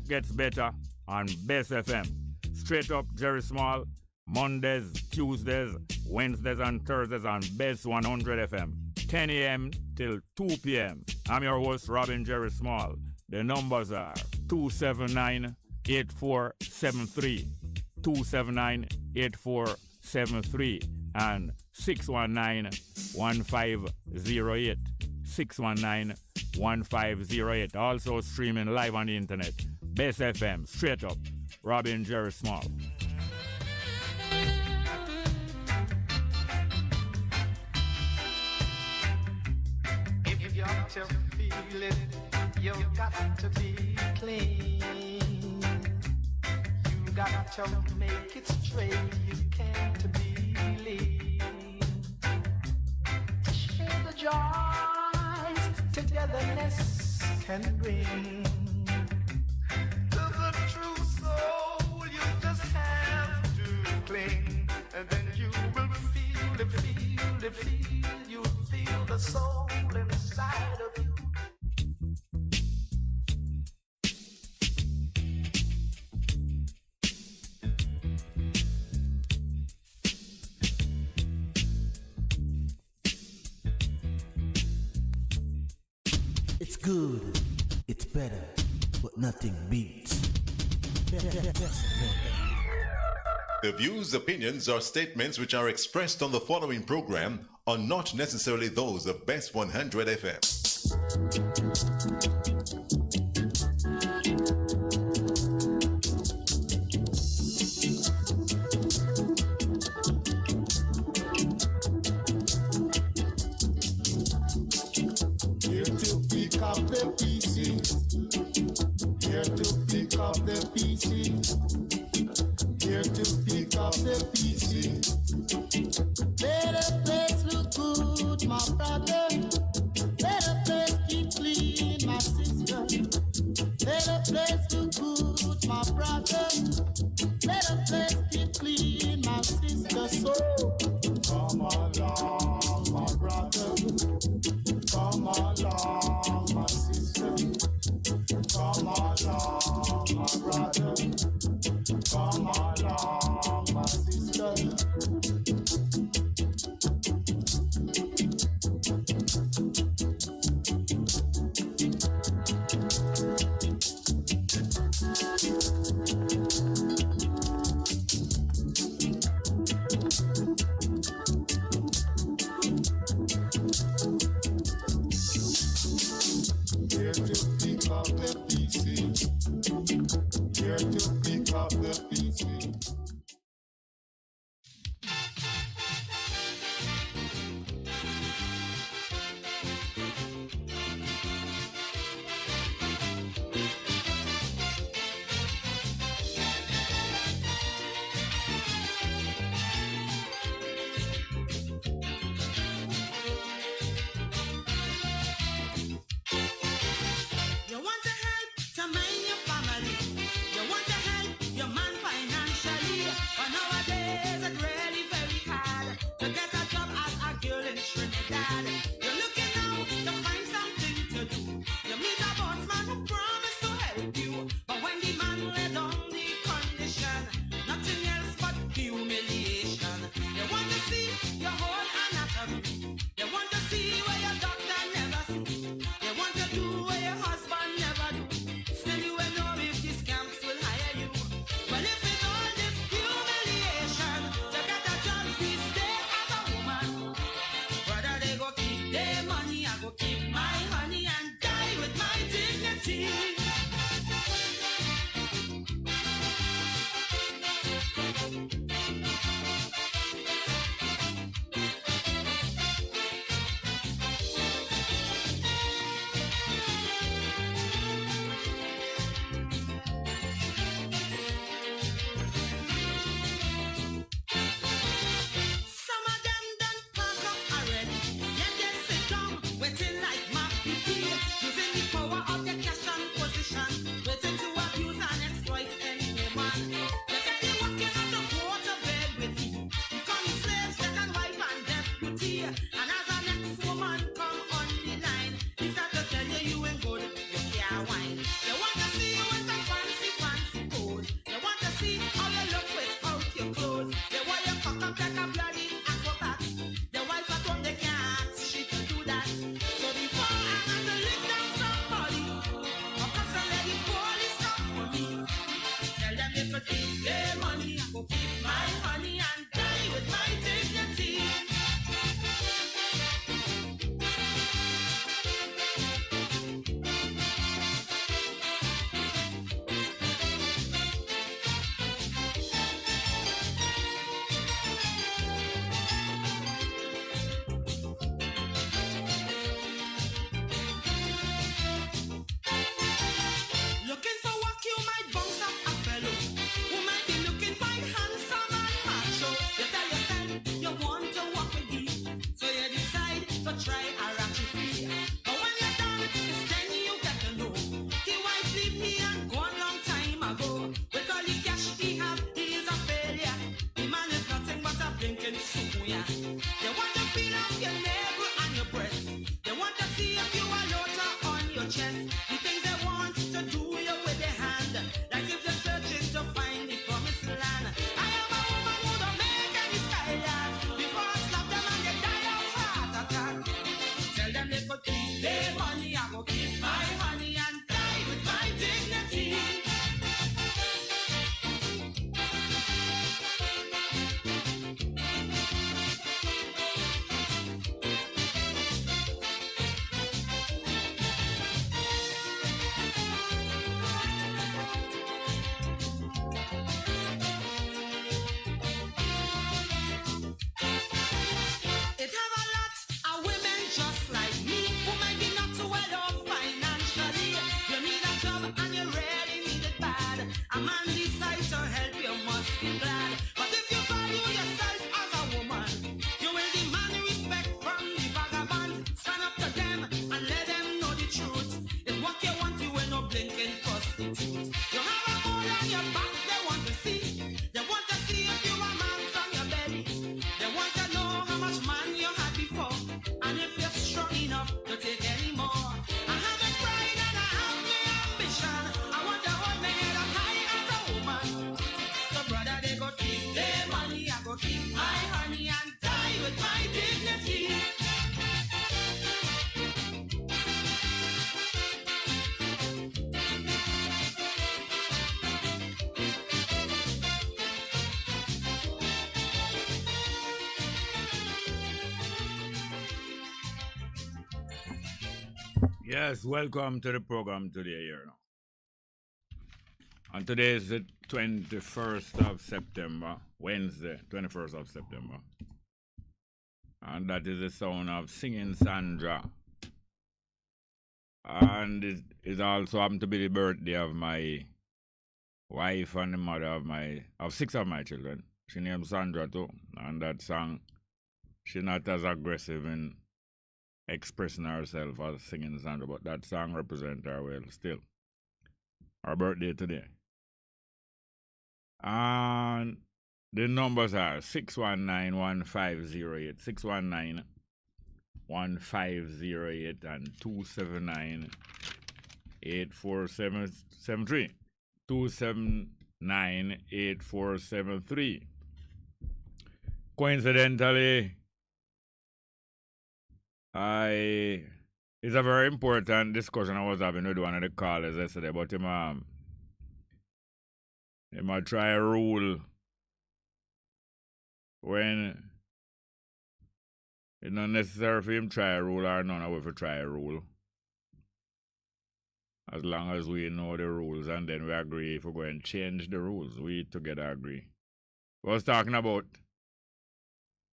Up gets better on Bess FM. Straight Up Jerry Small, Mondays, Tuesdays, Wednesdays and Thursdays on Bess 100 FM. 10 a.m. till 2 p.m. I'm your host, Robin Jerry Small. The numbers are 279-8473, 279-8473, and 619-1508, 619-1508. Also streaming live on the internet. Bess FM, Straight Up, Robin Jerry Small. If you're to feel it, you've got to be clean. You got to make it straight. You can't be lean. Share the joys togetherness can bring. To the true soul, you just have to cling, and then you will feel it, feel it, feel. You feel the soul inside of you. It's good, it's better, but nothing beats. The views, opinions, or statements which are expressed on the following program are not necessarily those of Bess 100 FM. Here to pick up the PC. Here to pick up the PC. Here to pick up the PC. Better place look good, my brother. Better place keep clean, my sister. Better place look good, my brother. Better place keep clean, my sister. So Come along, my brother. Come along, my sister. Come along, my brother. Come along, my sister. Here to pick up the PC. Here to pick up the PC. you want to help to mind your family. You want to help your man financially. bad. A man decides to help, you must be glad. But if you value yourself as a woman, you will demand respect from the vagabonds. Stand up to them and let them know the truth. If what you want, you will no blinking prostitute. You have a hole on your back, they want to see. They want to see if you are man from your belly. They want to know how much man you had before, and if you're strong enough to take any more. I have a pride and I have my ambition. I want to hold my head up high as a woman. So brother, they go keep their money, I go keep my honey and die with my dignity. Yes, welcome to the program today here now. And today is the 21st of September, Wednesday, 21st of September. And that is the sound of Singing Sandra. And it also happened to be the birthday of my wife and the mother of 6 of my children. She named Sandra too. And that song, she's not as aggressive in expressing herself as Singing Sandra, but that song represents her well still. Her birthday today. And the numbers are 619-1508, 619-1508 and 279-8473. 279-8473. Coincidentally, it's a very important discussion I was having with one of the callers yesterday, but him try a rule when it's not necessary for him try a rule or none of us try a rule. As long as we know the rules and then we agree if we're going to change the rules, we together agree. We was talking about,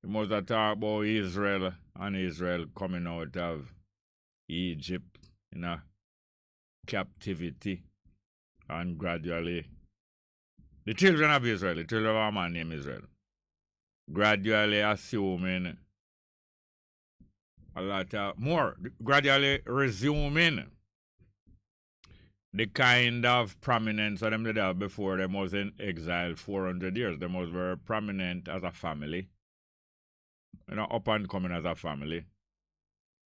we must have talked about Israel and Israel coming out of Egypt in a captivity and gradually the children of Israel, the children of a man named Israel, gradually assuming a lot of more, gradually resuming the kind of prominence that them did have before them was in exile 400 years. Them was very prominent as a family, up and coming as a family.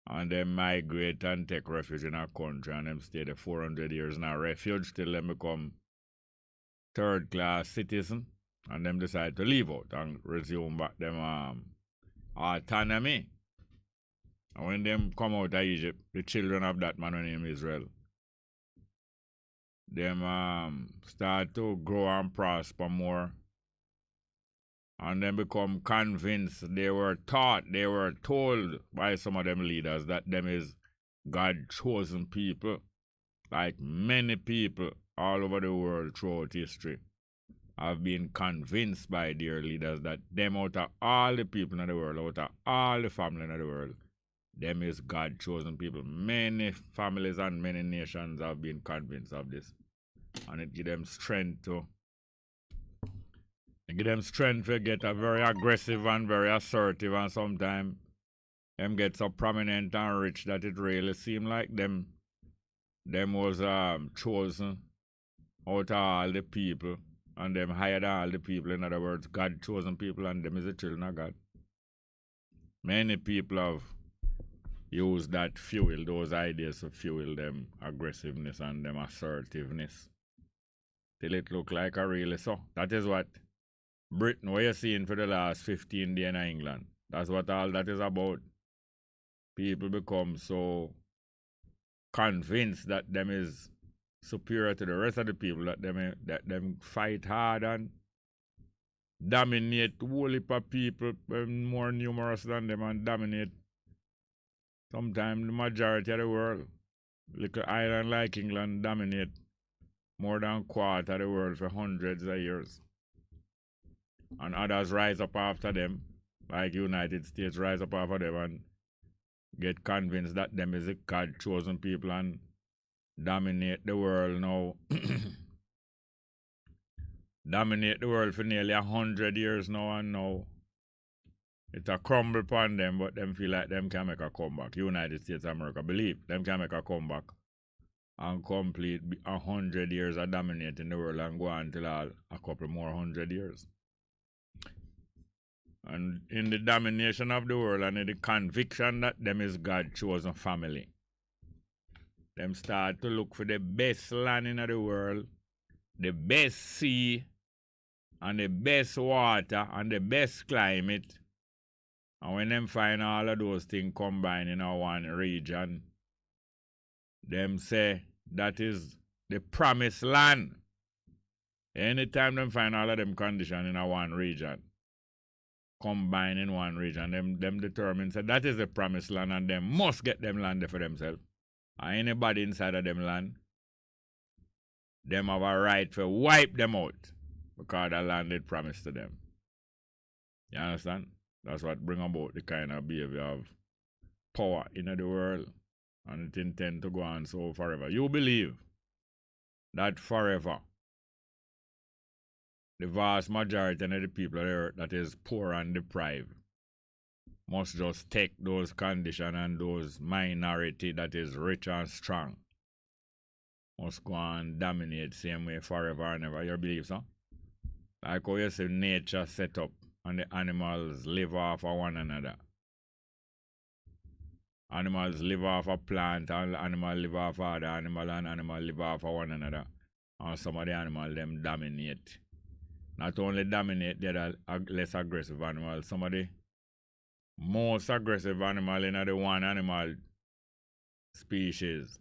And they migrate and take refuge in a country and them stay there 400 years in a refuge till them become third-class citizen and them decide to leave out and resume back them autonomy. And when them come out of Egypt, the children of that man named Israel, them start to grow and prosper more and then become convinced, they were taught, they were told by some of them leaders that them is God-chosen people, like many people all over the world throughout history have been convinced by their leaders that them out of all the people in the world, out of all the families in the world, them is God-chosen people. Many families and many nations have been convinced of this. And it gives them strength to get a very aggressive and very assertive, and sometimes them get so prominent and rich that it really seems like them was chosen out of all the people, and them higher than all the people. In other words, God chosen people, and them is the children of God. Many people have used that fuel, those ideas to fuel them aggressiveness and them assertiveness, till it look like a really so. That is what Britain, what you're seeing for the last 15 days in England. That's what all that is about. People become so convinced that them is superior to the rest of the people, that them fight hard and dominate whole heap of people more numerous than them and dominate sometimes the majority of the world. Little island like England dominate more than a quarter of the world for hundreds of years. And others rise up after them, like United States rise up after them and get convinced that them is a God-chosen people and dominate the world now dominate the world for nearly 100 years now, and now it a crumble upon them, but them feel like them can make a comeback. United States of America believe them can make a comeback and complete 100 years of dominating the world and go on till a couple more 100 years. And in the domination of the world and in the conviction that them is God chosen family, them start to look for the best land in the world, the best sea, and the best water, and the best climate. And when them find all of those things combined in our one region, them say that is the promised land. Anytime them find all of them conditions in our one region, combined in one region, them determine say that is the promised land, and them must get them land there for themselves. And anybody inside of them land, them have a right to wipe them out because the land is promised to them. You understand? That's what bring about the kind of behavior of power in the world, and it intend to go on so forever. You believe that forever the vast majority of the people of the earth that is poor and deprived must just take those conditions, and those minority that is rich and strong must go and dominate same way forever and ever. You believe so? Like how you see nature set up and the animals live off of one another. Animals live off a plant, and animals live off other animal, and animals live off of one another. And some of the animals them dominate. Not only dominate the less aggressive animals, some of the most aggressive animal in the one animal species,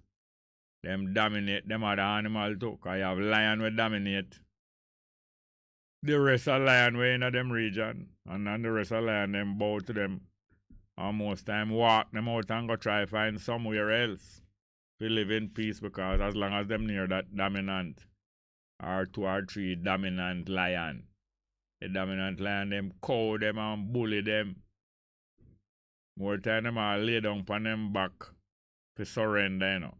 them dominate them other animal too. Cause you have lion will dominate the rest of lion way in them region, and then the rest of lion them bow to them, and most time walk them out and go try find somewhere else to live in peace, because as long as them near that dominant or 2 or 3 dominant lion, the dominant lion them cow them and bully them. More time them all lay down upon them back to surrender, you know.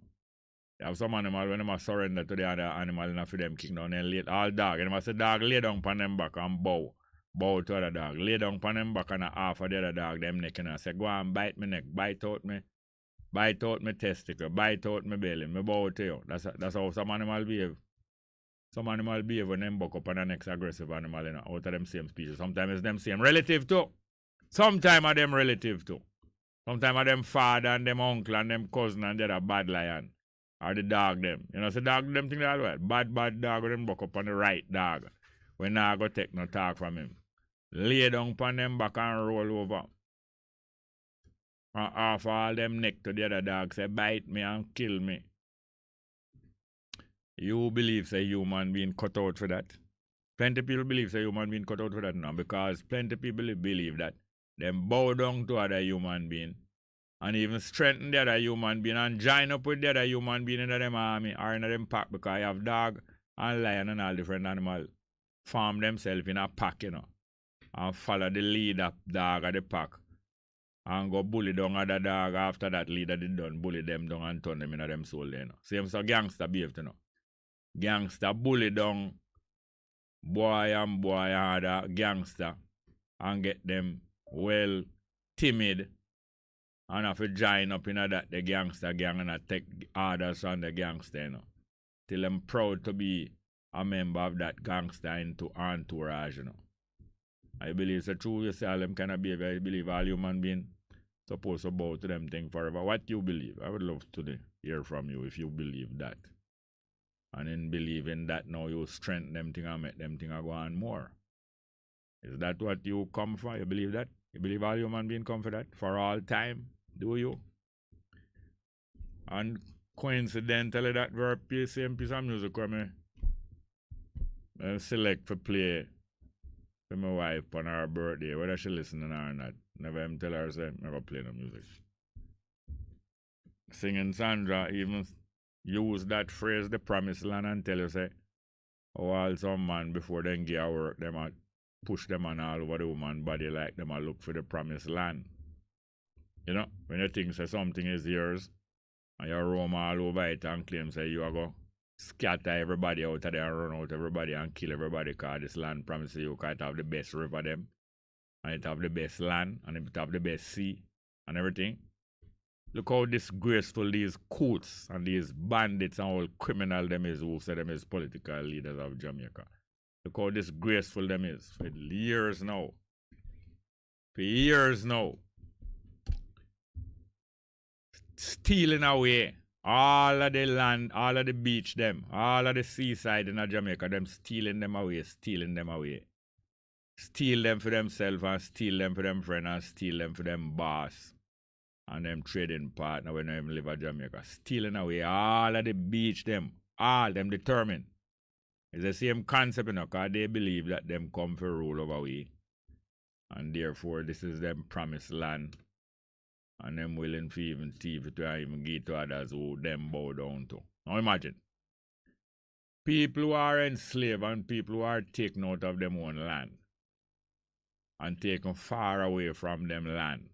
You have some animal when them surrender to the other animal enough for them kick down and lay all dog. And them say dog lay down upon them back and bow to other dog. Lay down upon them back and half of the other dog them neck, and I say go and bite me neck, bite out me testicle, bite out me belly, me bow to you. That's how some animal behave. Some animal behave when them buck up on the next aggressive animal, you know, out of them same species. Sometimes it's them same relative too. Sometimes are them relative too. Sometimes are them father and them uncle and them cousin and the other bad lion. Or the dog them. You know, so dog them think that way. Bad dog with them buck up on the right dog. We not go take no talk from him. Lay down upon them back and roll over. And offer all them neck to the other dog. Say bite me and kill me. You believe say human being cut out for that? Plenty people believe say human being cut out for that now, because plenty people believe that them bow down to other human being and even strengthen the other human being and join up with the other human being in them army or in them pack, because you have dog and lion and all different animals form themselves in a pack, you know, and follow the leader dog of the pack and go bully down other dog. After that leader did done bully them down and turn them in them soul, you know. Same so gangster behave, you know. Gangster bully down boy and other gangster and get them well timid and have to join up in that the gangster gang and take orders from the gangster, you know, till them proud to be a member of that gangster into entourage, you know. I believe it's true you say all them kind of behavior. I believe all human beings supposed to bow to them thing forever. What you believe? I would love to hear from you if you believe that. And in believing that now you strengthen them thing and make them thing go on more. Is that what you come for? You believe that? You believe all human beings come for that? For all time? Do you? And coincidentally that very same piece of music when I select for play for my wife on her birthday, whether she listening or not. Never even tell her say never play no music. Singing Sandra even use that phrase, the promised land, and tell you say, oh, all some man before they get work, them a push them on all over the woman body like them a look for the promised land. You know, when you think say something is yours and you roam all over it and claim say you are go scatter everybody out of there and run out everybody and kill everybody because this land promises you it have the best river them and it have the best land and it have the best sea and everything. Look how disgraceful these courts and these bandits and all criminal them is who say them is political leaders of Jamaica. Look how disgraceful them is for years now. For years now. Stealing away all of the land, all of the beach them, all of the seaside in Jamaica, them stealing them away. Steal them for themselves and steal them for them friends and steal them for them boss and them trading partner when them live in Jamaica. Stealing away all of the beach them, all them determined. It's the same concept, you know, because they believe that them come for rule over we. And therefore, this is them promised land. And them willing to even thief it to even give to others who them bow down to. Now imagine. People who are enslaved and people who are taken out of them own land. And taken far away from them land.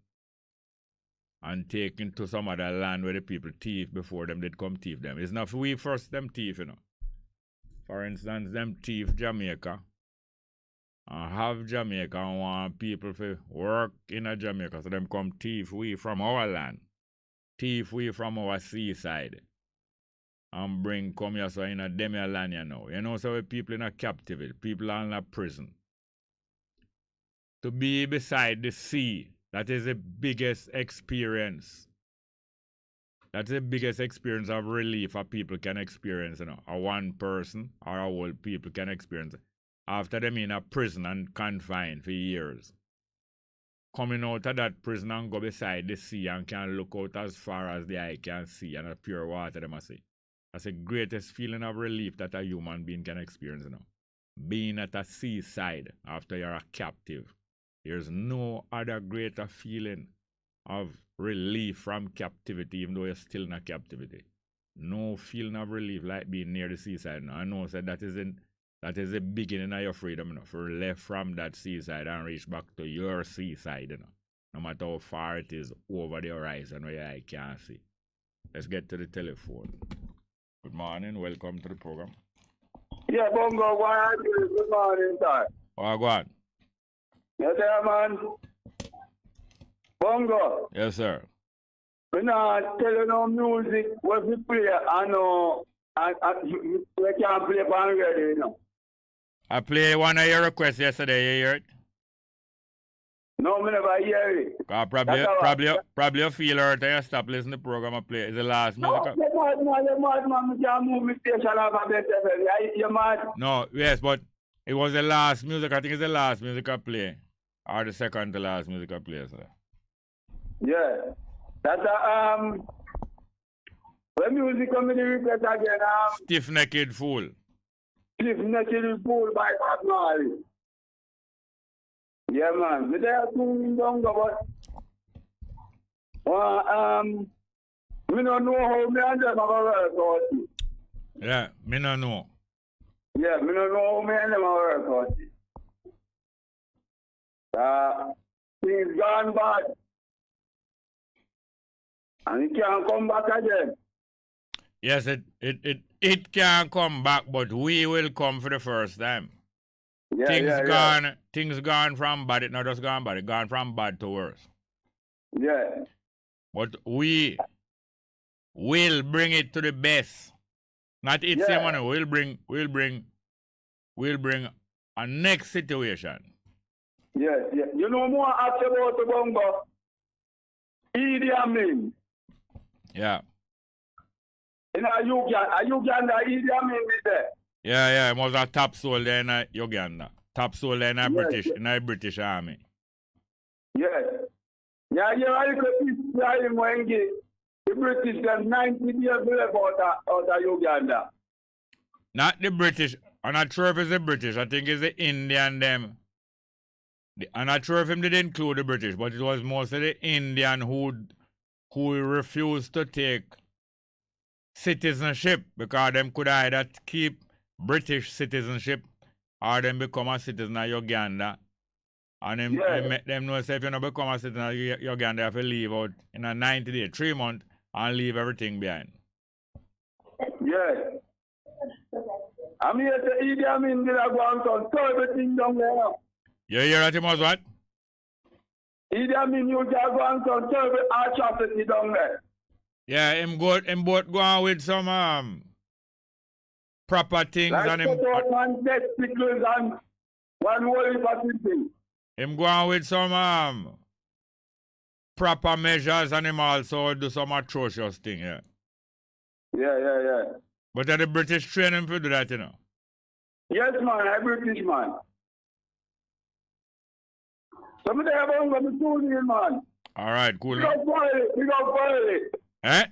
And taken to some other land where the people thief before them did come thief them. It's not we first them thief, you know. For instance, them thief Jamaica. And have Jamaica and want people to work in a Jamaica. So them come thief we from our land. Thief we from our seaside. And bring come here so in a demi land you know. You know, so people in a captivity. People are in a prison. To be beside the sea. That is the biggest experience. That's the biggest experience of relief a people can experience, you know. A one person or a whole people can experience after them in a prison and confined for years. Coming out of that prison and go beside the sea and can look out as far as the eye can see and a pure water them I say. That's the greatest feeling of relief that a human being can experience, you know. Being at a seaside after you're a captive. There's no other greater feeling of relief from captivity, even though you're still in a captivity. No feeling of relief like being near the seaside. Now, I know so that is the beginning of your freedom, you know, for left from that seaside and reach back to your seaside, you know. No matter how far it is over the horizon where your eye can't see. Let's get to the telephone. Good morning, welcome to the program. Yeah, Bongo, why are you good morning, sir? Oh, go on. Yes, sir, man. Bongo. Yes, sir. We not tell you no music what we play and we can't play on radio, you know. I played one of your requests yesterday, you hear it? No, me never hear it. Probably you feel hurt and you stop listening to the program I play. It's the last music. No, you're mad, man. We can't move the station off of Bess FM. You're mad. No, yes, but it was the last music. I think it's the last music I play. Or the second to last music I play, sir. Yeah. That's when music come in the request again, Stiff-necked fool. Stiff-necked fool by Malloy. Yeah, man. We there too Bongo, but we don't know how me and them have a work out. Yeah, me no know. Yeah, me don't know how me and them have a work out. Things gone bad. And it can't come back again. Yes, it can come back, but we will come for the first time. Yeah, things gone from bad, it not just gone bad, it gone from bad to worse. Yeah. But we will bring it to the best. Not it same one, we'll bring a next situation. Yes. You know more after about the Bongo? Idi Amin. Yeah. In Uganda, Idi Amin is there. Yeah, it was a top soldier in Uganda. Top soldier in a British army. Yes. Yeah, I could try him when the British have 90 years left out of Uganda. Not the British. I'm not sure if it's the British. I think it's the Indian them. I'm not sure if him did include the British, but it was mostly the Indian who refused to take citizenship because them could either keep British citizenship or them become a citizen of Uganda. And them know say if you don't become a citizen of Uganda, you have to leave out in a 90 day, 3 months, and leave everything behind. Yes. I'm here to Idi Amin did go on some terrible thing down there. You hear that him was what? Idi Amin you just go on some terrible atrocity down there. Yeah, him both go on with some proper things Like and him one testicles and one holy facility. him go on with some proper measures and him also do some atrocious thing, yeah. Yeah. But the British train him to do that, you know. Yes, man, I'm British, man. Somebody have on the studio, man. All right, cool. We got Boyle. Eh?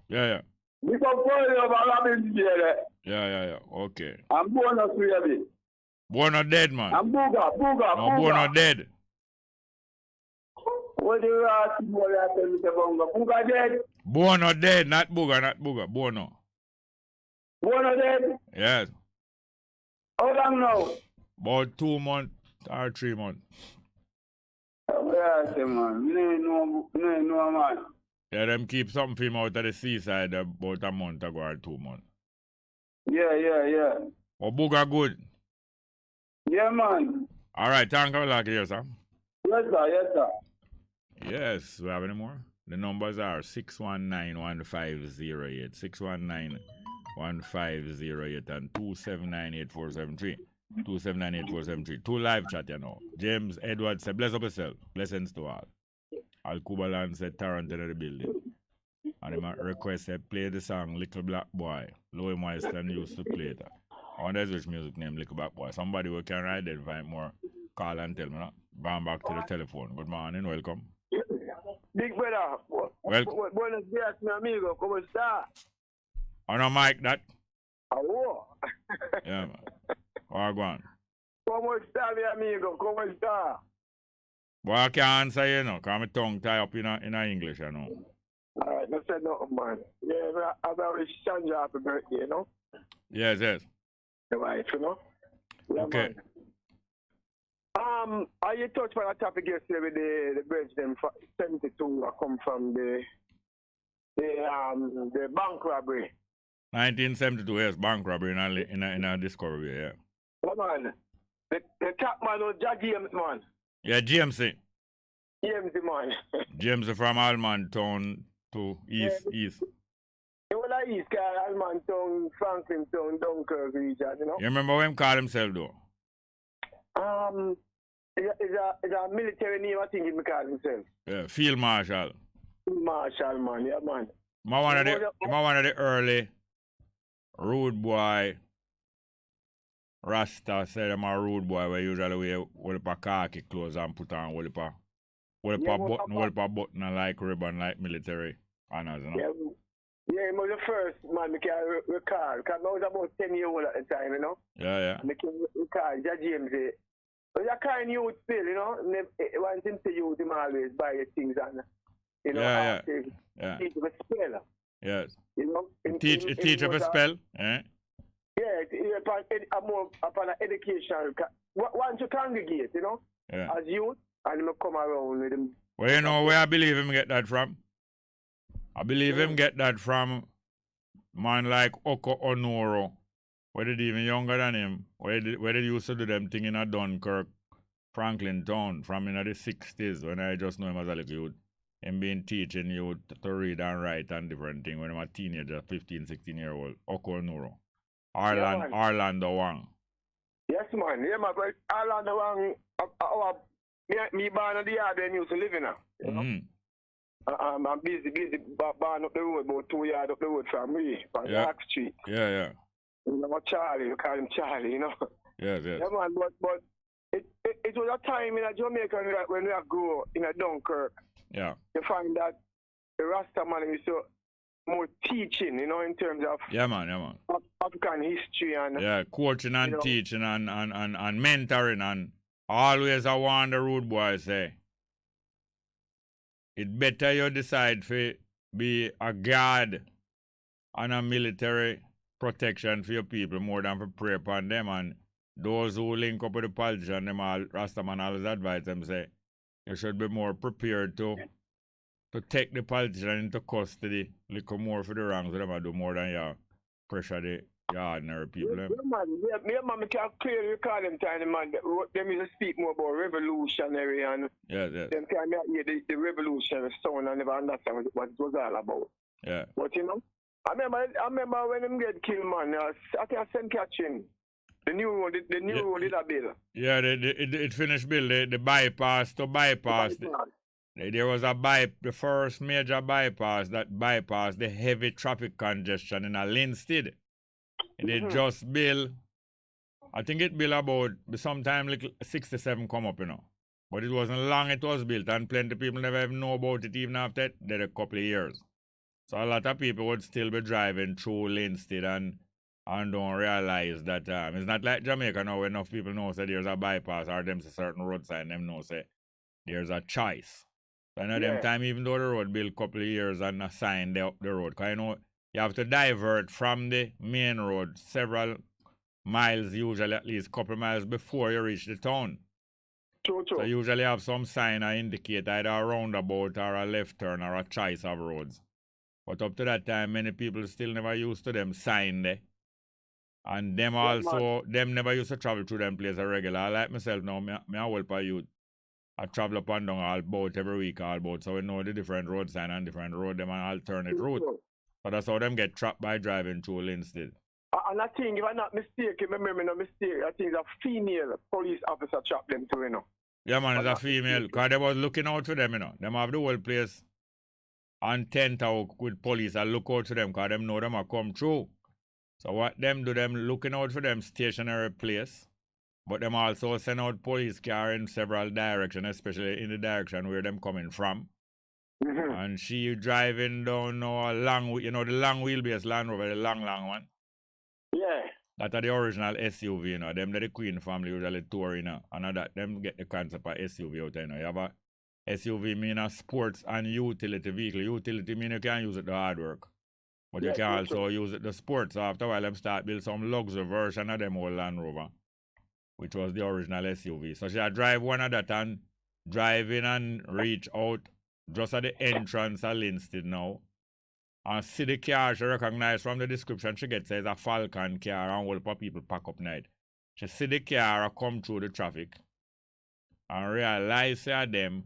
Yeah. We got Boyle of Arabin here. Yeah. Okay. I'm Bongo Suyabi. Bono dead, man. I'm Booga. No, Bono dead. What do you ask me what happened with the Bongo? Booga dead? Bono dead, not Booga. Bono. Bono dead? Yes. How long now? About 2 months or 3 months. Yeah, man. No, man. Yeah, them keep something for him out of the seaside about a month ago or 2 months. Yeah. Oh, Booga good. Yeah, man. All right, thank you, like here, sir. Yes, sir. Yes, we have any more? The numbers are 619-1508, 619-1508, and 279-8473. 279-8473. 2 live chat, you know. James Edward said, bless up yourself. Blessings to all. Al Kubalan said, Tarrant in the building. And him request said, play the song Little Black Boy. Louis Moiston used to play it. I wonder which music name Little Black Boy. Somebody who can identify more, call and tell me. No? Bound back to the telephone. Good morning, welcome. Big brother. Buenos días, mi amigo. ¿Cómo está? On a mic that? Oh. Yeah, man. All gone. ¿Cómo está, mi amigo? ¿Cómo está? Boy, I can't answer you, know, because my tongue tie up in English, you know. All right, let's say nothing, man. Yeah, I wish Sandra happy birthday, you know? Yes. The wife, you know? Yeah, Okay. Man. You touched on a topic yesterday with the president 72 come from the bank robbery. 1972, yes, bank robbery in a discovery, yeah. Come on. The top man was James, man. Yeah, James. James, man. James from Alman Town to East. It was like East, Alman Town, Franklin Town, Dunkirk region, you know? You remember what him called himself, though? It's a military name, I think he call himself. Yeah, Field Marshal. Marshal, man, yeah, man. One of the early rude boy Rasta said I'm a rude boy where usually wear a khaki clothes and put on a button and like ribbon like military honors, you know? Yeah, he was the first man I can recall, because I was about 10 years old at the time, you know? Yeah. I can recall, James, but you're kind of youth still, you know? Once him to youth, him always buy the things and, you know, Yeah. teach him a spell. Yes. You know? Teach him a spell, eh? Yeah, more upon an education. Once you congregate, you know, as youth, and him come around with him. Well, you know where I believe him get that from? I believe him get that from man like Oko Onoro, where they even younger than him, where they used to do them thing in a Dunkirk, Franklin Town, from in the 60s, when I just know him as a little youth. Him been teaching you to read and write and different things when I'm a teenager, 15, 16-year-old. Oko Onoro. Orlando Wang. Yes, man. Yeah, man. But Orlando Wang, me born in the yard they used to live in. You know? I'm busy, born up the road, about 2 yards up the road from me, on York Street. Yeah. You know, Charlie, you call him Charlie, you know? Yes. Yeah, man, but it was a time in Jamaica when we grew in a Dunkirk. Yeah. You find that the Rasta man is so more teaching, you know, in terms of African history and coaching and teaching and mentoring, and always I want the rude boy say it better you decide to be a guard and a military protection for your people more than for pray upon them. And those who link up with the politician, them all Rastaman always advise them say you should be more prepared to take the politician into custody, little more for the wrongs of them I do more than you pressure The ordinary people. Yeah, man, me can clearly recall them time, man. Them used to speak more about revolutionary and Yes. them time me hear the revolutionary sound and never understand what it was all about. Yeah. But you know, I remember when them get killed, man. I think I sent catching the new road, the new road did a bill. Yeah, it finished bill. The bypass to bypass. There was the first major bypass that bypassed the heavy traffic congestion in a Linstead. It just bill. I think it bill about sometime like 67 come up, you know. But it wasn't long it was built, and plenty of people never even know about it even after that a couple of years. So a lot of people would still be driving through Linstead and don't realize that it's not like Jamaica now where enough people know say there's a bypass or them a certain road sign, them know say there's a choice. So them time, even though the road built a couple of years and a sign up the road, because you know you have to divert from the main road several miles, usually at least a couple of miles before you reach the town. True. So you usually have some sign that indicate either a roundabout or a left turn or a choice of roads. But up to that time, many people still never used to them sign there. And them also, them never used to travel through them places regular. Like myself now, me a whole part youth. I travel up and down all about every week, all about. So we know the different road sign and different road, them and alternate route. So that's how them get trapped by driving through Linstead. And I think, if I'm not mistaken, remember no mistake, I think a female police officer trapped them too, you know. Yeah, man, it's a female. Because they was looking out for them, you know. Them have the whole place on 10th out with police and look out for them because them know them are come through. So what them do, them looking out for them stationary place. But them also send out police car in several directions, especially in the direction where them coming from. And she driving down now a long, you know, the long wheelbase Land Rover, the long one. Yeah. That are the original SUV, you know. Them the Queen family usually tour, you know. And that them get the concept of SUV out there, you know. You have a SUV mean a sports and utility vehicle. Utility mean you can use it to hard work. But you can also use it to sports. So after a while, them start build some luxury version of them old Land Rover, which was the original SUV. So she drive one of that and drive in and reach out just at the entrance of Linstead now. And see the car she recognize from the description she gets says a Falcon car and whole lot of people pack up night. She see the car come through the traffic and realize them,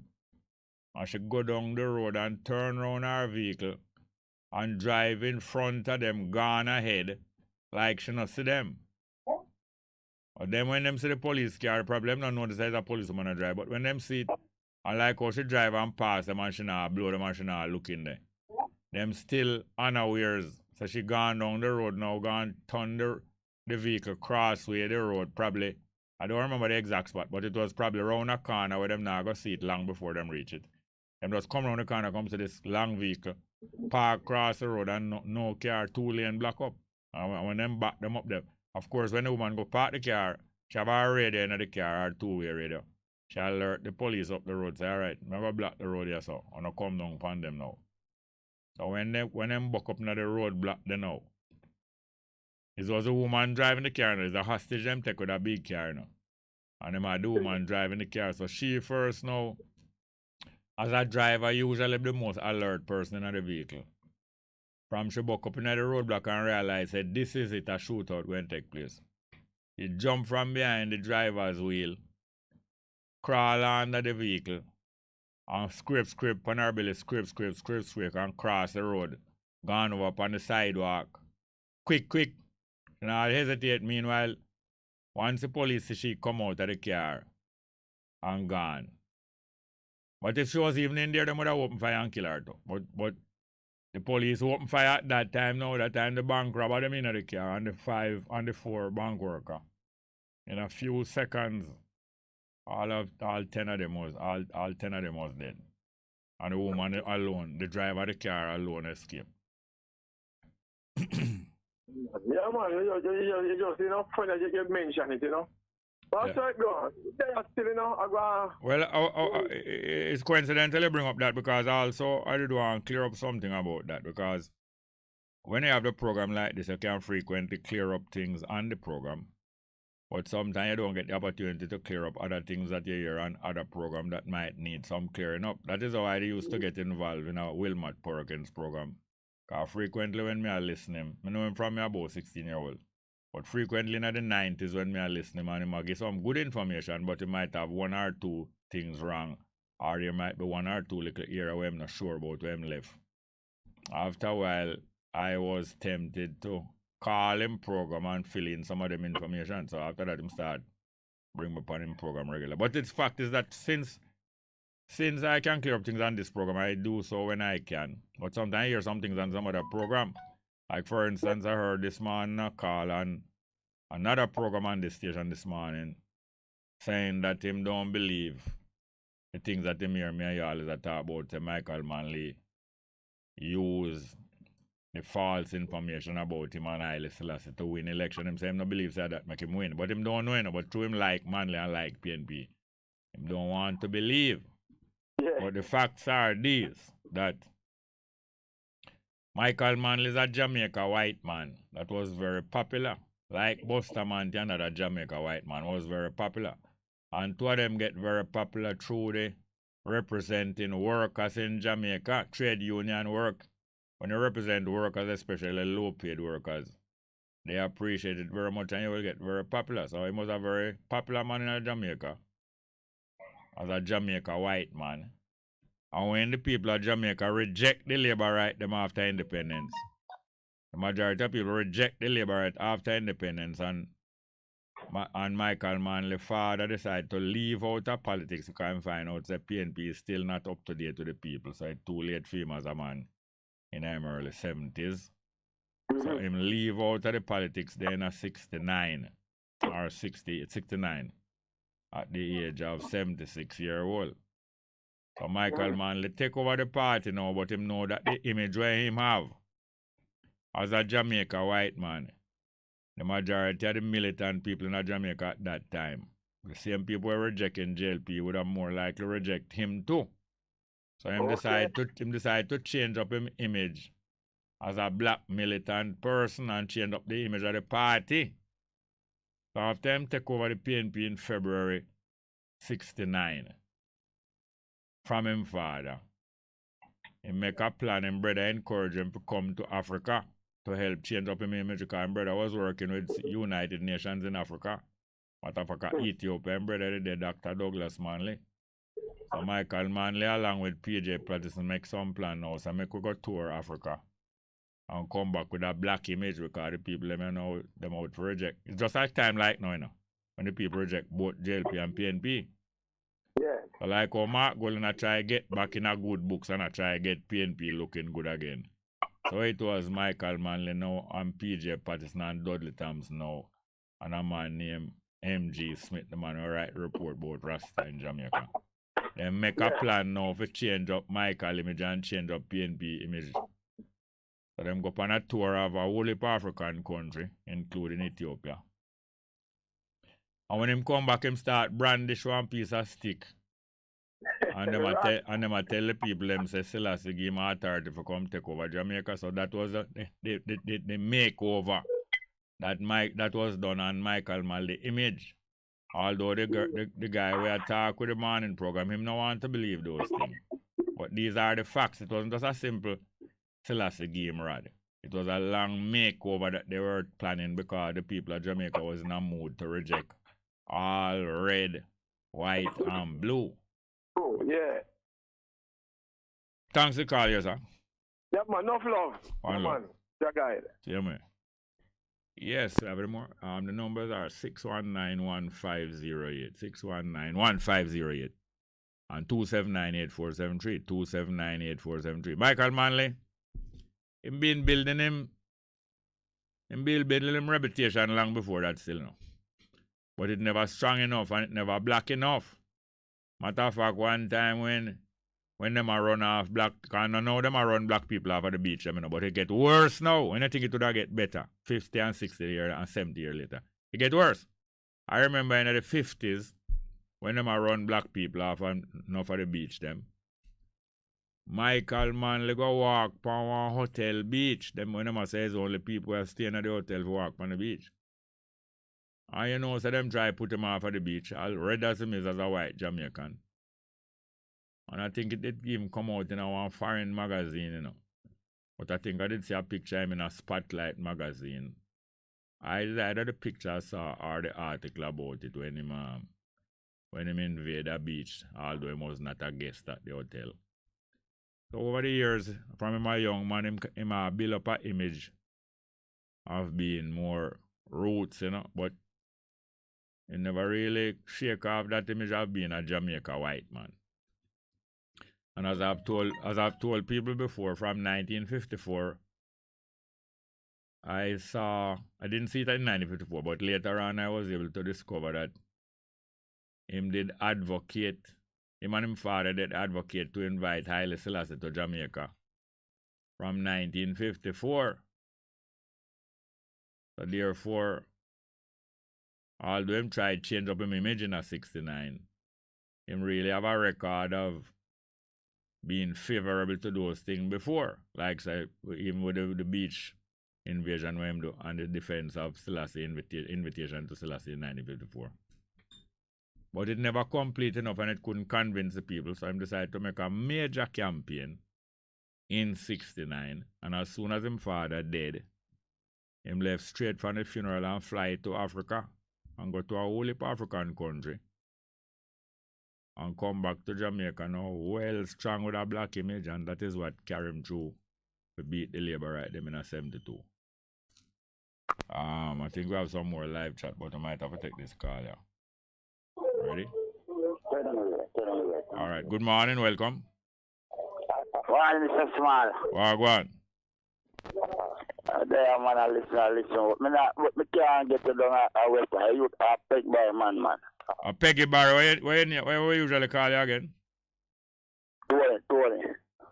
and she go down the road and turn around her vehicle and drive in front of them, gone ahead, like she not see them. But then when them see the police car, probably them not notice there's a policeman a drive, but when them see it, and like how she drive and pass them and she not blow them and she not look in there. Them still unawares. So she gone down the road now, gone turn the vehicle crossway the road, probably. I don't remember the exact spot, but it was probably around a corner where them not go see it long before them reach it. Them just come around the corner, come to this long vehicle, park across the road and no car, 2-lane block up. And when them back them up there, of course, when the woman go park the car, she have a radio in the car, or 2-way radio. She alert the police up the road, say, all right, I'm going to block the road here, so I'm going to come down upon them now. So when them buck up in the road block them now, it was a woman driving the car, there's a hostage them take with a big car now. And them had the woman driving the car. So she first now, as a driver, usually the most alert person in the vehicle. From she buck up in the roadblock and realize that this is it, a shootout going to take place. He jump from behind the driver's wheel, crawl under the vehicle, and scrape on her belly, scrape, and cross the road. Gone over up on the sidewalk. Quick. You know, hesitate. Meanwhile, once the police see she come out of the car and gone. But if she was even in there, they would have opened fire and kill her too. But the police opened fire at that time now. That time the bank robber them in the car and the 5 and the 4 bank worker. In a few seconds, all 10 of them was dead. And the woman alone, the driver of the car alone escaped. Yeah, man, you just, you know, funny that you mention it, you know. But that's right, go. They are still, you know, Well, it's coincidental you bring up that because also I did want to clear up something about that because when you have the program like this, you can frequently clear up things on the program. But sometimes you don't get the opportunity to clear up other things that you hear on other program that might need some clearing up. That is how I used to get involved in our Wilmot Perkins program. Because frequently when me I listen him, I know him from me about 16-year-old. But frequently in the 90s when me I listen him and him I give some good information, but he might have one or two things wrong. Or there might be one or two little area where I'm not sure about where I'm left. After a while, I was tempted to call him program and fill in some of them information. So after that, him start bring me upon him program regular. But the fact is that since I can clear up things on this program, I do so when I can. But sometimes I hear some things on some other program. Like for instance, I heard this man call on another program on this station this morning saying that him don't believe the things that him hear me and y'all is a talk about Michael Manley use the false information about him and Haile Selassie to win election. Him say him no believe say that make him win. But him don't know, but through him like Manley and like PNP. Him don't want to believe. Yeah. But the facts are these, that Michael Manley is a Jamaica white man that was very popular. Like Bustamante, another Jamaica white man, was very popular. And two of them get very popular through the representing workers in Jamaica, trade union work. When you represent workers, especially low-paid workers, they appreciate it very much and you will get very popular. So he was a very popular man in Jamaica, as a Jamaica white man. And when the people of Jamaica reject the labor right them after independence, the majority of people reject the labor right after independence, and Michael Manley's father decided to leave out of politics because he find out that PNP is still not up to date with the people. So it's too late for him as a man in the early 70s. So him leave out of the politics then at 69 or 69 at the age of 76-year-old. So Michael Manley take over the party now, but him know that the image where him have as a Jamaica white man, the majority of the militant people in Jamaica at that time, the same people were rejecting JLP would have more likely reject him too. So him decide to change up his image as a black militant person and change up the image of the party. So after him take over the PNP in February 69 from him father, he make a plan, and brother encourage him to come to Africa to help change up his image, because his brother was working with United Nations in Africa. What Africa, Ethiopia, and brother did Dr. Douglas Manley. So Michael Manley along with PJ Patterson make some plan now, so make we go tour Africa and come back with a black image, because the people them know them out to reject. It's just like time like now, when the people reject both JLP and PNP. Yeah. So like how Mark Golden try get back in a good books and I try get PNP looking good again. So it was Michael Manley now and PJ Patterson and Dudley Thompson now, and a man named M.G. Smith, the man who write report about Rasta in Jamaica. They make a plan now to change up Michael image and change up PNP image. So them go on a tour of a whole heap of African country, including Ethiopia. And when him come back, him start brandish one piece of stick. And them a tell the people them say Selassie give him authority to come take over Jamaica. So that was the makeover that was done on Michael Manley image. Although the guy we talk with the morning program, him no want to believe those things. But these are the facts. It wasn't just a simple Selassie game rod. It was a long makeover that they were planning, because the people of Jamaica was in a mood to reject all red, white, and blue. Oh, yeah. Thanks for call you, sir. Yeah, man, enough love. One Yeah, love. man. Your guide. Yeah, man. Yes, every more. The numbers are 619-1508, 619-1508, and 279-8473, 279-8473. Michael Manley, him been building him reputation long before that still now. But it never strong enough and it never black enough. Matter of fact, one time when them a run off black, because now them a run black people off of the beach, but it get worse now. When I think it would get better, 50 and 60 years and 70 years later, it get worse. I remember in the 50s, when them a run black people off of the beach, them, Michael Manley go walk on one hotel beach. Them when them a say it's only people who are staying at the hotel to walk on the beach. And so them try put him off of the beach, as red as him is as a white Jamaican. And I think it did give him come out in one foreign magazine, But I think I did see a picture of him in a Spotlight magazine. Either the picture I saw or the article about it when him invaded the beach, although he was not a guest at the hotel. So over the years, from him a young man, him build up an image of being more roots, but he never really shake off that image of being a Jamaica white man. And as I've told people before, from 1954, I didn't see it in 1954, but later on I was able to discover that him and his father did advocate to invite Haile Selassie to Jamaica from 1954. So therefore, although him tried to change up his image in a 69, him really have a record of being favorable to those things before. Like say, even with the beach invasion when him do and the defense of Selassie invitation to Selassie in 1954. But it never complete enough and it couldn't convince the people, so I decided to make a major campaign in 69. And as soon as his father died, him left straight from the funeral and fly to Africa and go to a whole heap African country and come back to Jamaica now well strong with a black image, and that is what carried him through to beat the labor right them in a 72. I think we have some more live chat, but I might have to take this call here. Ready? All right. Good morning. Welcome. Morning, Mr. Small. Go on. There, man, I listen. Me can't get it down a West. I pick by man. A Peggy Barry, where we usually call you again? Tony.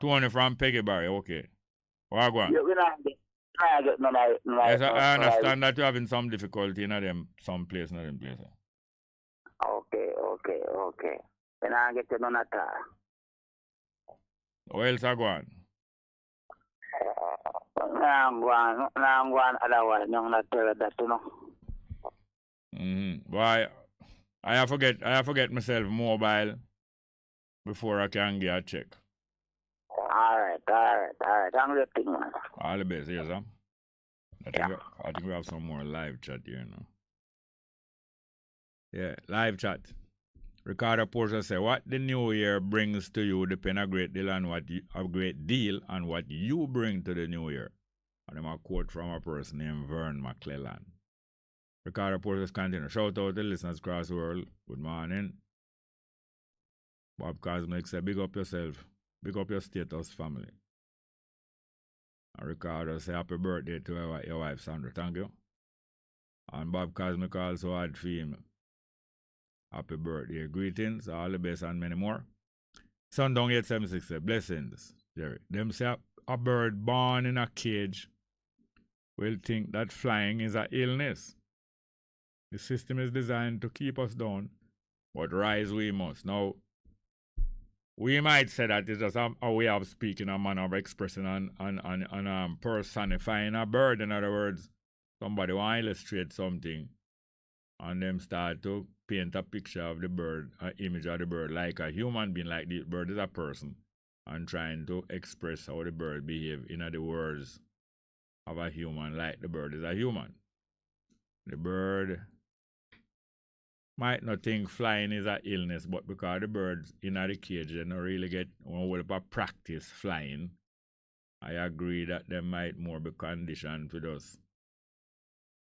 Tony from Peggy Barry, okay. Go on. Yeah, we not get none of Yes, I understand that you're having some difficulty in some place. Okay. We not get it none at all. What else I go on? I'm going otherwise. No, not tell you that, Why? I have forget myself mobile before I can get a check. All right. I'm waiting, man. All the best, yes, sir. I think we have some more live chat here now. Yeah, live chat. Ricardo Porter say, what the new year brings to you depends a great deal on what you bring to the new year. And I'm a quote from a person named Vern McClellan. Ricardo Porter continue. Shout out to listeners across the world. Good morning. Bob Cosmic say, big up yourself. Big up your status family. And Ricardo say, happy birthday to your wife Sandra. Thank you. And Bob Cosmic also had for him, happy birthday. Greetings, all the best and many more. Sundown 876 say, blessings, Jerry. Them say a bird born in a cage will think that flying is an illness. The system is designed to keep us down, but rise we must. Now, we might say that it's just a way of speaking, a manner of expressing and personifying a bird. In other words, somebody want to illustrate something and them start to paint a picture of the bird, an image of the bird like a human being, like the bird is a person, and trying to express how the bird behave in the words of a human, like the bird is a human. The bird might not think flying is an illness, but because the birds in the cage, they don't really get a practice flying, I agree that they might more be conditioned to just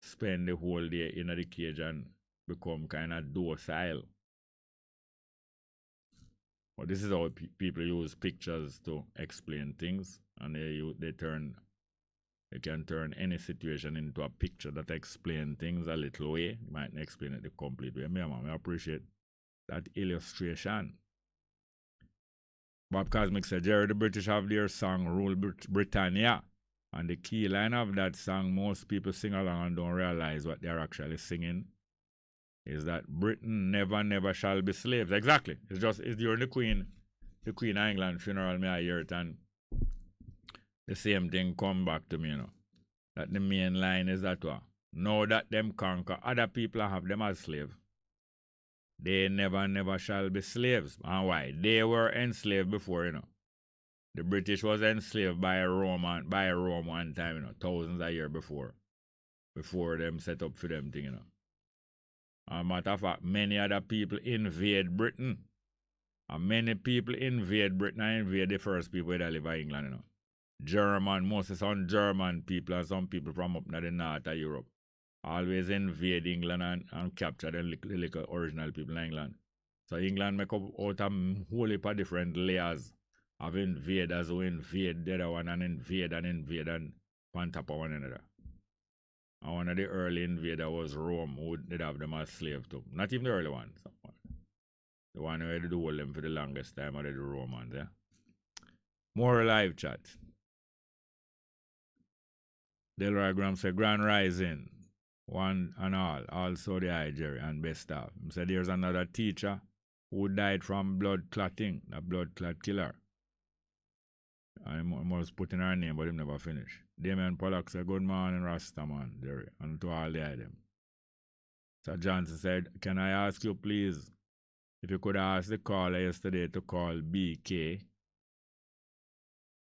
spend the whole day in the cage and become kind of docile. But this is how people use pictures to explain things, and they can turn any situation into a picture that explains things a little way. You might not explain it the complete way. I appreciate that illustration. Bob Cosmic said, Jerry, the British have their song Rule Britannia. And the key line of that song, most people sing along and don't realize what they're actually singing, is that Britain never shall be slaves. Exactly. It's during the Queen of England funeral, I hear it, and the same thing come back to me, that the main line is that now that them conquer other people and have them as slaves, they never shall be slaves. And why? They were enslaved before, The British was enslaved by Rome one time, you know, thousands of years before them set up for them thing, you know. As a matter of fact, many other people invade Britain. And many people invade Britain and invade the first people that live in England, you know. German, mostly some German people and some people from up in the north of Europe. Always invade England and capture the little original people in England. So England make up out a whole heap of different layers of invaders who invade the other one and invade and on top of one another. And one of the early invaders was Rome, who did have them as slave too. Not even the early ones. The one who had to hold them for the longest time are the Romans, yeah? More live chat. Delroy Graham said, Grand Rising, one and all, also the high Jerry and Bess staff. He said there's another teacher who died from blood clotting, a blood clot killer. I must put in her name, but him never finished. Damien Pollock said, good morning, Rastaman, Jerry, and to all the item. Sir Johnson said, can I ask you, please, if you could ask the caller yesterday to call BK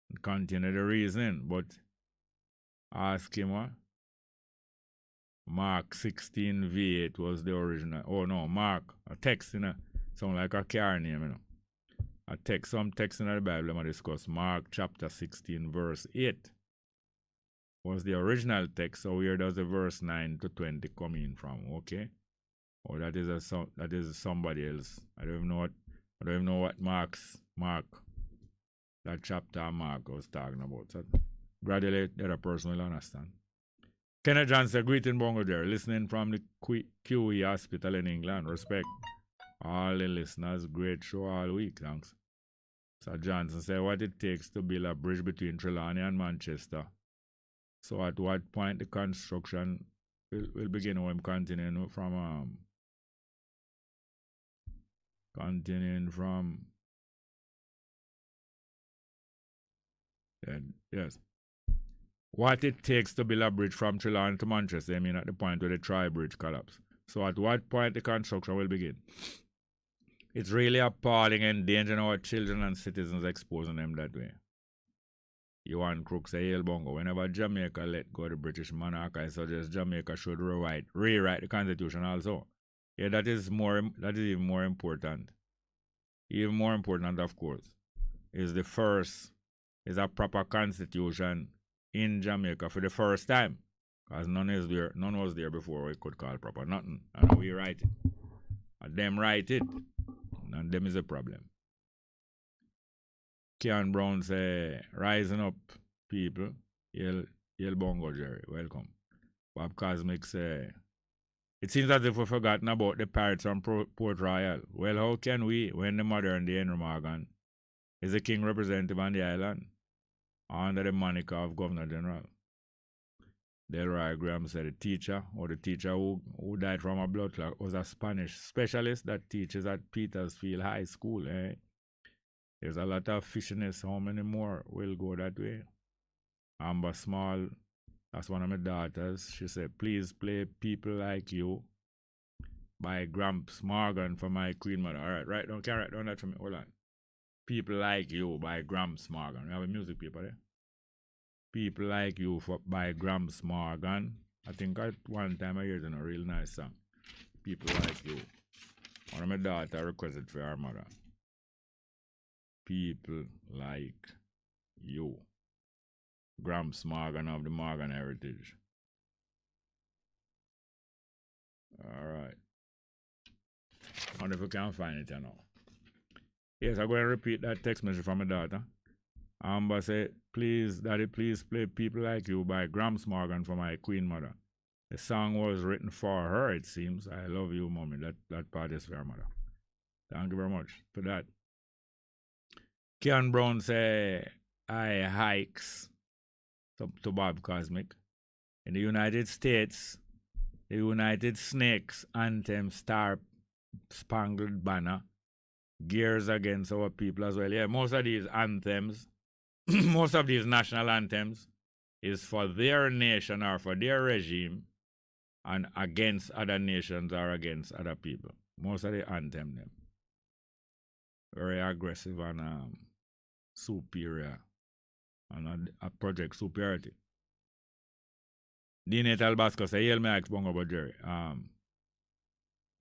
and continue the reasoning, but ask him what? Mark 16:8 was the original. Oh no, Mark, a text, you know, sound like a car name, you know. Some text in the Bible I discuss. Mark chapter 16 verse 8 was the original text. So where does the verse 9 to 20 come in from? Okay, or that is somebody else. I don't even know what Mark that chapter Mark was talking about. So gradually the other person will understand. Kenneth Johnson, greeting Bongo there, listening from the QE Hospital in England. Respect all the listeners. Great show all week. Thanks. Sir Johnson said, what it takes to build a bridge between Trelawney and Manchester. So at what point the construction will begin when continuing from yes. What it takes to build a bridge from Trelawney to Manchester, I mean at the point where the Tri-Bridge collapsed. So at what point the construction will begin? It's really appalling and endangering our children and citizens, exposing them that way. Yuan Crook say, Hail Bongo, whenever Jamaica let go of the British monarch, I suggest Jamaica should rewrite the Constitution also. Yeah, that is even more important. Even more important, of course, is a proper Constitution in Jamaica for the first time. Because none was there before we could call proper nothing. And we write it. And them write it. And them is a problem. Kean Brown say, rising up, people. Yell Bongo Jerry, welcome. Bob Cosmic say, it seems as if we've forgotten about the pirates from Port Royal. Well, how can we, when the modern day Henry Morgan is the king representative on the island, under the moniker of Governor General? Delroy Graham said the teacher who died from a blood clot was a Spanish specialist that teaches at Petersfield High School. Eh? There's a lot of fishiness. How many more will go that way? Amber Small, that's one of my daughters. She said, please play People Like You by Gramps Morgan for my queen mother. All right, can write down that for me. Hold on. People Like You by Gramps Morgan. We have a music paper there. People Like You by Gramps Morgan. I think at one time I heard a real nice song. People Like You. One of my daughter requested for her mother. People Like You. Gramps Morgan of the Morgan Heritage. Alright. I wonder if we can find it now. Yes, I'm going to repeat that text message from my daughter. Amber said, please, Daddy, please play People Like You by Gramps Morgan for my queen mother. The song was written for her, it seems. I love you, Mommy. That part is for her mother. Thank you very much for that. Kean Brown say, I hikes to Bob Cosmic. In the United States, the United Snakes anthem Star Spangled Banner gears against our people as well. Yeah, most of these anthems, most of these national anthems is for their nation or for their regime and against other nations or against other people. Most of the anthem them. Very aggressive and superior and a project superiority. Dean Talbasco say, "Hail me, ask Bongo about Jerry.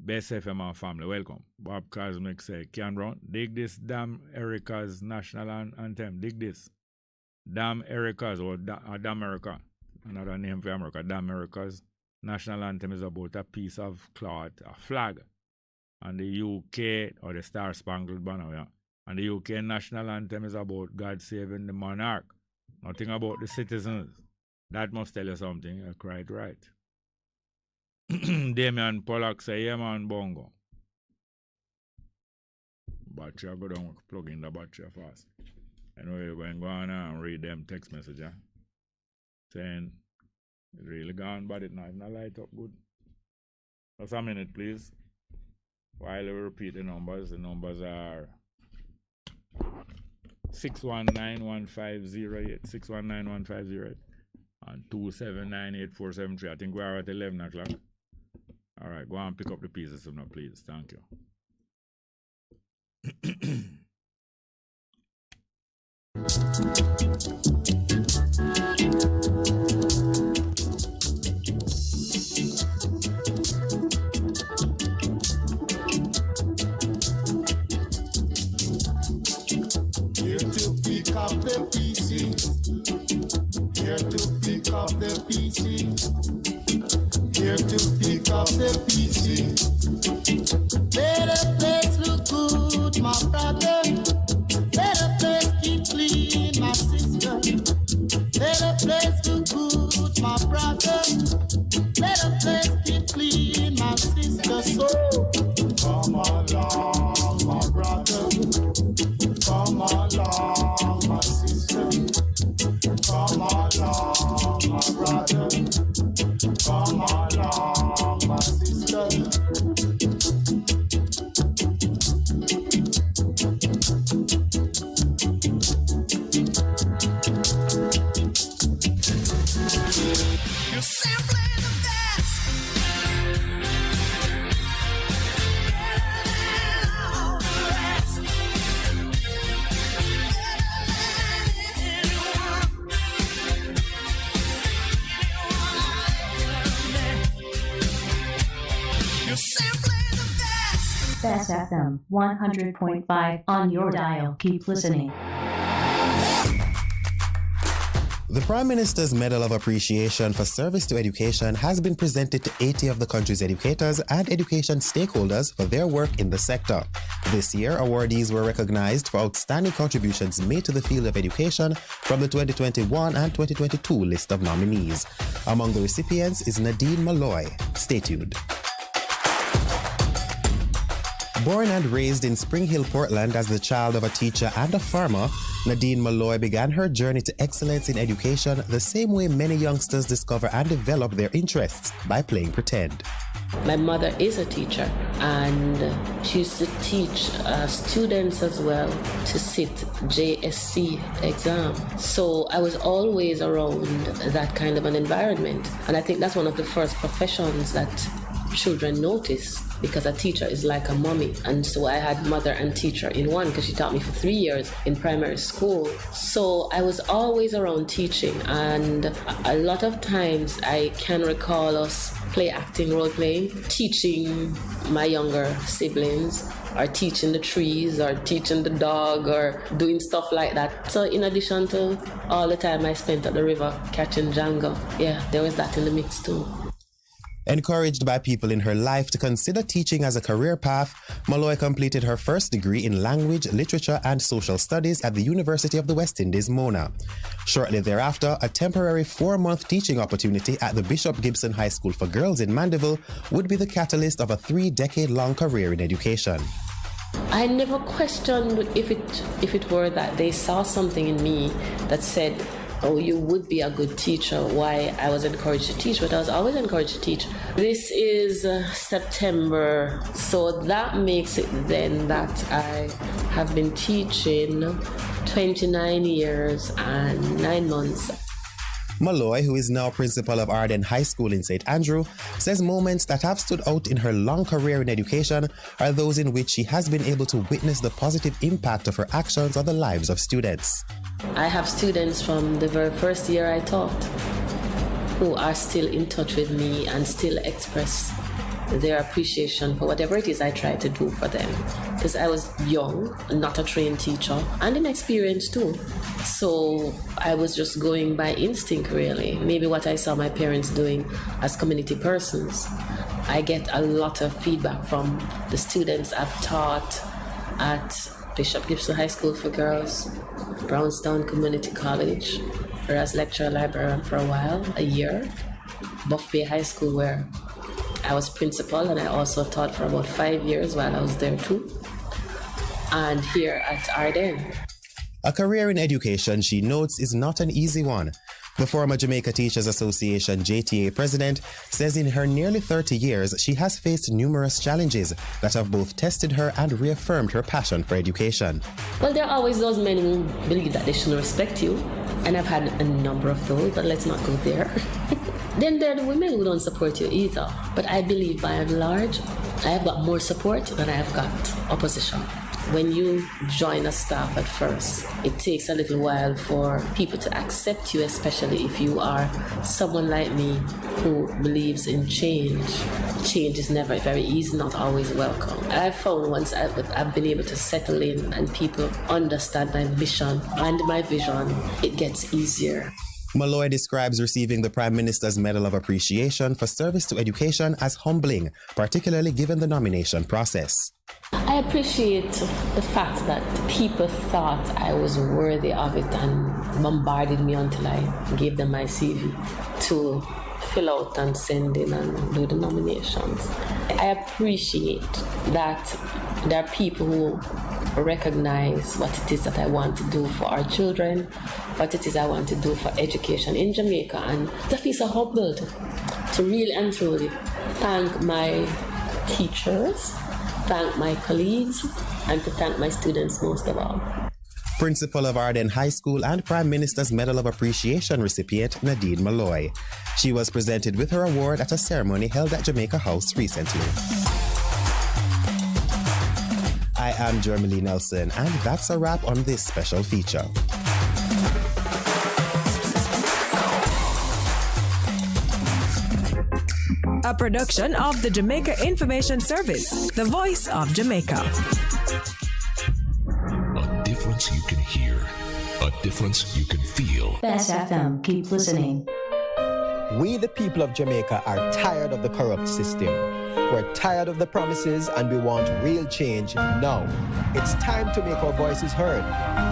Bess FM and family, welcome." Bob Cosmic say, "Can run. Dig this damn Erica's national anthem. Dig this. Damn Erica's or Damn America. Another name for America. Damn America's national anthem is about a piece of cloth, a flag. And the UK, or the Star Spangled Banner, yeah. And the UK national anthem is about God saving the monarch. Nothing about the citizens. That must tell you something. You're quite right." Damian Pollack say, "Yeah man, Bongo." Battery, I go down, plug in the battery fast. Anyway, we're going to go on and read them text messages. Saying, "It's really gone, but it's not light up good." Just a minute, please. While we repeat the numbers are 619-1508, 619-1508, and 279-8473. I think we are at 11 o'clock. All right, go and pick up the pieces now, please. Thank you. Here to pick up the pieces. Here to pick up the pieces. Here to pick up the pieces. Let the place look good, my brother. Let the place keep clean, my sister. Let the place look good, my brother. Let the place keep clean, my sister. So come along, my brother. Come along, my sister. Come along, my brother. Come along, my sister. You're simply the best. All the rest. You're simply the best. Bess FM 100.5 on your dial. Keep listening. The Prime Minister's Medal of Appreciation for Service to Education has been presented to 80 of the country's educators and education stakeholders for their work in the sector. This year, awardees were recognized for outstanding contributions made to the field of education from the 2021 and 2022 list of nominees. Among the recipients is Nadine Malloy. Stay tuned. Born and raised in Spring Hill, Portland as the child of a teacher and a farmer, Nadine Malloy began her journey to excellence in education the same way many youngsters discover and develop their interests, by playing pretend. My mother is a teacher, and she used to teach students as well to sit JSC exam. So I was always around that kind of an environment. And I think that's one of the first professions that children notice, because a teacher is like a mommy. And so I had mother and teacher in one, because she taught me for 3 years in primary school. So I was always around teaching, and a lot of times I can recall us play acting, role playing, teaching my younger siblings, or teaching the trees, or teaching the dog, or doing stuff like that. So in addition to all the time I spent at the river catching Django, yeah, there was that in the mix too. Encouraged by people in her life to consider teaching as a career path, Malloy completed her first degree in language, literature, and social studies at the University of the West Indies, Mona. Shortly thereafter, a temporary 4-month teaching opportunity at the Bishop Gibson High School for Girls in Mandeville would be the catalyst of a 3-decade-long career in education. I never questioned if it were that they saw something in me that said, oh, you would be a good teacher, why I was encouraged to teach, but I was always encouraged to teach. This is September, so that makes it then that I have been teaching 29 years and 9 months. Malloy, who is now principal of Arden High School in St. Andrew, says moments that have stood out in her long career in education are those in which she has been able to witness the positive impact of her actions on the lives of students. I have students from the very first year I taught who are still in touch with me and still express their appreciation for whatever it is I try to do for them. Because I was young, not a trained teacher, and inexperienced too. So I was just going by instinct, really. Maybe what I saw my parents doing as community persons. I get a lot of feedback from the students I've taught at Bishop Gibson High School for Girls, Brownstown Community College, where I was lecturer librarian for a while, a year, Buff Bay High School, where I was principal, and I also taught for about 5 years while I was there too. And here at Arden. A career in education, she notes, is not an easy one. The former Jamaica Teachers Association JTA president says in her nearly 30 years, she has faced numerous challenges that have both tested her and reaffirmed her passion for education. Well, there are always those men who believe that they shouldn't respect you, and I've had a number of those, but let's not go there. Then there are the women who don't support you either. But I believe by and large, I have got more support than I have got opposition. When you join a staff at first, it takes a little while for people to accept you, especially if you are someone like me who believes in change. Change is never very easy, not always welcome. I've found once I've been able to settle in and people understand my mission and my vision, it gets easier. Malloy describes receiving the Prime Minister's Medal of Appreciation for service to education as humbling, particularly given the nomination process. I appreciate the fact that people thought I was worthy of it and bombarded me until I gave them my CV to fill out and send in and do the nominations. I appreciate that there are people who recognize what it is that I want to do for our children, what it is I want to do for education in Jamaica, and I feel so humbled to really and truly thank my teachers, thank my colleagues, and to thank my students most of all. Principal of Arden High School and Prime Minister's Medal of Appreciation recipient Nadine Malloy. She was presented with her award at a ceremony held at Jamaica House recently. I am Jeremy Nelson, and that's a wrap on this special feature. A production of the Jamaica Information Service, the voice of Jamaica. A difference you can hear, a difference you can feel. Bess FM, keep listening. We, the people of Jamaica, are tired of the corrupt system. We're tired of the promises and we want real change now. It's time to make our voices heard.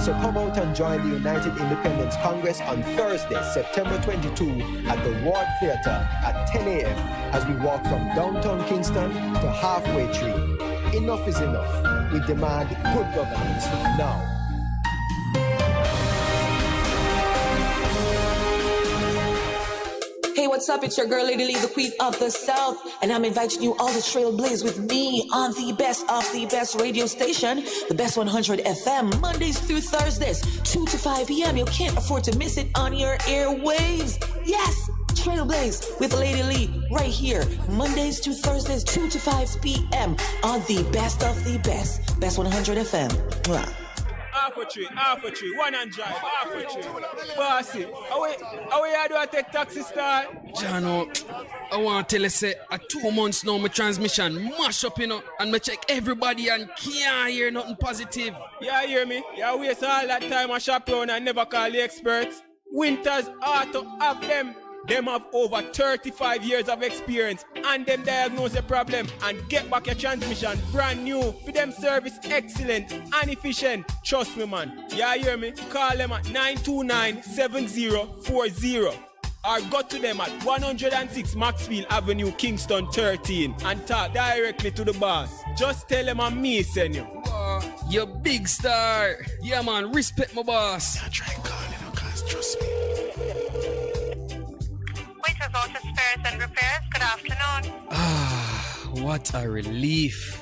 So come out and join the United Independence Congress on Thursday, September 22 at the Ward Theatre at 10 a.m. as we walk from downtown Kingston to Halfway Tree. Enough is enough. We demand good governance now. Hey, what's up? It's your girl, Lady Lee, the Queen of the South, and I'm inviting you all to trailblaze with me on the best of the best radio station, the Best 100 FM, Mondays through Thursdays, 2 to 5 p.m. You can't afford to miss it on your airwaves. Yes, trailblaze with Lady Lee right here, Mondays to Thursdays, 2 to 5 p.m. on the best of the best, Best 100 FM. Mwah. Half a tree, one and drive, half a tree. Bossy, how you do I take taxi star? Jano, I want to tell you, say, 2 months now, my transmission mash up, you know, and I check everybody and can't hear nothing positive. Yeah, hear me? You waste all that time I shop around and never call the experts. Winters Auto have them. Them have over 35 years of experience and them diagnose the problem and get back your transmission brand new. For them service excellent and efficient. Trust me, man. You hear me? Call them at 929-7040 or go to them at 106 Maxfield Avenue, Kingston 13 and talk directly to the boss. Just tell them I'm me, send you. You big star. Yeah, man. Respect my boss. I try and call you, cause trust me. Auto Spares and Repairs, good afternoon. What a relief.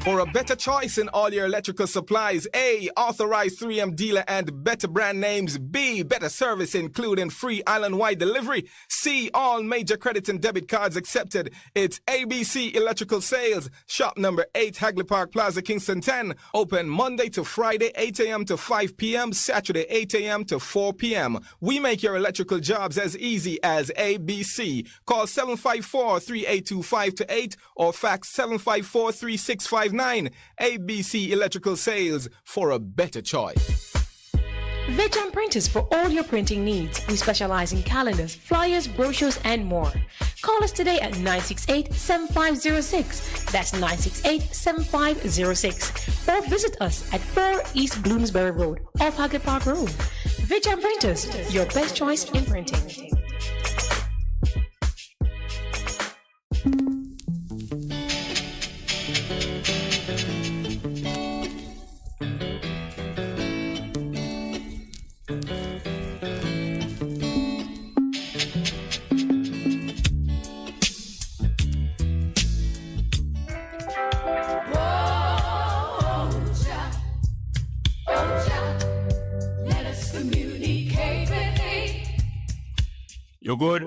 For a better choice in all your electrical supplies. A, authorized 3M dealer and better brand names. B, better service including free island-wide delivery. C, all major credit and debit cards accepted. It's ABC Electrical Sales. Shop number 8, Hagley Park Plaza, Kingston 10. Open Monday to Friday, 8 a.m. to 5 p.m. Saturday, 8 a.m. to 4 p.m. We make your electrical jobs as easy as ABC. Call 754-382-528 or fax 754-3659. ABC Electrical Sales, for a better choice. Vejan Printers for all your printing needs. We specialize in calendars, flyers, brochures, and more. Call us today at 968-7506. That's 968-7506. Or visit us at 4 East Bloomsbury Road, off Hagley Park Road. Vejan Printers, your best choice in printing. You good?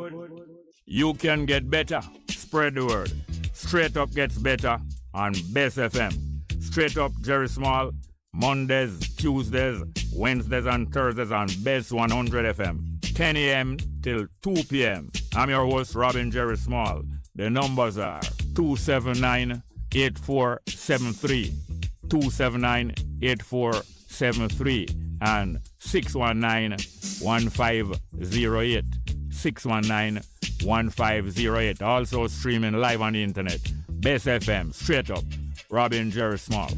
You can get better. Spread the word. Straight Up gets better on Bess FM. Straight Up Jerry Small, Mondays, Tuesdays, Wednesdays and Thursdays on Bess 100 FM. 10 a.m. till 2 p.m. I'm your host, Robin Jerry Small. The numbers are 279-8473, 279-8473, and 619-1508. 619-1508. Also streaming live on the internet. Bess FM, Straight Up, Robin Jerry Small.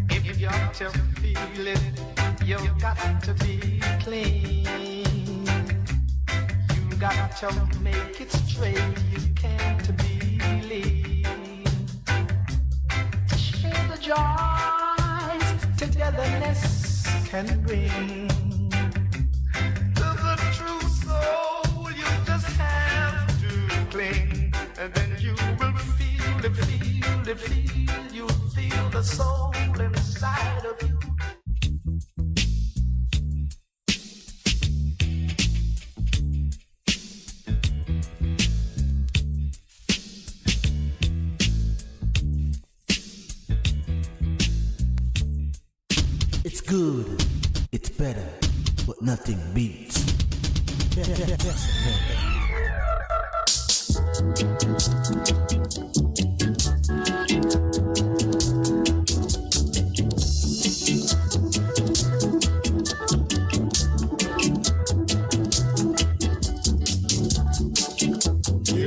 If you're to feel it, you've got to be clean. You got to make it straight. You can't be lean. Share the joys togetherness can bring. To the true soul, you just have to cling, and then you will feel it, feel it, feel. You'll feel the soul inside of you. It's good, it's better, but nothing beats. Here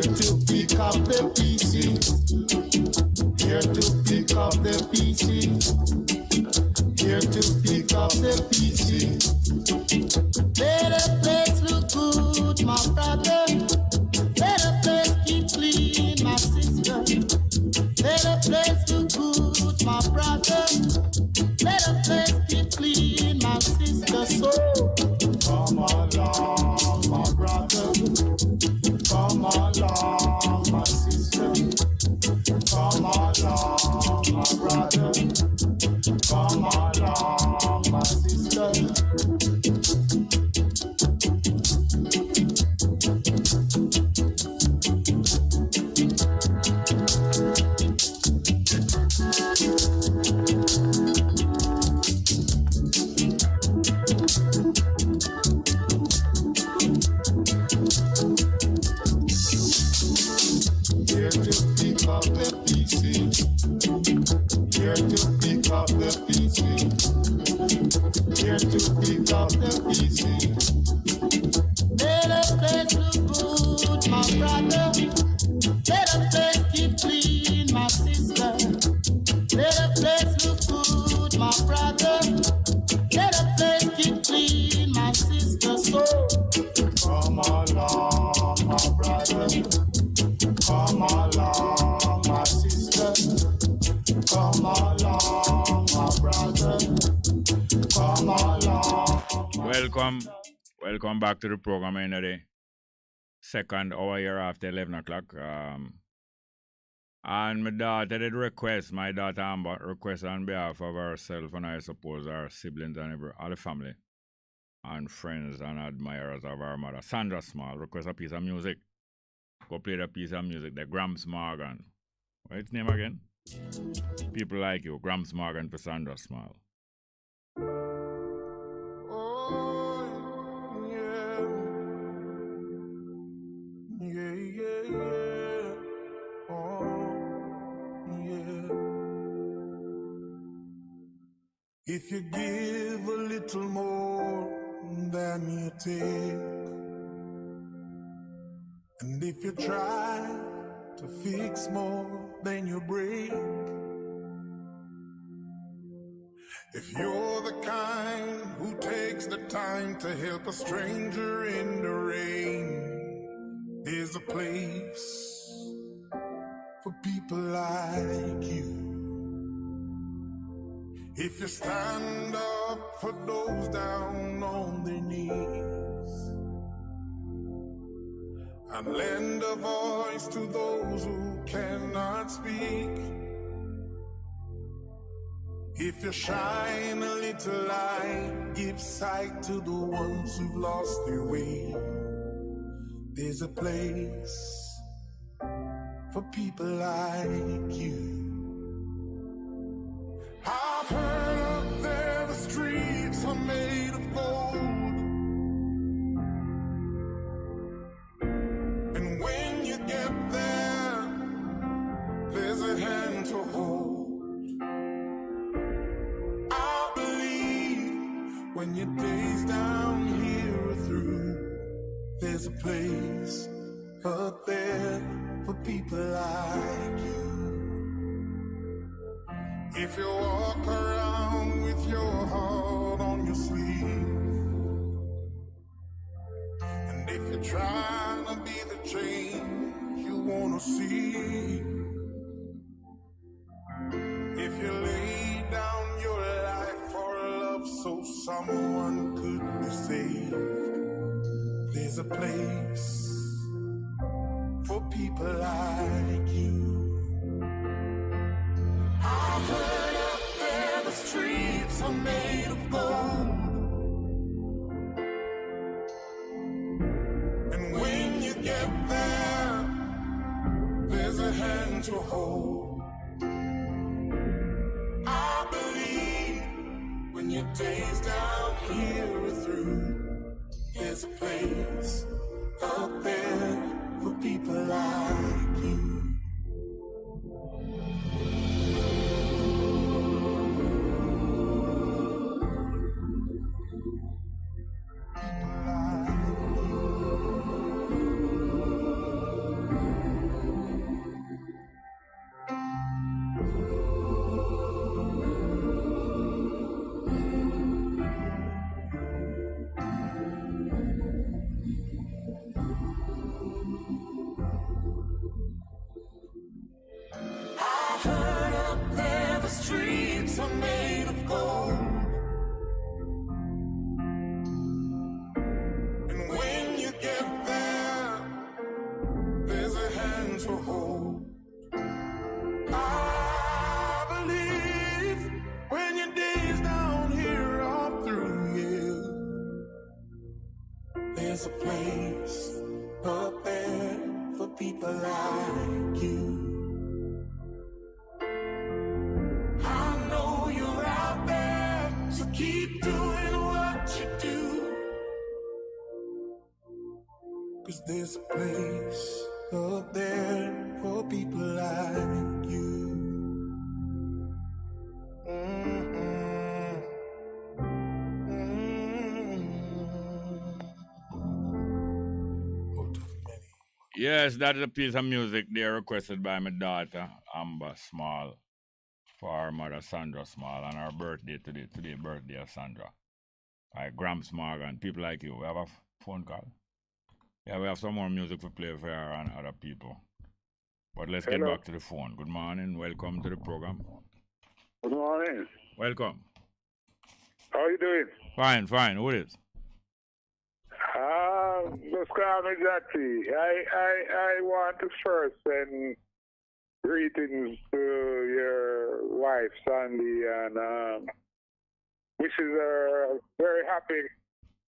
to pick up the PC. Here to pick up the PC. Here to pick up the PC. Let the place look good, my brother. Let the place keep clean, my sister. Let the place look good, my brother. Let the place keep clean, my sister. So come along, my brother. Come along, my sister. Come along, my brother. Come along, my sister. Here to pick up the PC. Here to pick up the PC. Here to pick up the PC. let the place look good, my brother. Let the place keep clean, my sister. Let the place look good, my brother. Let the place keep clean, my sister. So come along, my brother. Come along, my sister. Come along, my brother. Come along. Welcome back to the program today. second hour here after 11 o'clock. And my daughter did request, my daughter Amber request on behalf of herself and I suppose her siblings and all the family and friends and admirers of our mother. Sandra Small request a piece of music. Go play the piece of music, the Gramps Morgan. What's its name again? People Like You, Gramps Morgan for Sandra Small. If you give a little more than you take, and if you try to fix more than you break, if you're the kind who takes the time to help a stranger in the rain, there's a place for people like you. If you stand up for those down on their knees and lend a voice to those who cannot speak, if you shine a little light, give sight to the ones who've lost their way, there's a place for people like you. I've heard up there the streets are made of gold, and when you get there, there's a hand to hold. I believe when your days down here are through, there's a place up there for people like you. If you walk around with your heart on your sleeve, and if you're trying to be the change you want to see, if you lay down your life for love so someone could be saved, there's a place for people like you. I've heard up there the streets are made of gold, and when you get there, there's a hand to hold. I believe when your days down here are through, there's a place up there for people like you. Streets are made of gold, and when you get there, there's a hand to hold. I believe when your days down here are through, yeah, there's a place up there for people like you. Keep doing what you do, 'cause there's a place up there for people like you. Yes, that is a piece of music there requested by my daughter, Amber Small, for our mother, Sandra Small, and her birthday today. Today, birthday of Sandra. Gramps Morgan, people like you. We have a phone call. Yeah, we have some more music to play for her and other people. But let's get back to the phone. Good morning. Welcome to the program. Good morning. Welcome. How are you doing? Fine, fine. Who is? Just call me Jackie. I want to first send greetings to your wife, Sandy, and wishes her a very happy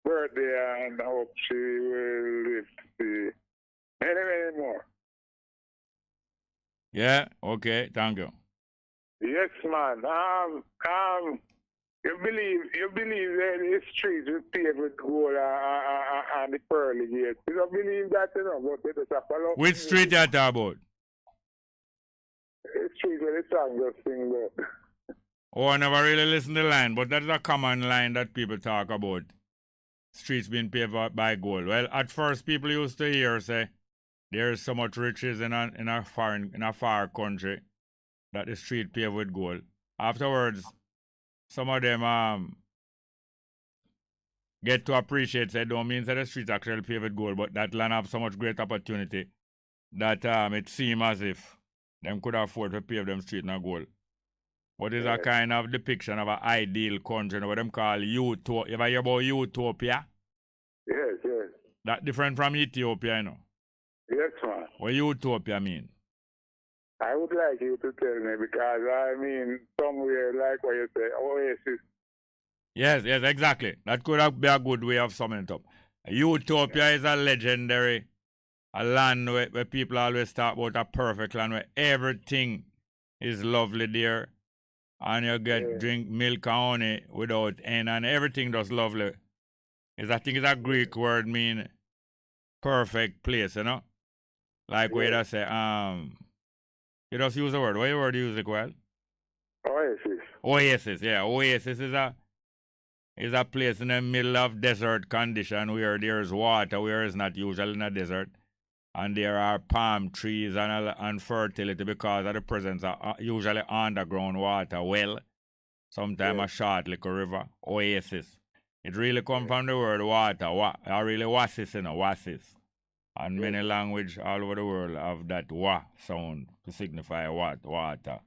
birthday, and hope she will live to see many more. Yeah, okay, thank you. Yes, man. You believe that the streets is paved with gold and the pearly gates. You don't believe that, you know, but they just have to love. Which street you talk about? The street where the song just sing about. Oh, I never really listened to the line, but that's a common line that people talk about. Streets being paved by gold. Well, at first people used to hear say there is so much riches in a far country that the street paved with gold. Afterwards, some of them get to appreciate, say, don't mean that the streets actually paved with gold, but that land have so much great opportunity that it seems as if them could afford to pave them street in gold. What is a kind of depiction of an ideal country, what them call Utopia. You ever hear about Utopia? Yes. That different from Ethiopia, you know? Yes, man. What Utopia mean? I would like you to tell me, because I mean, somewhere like what you say, oasis. Yes, exactly. That could be a good way of summing it up. Utopia is a legendary, a land where people always talk about a perfect land where everything is lovely there. And you get drink milk and honey without end, and everything does lovely. I think it's a Greek word mean perfect place, you know? Like where they say, you just use the word. What word you use it well? Oasis, yeah. Oasis is a place in the middle of desert condition where there's water, where it's not usually in a desert. And there are palm trees and fertility because of the presence of usually underground water well. Sometimes a short little river. Oasis. It really comes from the word water. Or really wasis, you know, wasis. And many languages all over the world have that wa sound to signify what? Water.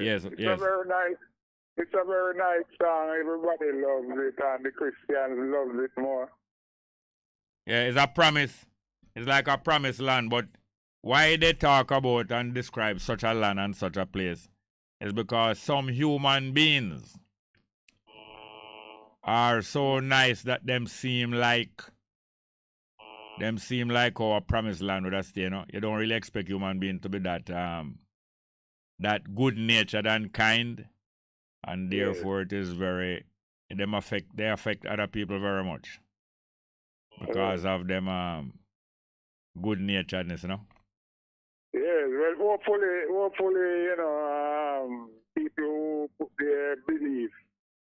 Yes. It's a very nice song. Everybody loves it, and the Christians love it more. Yeah, it's a promise. It's like a promised land, but why they talk about and describe such a land and such a place is because some human beings are so nice that them seem like our promised land would stay, you know. You don't really expect human beings to be that good natured and kind, and therefore it is they affect other people very much because of them good naturedness, you know. Yes, well, hopefully, you know, people who put their belief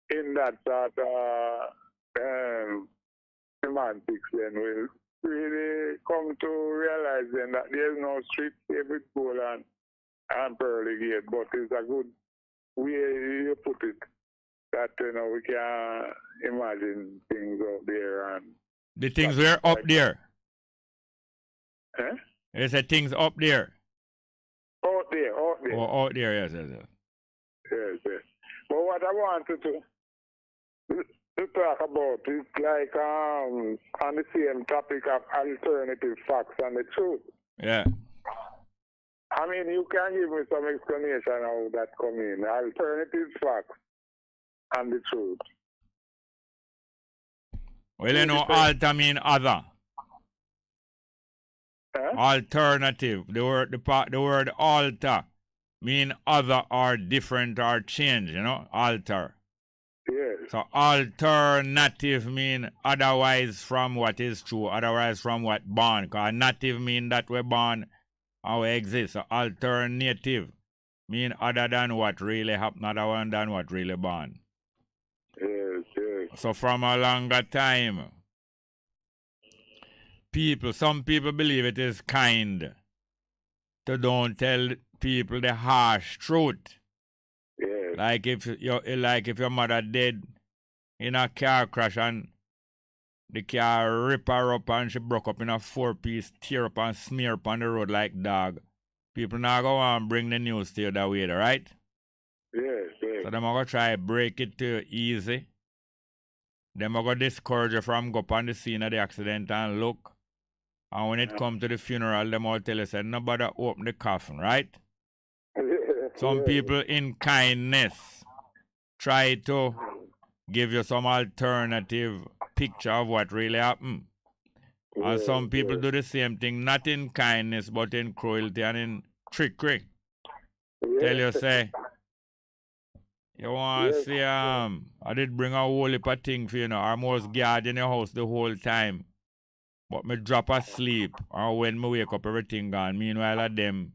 in that sort of semantics then will really come to realize then that there's no street paved with gold and pearly gate, but it's a good way you put it, that, you know, we can imagine things out there. And the things were up there. Huh? There's a things up there. Out there. Oh, out there, yes. Yes. But what I wanted to talk about is like on the same topic of alternative facts and the truth. Yeah. I mean, you can give me some explanation how that come in. Alternative facts and the truth. Well, you know, alter mean other. Huh? Alternative. The word alter mean other or different or change, you know, alter. Yes. So alternative mean otherwise from what is true, otherwise from what born. Because native mean that we're born or we exist. So alternative mean other than what really happened, other than what really born. Yes. So from a longer time, some people believe it is kind to don't tell people the harsh truth. Yes. Like if your mother dead in a car crash and the car rip her up and she broke up in a 4-piece, tear up and smear up on the road like dog. People now go and bring the news to you that way, right? Yes. So they're going to try break it to you easy. them are going to discourage you from go up on the scene of the accident and look. And when it come to the funeral, them all tell you, say, nobody open the coffin, right? Some people in kindness try to give you some alternative picture of what really happened. And some people do the same thing, not in kindness, but in cruelty and in trickery. Tell you, say, you want to see, I did bring a whole heap of thing for you, I almost guard in your house the whole time. But me drop asleep, or when me wake up, everything gone. Meanwhile, at them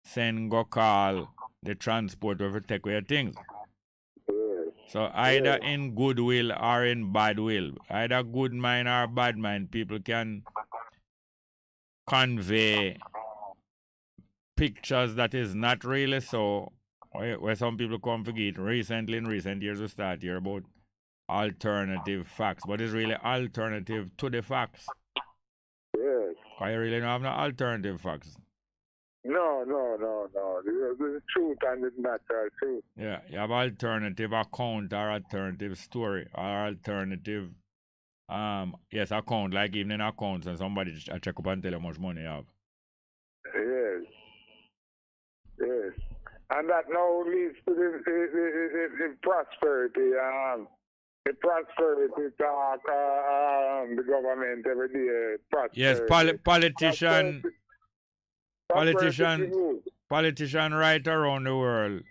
send go call the transport over take away your things. So either in goodwill or in bad will, either good mind or bad mind, people can convey pictures that is not really so. Where some people come forget recently, in recent years, we start here about alternative facts, but it's really alternative to the facts. Yes. Because you really don't have no alternative facts. No. The truth and the natural truth. Yeah, you have alternative account or alternative story or alternative, account, like evening accounts, and somebody check up and tell you how much money you have. Yes. And that now leads to the prosperity, the prosperity talk, the government every day. Prosperity. Yes, politicians right around the world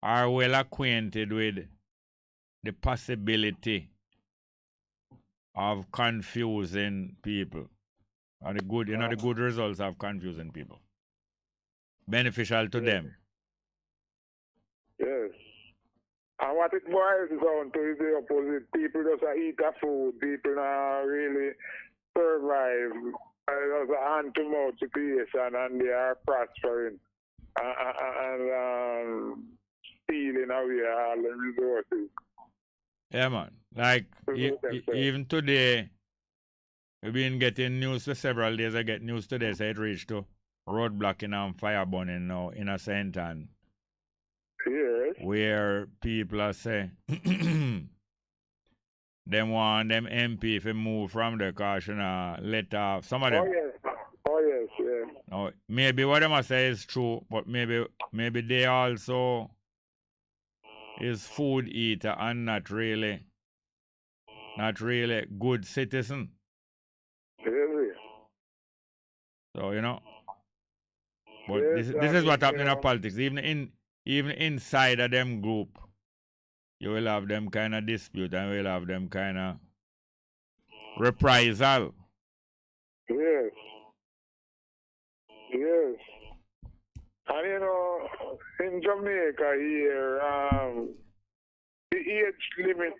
are well acquainted with the possibility of confusing people. And the good results of confusing people. Beneficial to them. Yes. And what it boils down to is the opposite. People just eat the food. People not really survive. There's a hand-to-mouth situation, and they are prospering and stealing away all the resources. Yeah, man. Like, even today, we've been getting news for several days. I get news today, so it reached to roadblocking and fire burning now in a center. Yes. Where people are saying, them want them MP to move from the caution let off. Some of them. Oh, yes, yeah. No, maybe what them say is true, but maybe they also is food eater and not really good citizen. Really? So, but yes, this is what happens in politics. Even inside of them group, you will have them kind of dispute and you will have them kind of reprisal. Yes. And in Jamaica here, the age limit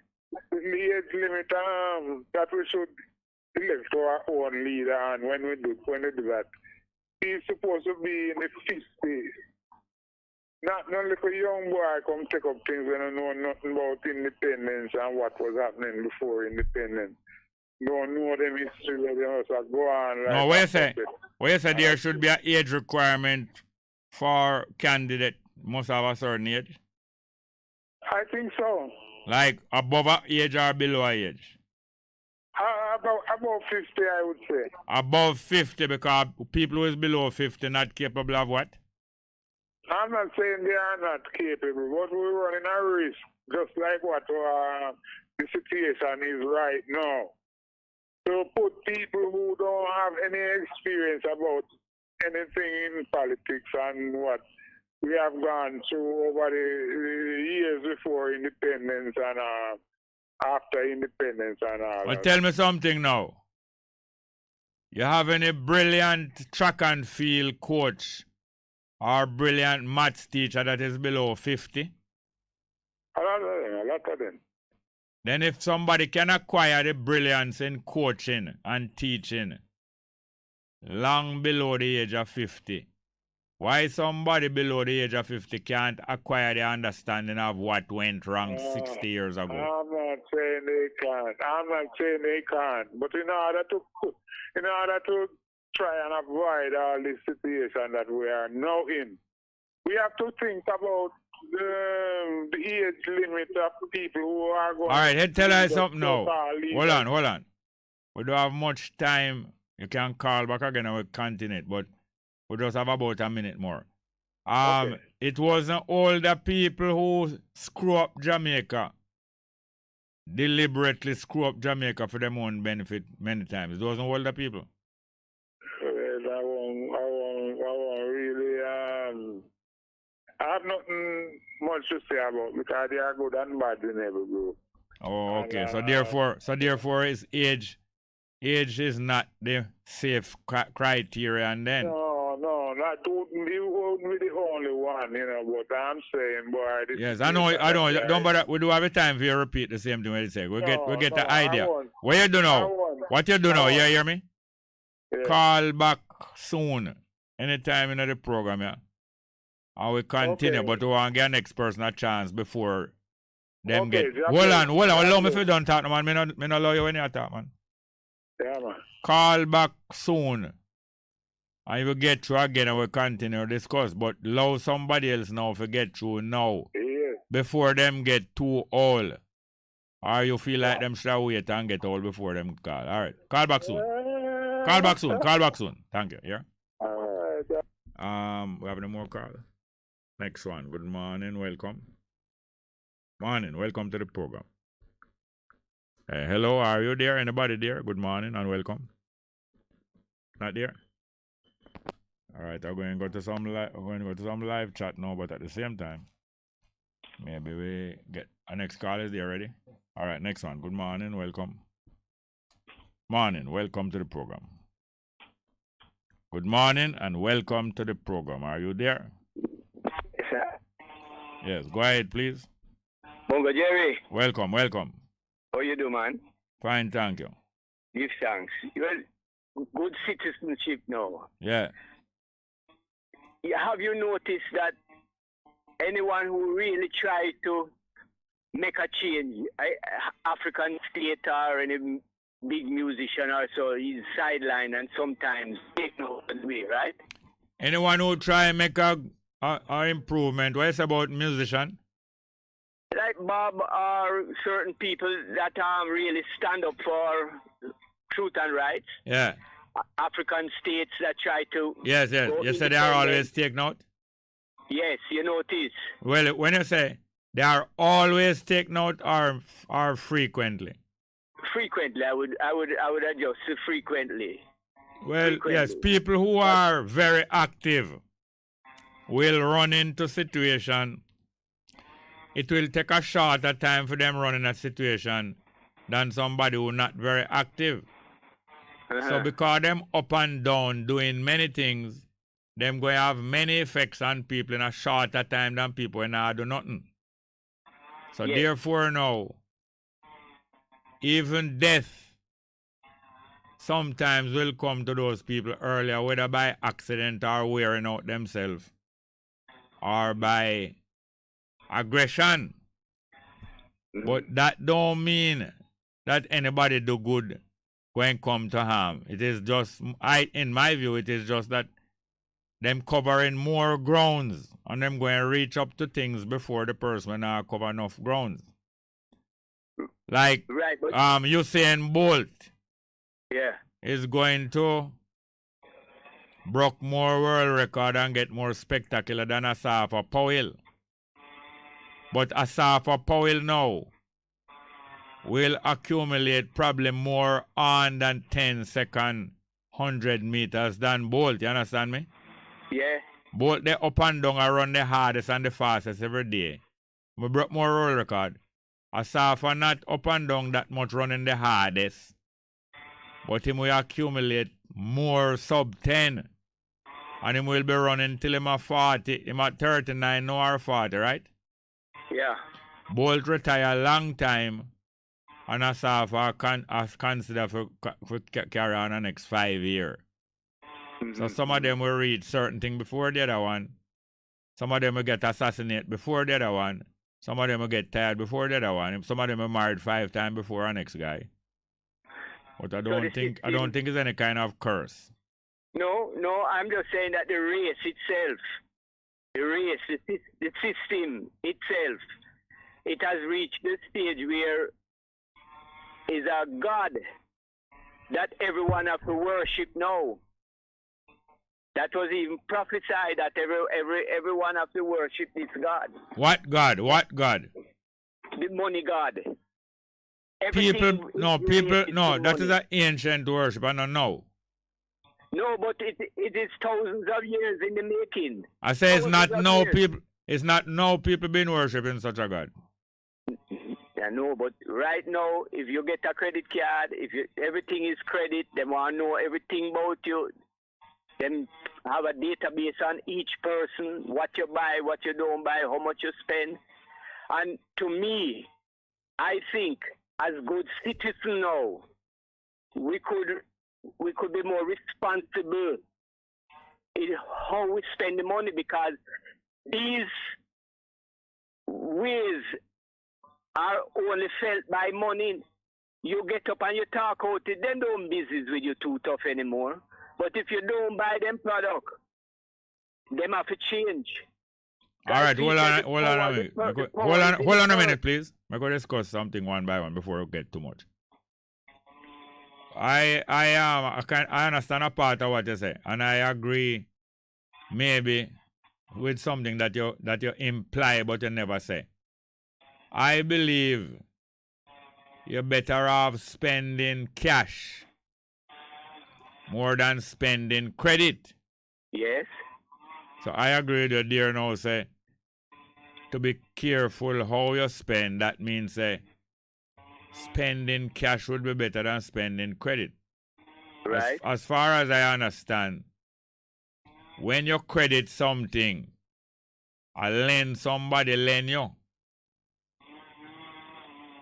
that we should elect to our own leader, and when we do that, he's supposed to be in the 50s. Not only for young boy come take up things when I know nothing about independence and what was happening before independence. Don't know them history where they also go on. Like no, what you say there should be an age requirement for candidate must have a certain age? I think so. Like above a age or below a age? Above 50, I would say. Above 50, because people who is below 50 not capable of what? I'm not saying they are not capable, but we're running a risk, just like what the situation is right now. To put people who don't have any experience about anything in politics and what we have gone through over the years before independence and after independence and all. Well, tell me something now. You have any brilliant track and field coach or brilliant maths teacher that is below 50? A lot of them. Then if somebody can acquire the brilliance in coaching and teaching long below the age of 50, why somebody below the age of 50 can't acquire the understanding of what went wrong 60 years ago? I'm not saying they can't. But in order to try and avoid all this situation that we are now in, we have to think about the age limit of people who are going. All right, tell us something now. Hold on. We don't have much time. You can call back again and we'll continue it, but we just have about a minute more. Okay. It wasn't older people who screw up Jamaica. Deliberately screw up Jamaica for their own benefit many times. It wasn't older people. Well, I won't really. I have nothing much to say about because they are good and bad in every group. Oh, okay. So therefore, is age is not the safe criterion then. No, that wouldn't be the only one, but I'm saying, boy. Yes, I know. Don't bother. We do have a time for you to repeat the same thing when you say. We get the idea. What you do now? What you do now? You hear me? Yeah. Call back soon. Anytime in the program, yeah. And we continue, but we want to give next person a chance before them get. Hold on. Allow me if you don't talk, man. Me not allow you when you talk, man. Yeah, man. Call back soon. And you get through again and we continue to discuss. But allow somebody else now to get through now. Yeah. Before them get too old. Or you feel like them should wait and get old before them call. All right. Call back soon. Call back soon. Thank you. Yeah? All right. We have no more call. Next one. Good morning. Welcome. Morning. Welcome to the program. Hello. Are you there? Anybody there? Good morning and welcome. Not there? All right, I'm going to go to some live chat now, but at the same time, maybe we get our next call. Is there already? All right, next one. Good morning, welcome. Morning, welcome to the program. Good morning and welcome to the program. Are you there? Yes, sir. Yes, go ahead, please. Bongo Jerry. Welcome. How you do, man? Fine, thank you. Give thanks. Well, good citizenship now. Yeah. Have you noticed that anyone who really try to make a change, African state or any big musician or so, he's sidelined and sometimes take no way, right? Anyone who try and make a improvement, what is about musician? Like Bob or certain people that really stand up for truth and rights. Yeah. African states that try to... Yes. You say they are always taken out? Yes, you notice. Well, when you say they are always taken out or frequently? Frequently, I would adjust to frequently. Well, yes, people who are very active will run into situation. It will take a shorter time for them running a situation than somebody who not very active. So because them up and down doing many things, them going to have many effects on people in a shorter time than people when they do nothing. So therefore now, even death sometimes will come to those people earlier, whether by accident or wearing out themselves or by aggression. But that don't mean that anybody do good when come to harm. It is just, in my view, it is just that them covering more grounds and them going to reach up to things before the person now cover enough grounds. Like Usain Bolt is going to break more world record and get more spectacular than Asafa Powell. But Asafa Powell now will accumulate probably more on than 10-second 100 meters than Bolt. You understand me? Yeah. Bolt they up and down and run the hardest and the fastest every day. We broke more world record. Asafa not up and down that much running the hardest. But him will accumulate more sub 10. And him will be running till him at 40. Him at 39 now or 40, right? Yeah. Bolt retire a long time. And Asafa consider for carry on the next 5 years. So some of them will read certain things before the other one. Some of them will get assassinated before the other one. Some of them will get tired before the other one. Some of them are married 5 times before our next guy. But I don't think it's any kind of curse. No, I'm just saying that the race itself the race, the system itself, it has reached the stage where is a God that everyone have to worship now. That was even prophesied that everyone have to worship this God. What God? What God? The money God. People, that is an ancient worship, I don't know. No, but it is thousands of years in the making. I say it's not no people been worshiping such a God. Yeah, no, but right now, if you get a credit card, everything is credit, they want to know everything about you. Them have a database on each person, what you buy, what you don't buy, how much you spend. And to me, I think as good citizens now, we could be more responsible in how we spend the money, because these ways are only felt by money. You get up and you talk out it, they don't business with you too tough anymore. But if you don't buy them product, them have to change. All right, hold on a minute. Hold on a minute, please. I'm going to discuss something one by one before we get too much. I understand a part of what you say, and I agree maybe with something that you imply but you never say. I believe you're better off spending cash more than spending credit. Yes. So I agree with you there now, say, to be careful how you spend. That means, say, spending cash would be better than spending credit. Right. As far as I understand, when you credit something, somebody lend you.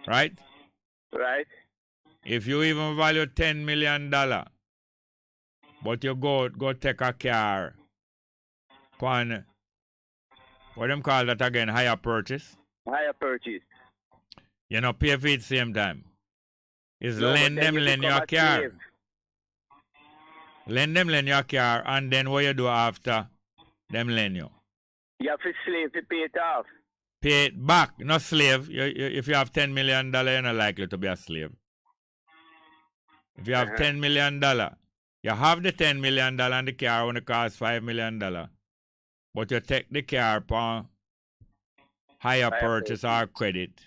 Right? Right. If you even value $10 million, but you go take a car upon, what them call that again, hire purchase? Hire purchase. You know, pay for it same time. Is lend you a car. Slave. Lend you a car, and then what you do after them lend you? You have to slave to pay it off. Pay it back, not slave. If you have $10 million, you're not likely to be a slave. If you have $10 million, you have the $10 million and the car only costs $5 million. But you take the car upon higher purchase or credit.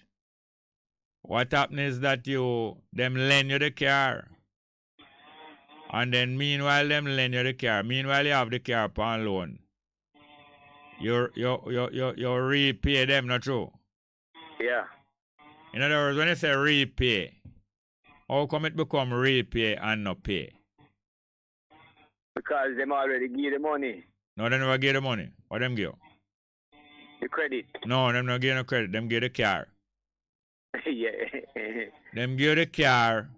What happens is that them lend you the car. And then meanwhile them lend you the car. Meanwhile you have the car upon loan. You repay them, not true? Yeah. In other words, when you say repay, how come it become repay and not pay? Because them already give the money. No, they never give the money. What them give? The credit. No, them not give no credit. Them give the car. Yeah. Them give the car,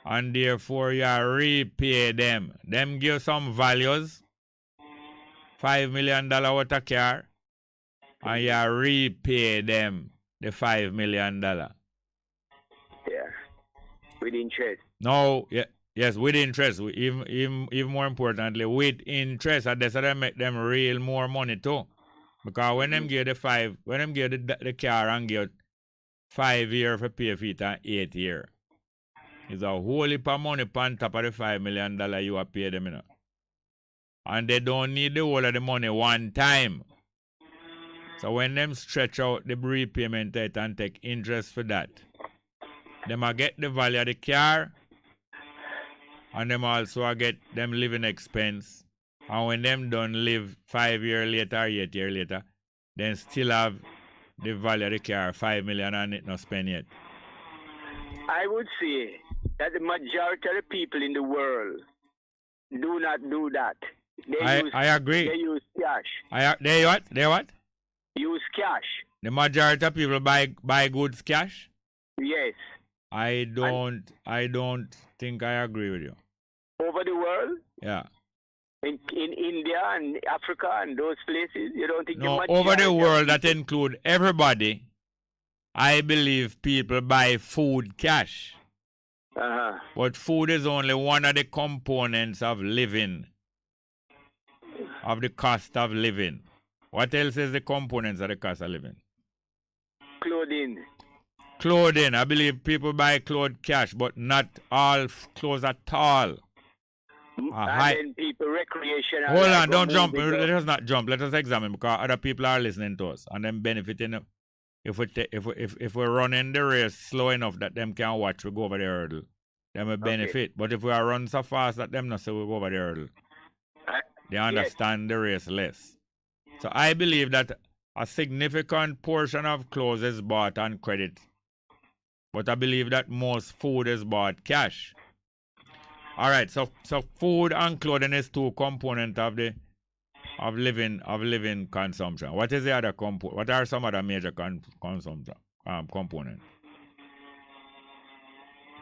and therefore you repay them. Them give some values, $5 million worth of car, and you repay them the $5 million. Yeah. With interest. No, yes, with interest. Even more importantly, with interest. And that's how they make them real more money too. Because when them give the car and give 5 years for pay for it and 8 years, it's a whole heap of money on top of the $5 million you have paid them, you know. And they don't need the whole of the money one time. So when them stretch out the repayment date and take interest for that, them a get the value of the car, and them also a get them living expense. And when them done live 5 years later, 8 years later, then still have the value of the car, $5 million, and it not spent yet. I would say that the majority of the people in the world do not do that. I agree. They use cash. They what? Use cash. The majority of people buy goods cash? Yes. I don't think I agree with you. Over the world? Yeah. In India and Africa and those places, you don't think? No, over the world, that include everybody. I believe people buy food cash. But food is only one of the components of living, of the cost of living. What else is the components of the cost of living? Clothing. Clothing. I believe people buy clothes cash, but not all clothes at all. And then people recreation. Hold on, don't jump. Let us not jump. Let us examine because other people are listening to us and them benefiting. If we're running the race slow enough that them can watch, we go over the hurdle. Them will benefit. But if we are running so fast that them not say we go over the hurdle, they understand the race less. So I believe that a significant portion of clothes is bought on credit. But I believe that most food is bought cash. All right, so food and clothing is two components of living consumption. What is the other component? What are some other major consumption components?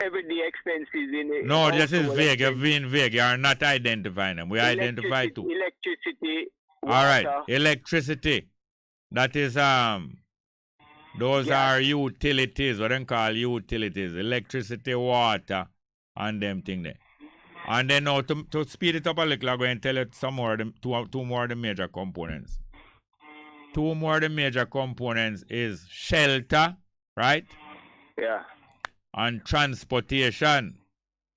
Everyday expenses in it. No, this is vague. You're being vague. You are not identifying them. We identify two. Electricity. Water. All right, electricity. That is those are utilities. What they call utilities? Electricity, water, and them thing there. And then now to speed it up a little, I'm going to tell you some more, two more of the major components. Two more of the major components is shelter, right? Yeah. And transportation.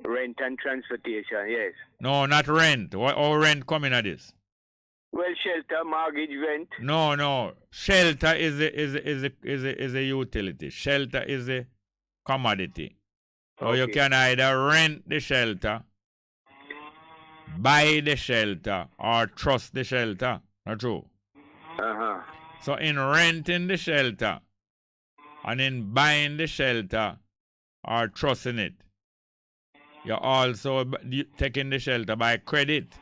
Rent and transportation, yes. No, not rent. Or rent coming at this? Well, shelter, mortgage, rent. No. Shelter is a utility. Shelter is a commodity. So you can either rent the shelter, buy the shelter, or trust the shelter. Not true? Uh-huh. So in renting the shelter and in buying the shelter or trusting it, you're also taking the shelter by credit.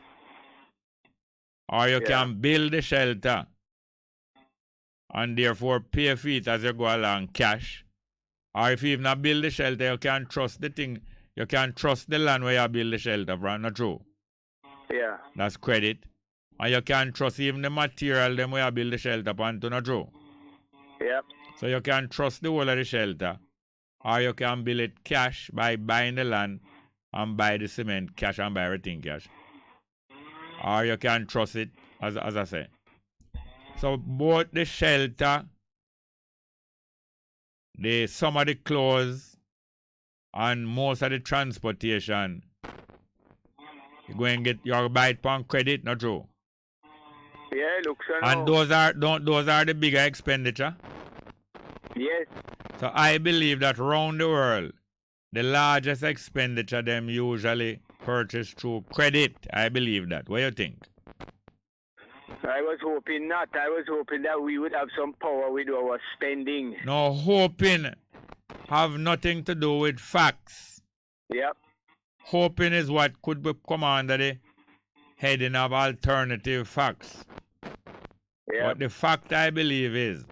Or you can build the shelter and therefore pay for it as you go along cash. Or if you even not build the shelter, you can trust the thing. You can trust the land where you build the shelter from. Not true? Yeah. That's credit. And you can trust even the material them where you build the shelter upon to. Not true? Yep. So you can trust the whole of the shelter. Or you can build it cash by buying the land and buy the cement cash and buy everything cash. Or you can trust it, as I say. So both the shelter, some of the clothes, and most of the transportation, you're going to get your buy it on credit, not true? Yeah, looks so. And those are the bigger expenditure? Yes. So I believe that around the world, the largest expenditure them usually purchase through credit. I believe that. What do you think? I was hoping not. I was hoping that we would have some power with our spending. No, hoping have nothing to do with facts. Yep. Hoping is what could come under the heading of alternative facts. Yep. But the fact I believe is,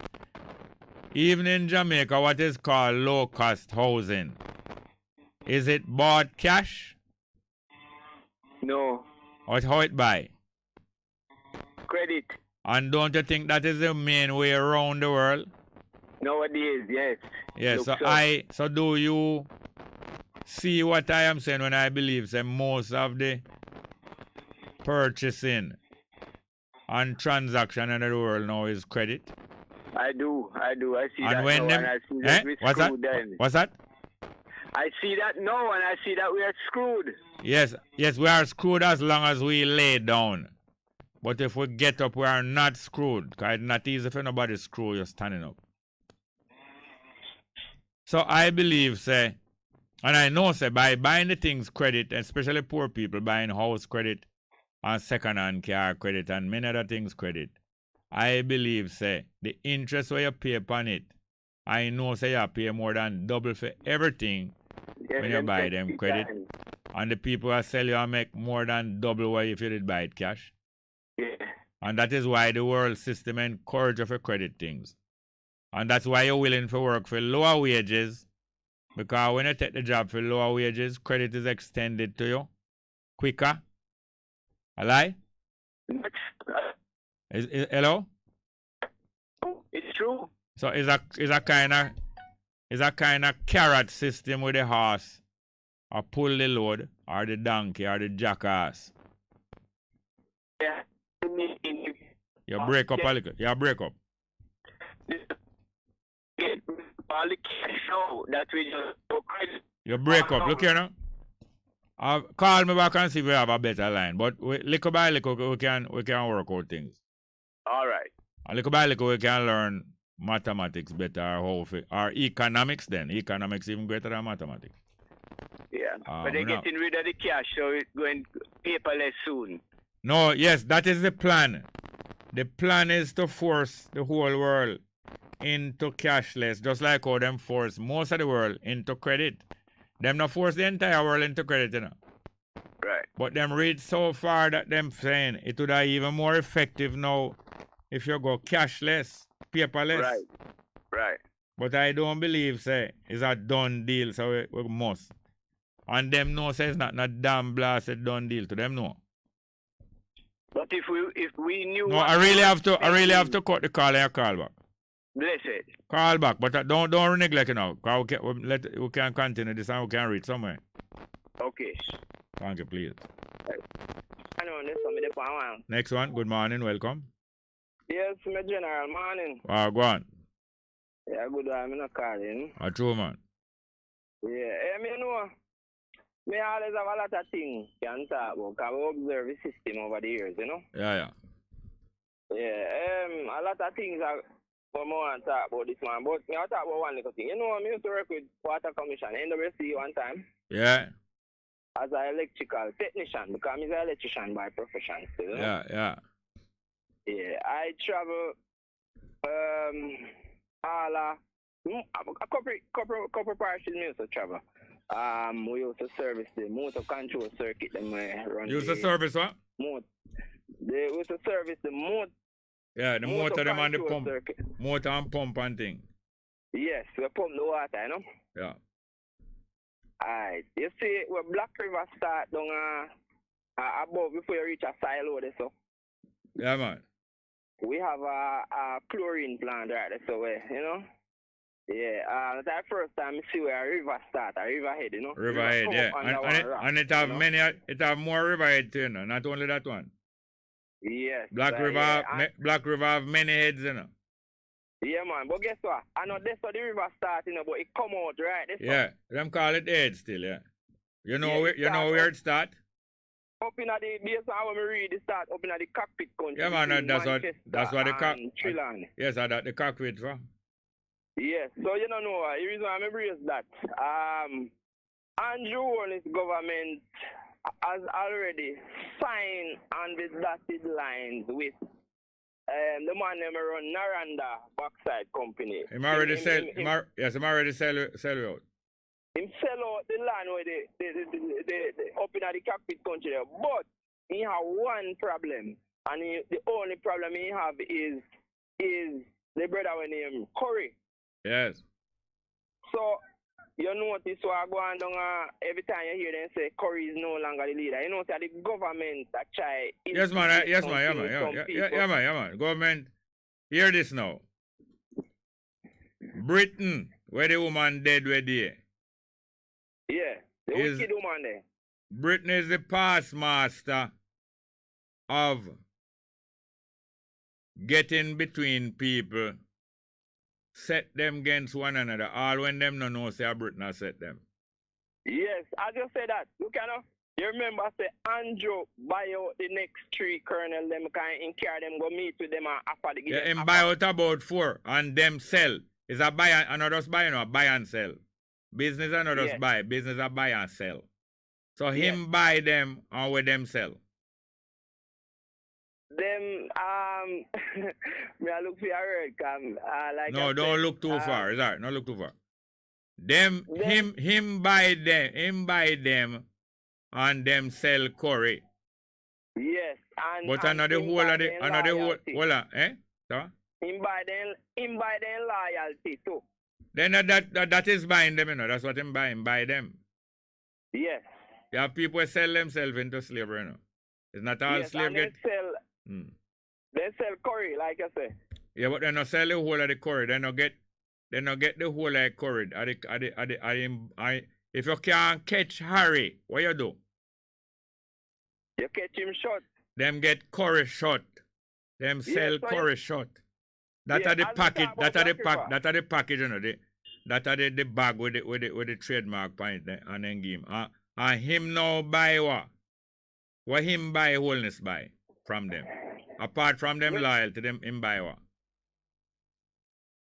even in Jamaica, what is called low-cost housing, is it bought cash? No. Or how it buy? Credit. And don't you think that is the main way around the world? Nowadays, yes. Yes, so do you see what I am saying when I believe that most of the purchasing and transaction in the world now is credit? I do. I see and that when now, them, and I see that we're what's that? screwed then. What's that? I see that now, and I see that we are screwed. Yes, we are screwed as long as we lay down. But if we get up, we are not screwed. Because it's not easy for nobody to screw you standing up. So I believe, say, and I know, say, by buying the things credit, especially poor people buying house credit and second-hand car credit and many other things credit, I believe, say, the interest where you pay upon it, I know, say, you pay more than double for everything when you buy them credit. And the people that sell you make more than double what if you did buy it cash. Yeah. And that is why the world system encourages you for credit things. And that's why you're willing to work for lower wages. Because when you take the job for lower wages, credit is extended to you quicker. A lie? Hello? It's true. So it's a kind of carrot system with the horse, or pull the load, or the donkey, or the jackass. Yeah. You break up a little. You break up. All the cash show that we just took credit. You break up. Look here now. Call me back and see if we have a better line. But little by little, we can work out things. All right. A little by little, we can learn mathematics better, or economics then. Economics even greater than mathematics. Yeah. But they're getting rid of the cash, so it's going paperless soon. No, yes, that is the plan. The plan is to force the whole world into cashless, just like how them force most of the world into credit. Them not force the entire world into credit, you know. Right. But them read so far that them saying it would have even more effective now if you go cashless, paperless. Right. Right. But I don't believe, say, it's a done deal, so we must. And them know, say, it's not a damn blasted done deal to them, no. But if we knew... No, I really have to cut the call and call back. Bless it. Call back, but don't neglect it now. We can continue this and we can reach somewhere. Okay. Thank you, please. Right. Next one, good morning, welcome. Yes, my general, morning. Go on. Yeah, good, I'm not calling. True, man. Yeah, you know, me always have a lot of things can talk about, because we observe the system over the years, you know? Yeah. Yeah, a lot of things I want to talk about this man, but I talk about one little thing. You know, I used to work with Water Commission, NWC one time. Yeah. As an electrical technician, because I'm an electrician by profession. You know? Yeah. Yeah, I travel a couple parishes me used to travel. We used to service the motor control circuit. Them run. You used to service what? We used to service the motor. Yeah, the motor them and the pump. Circuit. Motor and pump and thing. Yes, we pump the water, you know? Yeah. Alright. You see, where Black River start down above before you reach a silo there, so. Yeah, man. We have a chlorine plant right there, so you know? Yeah, that first time you see where a river start, a river head, you know? Riverhead, yeah. And it have many, it have more riverhead too, you know? Not only that one. Yes. Black River have many heads, you know? Yeah, man. But guess what? I know that's how the river starts, you know, but it come out, right? Yeah, them call it head still, yeah. You know where it start? Up in the based on when we read it start up in the cockpit country. Yeah, man, that's what the cockpit. Yes, that's the cockpit for. Yes, so you don't know the reason I remember is that Andrew and his government has already signed on the dotted lines with the man named run Naranda Backside Company. Him already sell it out. Him sell out the land where the up in the cockpit country there. But he have one problem, and the only problem he have is the brother when named Curry. Yes. So you notice what go on down every time you hear them say Curry is no longer the leader. You know that the government that try. Yes, man. Government, hear this now. Britain, where the woman dead, where there. Yeah, the wicked woman there. Britain is the past master of getting between people, set them against one another, all when them no know say Britain has set them. Yes, I just say that. You remember say Andrew buy out the next 3 colonel them can carry them go meet with them and offer the yeah, him buy out about 4 and them sell. Is a buy and not just buy, buy and sell. Business are not just buy, business are buy and sell. So him buy them and with them sell. Them me I look for your word, like no, don't look too far. Is that? Don't look too far. Him buy them and them sell Curry. Yes, but another whole eh? So? Him buy them loyalty too. Then that is buying them, that's what him buy them. Yes. You have people who sell themselves into slavery, It's not all slavery. They sell curry, like I say. Yeah, but they not sell the whole of the curry. They not get the whole of the curry. If you can't catch Harry, what you do? You catch him short. Them get curry shot. Them sell curry shot. That are the package. That are the pack. That are the package. You know, that are the bag with the trademark point and then give him. And him now buy what? What him buy wholeness buy from them? Apart from them loyalty, them him buy what?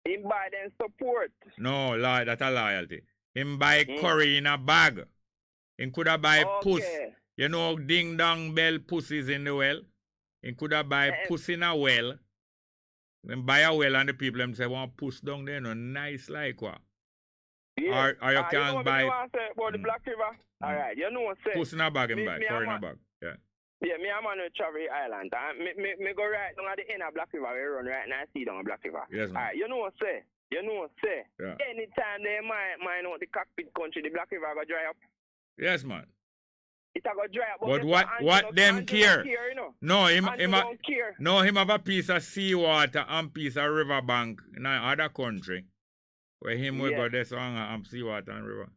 Him buy them support. No, that a loyalty. Him buy curry in a bag. Him coulda buy puss. You know, ding dong bell pussies in the well. Him coulda buy puss in a well. Him buy a well and the people them say want puss down there, no nice like what? Yeah. Or you can you know buy. You want to say about the Black River? Alright, you know what I'm saying? Puss in a bag him buy, curry in a bag. Yeah. Yeah, me I'm on a travel island. Me go right down at the end of Black River. We run right now. I see down Black River. Yes, man. Alright, you know what I'm saying? You know what I'm saying? Yeah. Anytime they mine out the cockpit country, the Black River go dry up. Yes, man. It a go dry up. But what them care? You know? No, him don't care. No, him have a piece of seawater and piece of riverbank in another country. Where him will go there so and seawater and river.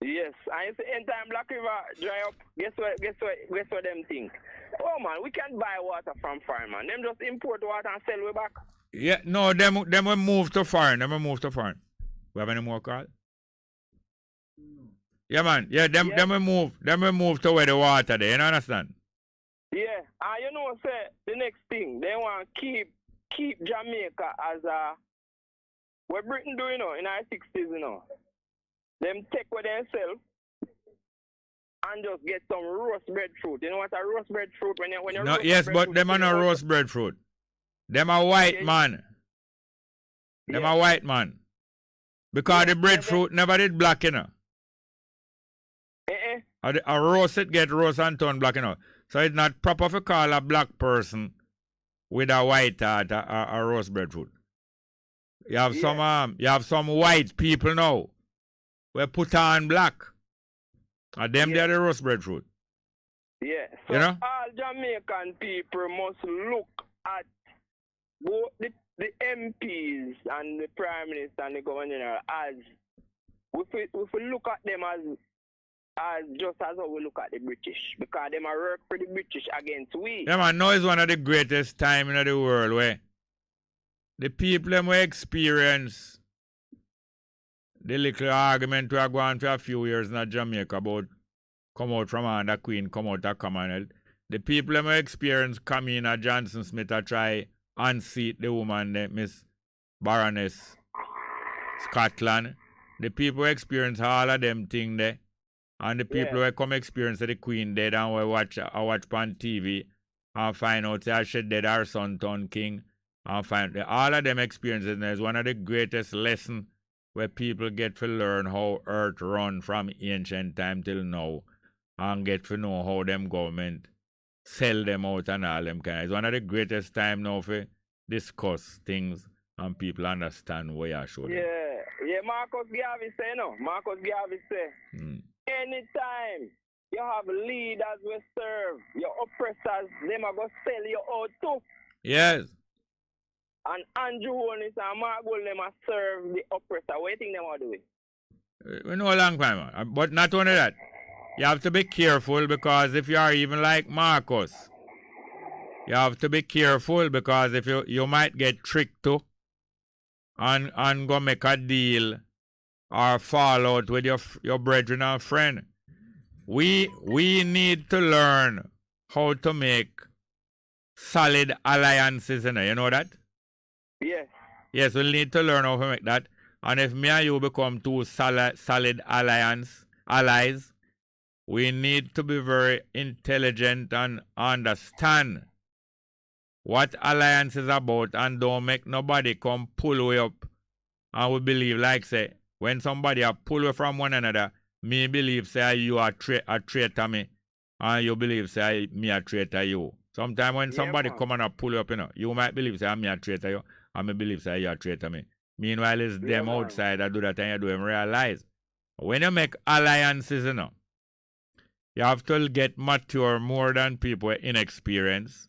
Yes, and anytime Black River dry up, guess what them think? Oh man, we can buy water from foreign man. Them just import water and sell way back. Yeah, no, them will move to foreign. Them will move to foreign. We have any more call? Yeah, man. Yeah, them will move. Them will move to where the water there. You understand? Yeah, and you know, say the next thing they want keep Jamaica as a what Britain do, you know, in our 60s, you know. Them take what they sell and just get some roast breadfruit. You know what a roast breadfruit when you no, yes, but them are not roast breadfruit. Them are white man. Them are white man. Because the breadfruit never did black, you know. A roast it get roast and turn black, you know. So it's not proper to call a black person with a white heart a roast breadfruit. You have some white people now. We put on black. And them they're the roast breadfruit. Yeah. So you know? all Jamaican people must look at both the MPs and the Prime Minister and the Governor General as if we look at them as just as how we look at the British. Because them are work for the British against we. Yeah, man, now is one of the greatest time in the world where the people them will experience the little argument we are going for a few years in Jamaica about come out from under Queen, come out of Commonwealth. The people them will experience Kamina Johnson Smith to try unseat the woman, Miss Baroness Scotland. The people experience all of them things there. And the people will come experience the Queen dead and will watch on TV and find out that she dead her son turned king. And find all of them experiences is one of the greatest lessons where people get to learn how earth run from ancient time till now and get to know how them government sell them out and all them kind. It's one of the greatest time now for discuss things and people understand what you show them. Yeah, Marcus Garvey say no. Marcus Garvey say anytime you have leaders we serve, your oppressors, them are going to sell you out too. Yes. And Andrew Holness and Mark Gold, them are serve the oppressor. What do you think them are doing? We know a long time, man. But not only that, you have to be careful because if you are even like Marcus, you have to be careful because if you might get tricked too and go make a deal or fall out with your brethren and friend. We need to learn how to make solid alliances, you know that? Yes. Yes, we need to learn how to make that. And if me and you become two solid allies, we need to be very intelligent and understand what alliance is about and don't make nobody come pull way up. And we believe, like say, when somebody a pull away from one another, me believe say you are a traitor me, and you believe say me a traitor you. Sometimes when somebody come and a pull you up, you might believe say I'm a traitor you, and me believe say you a traitor me. Meanwhile, it's them outside that do that and you do them realize. When you make alliances, you have to get mature more than people inexperienced.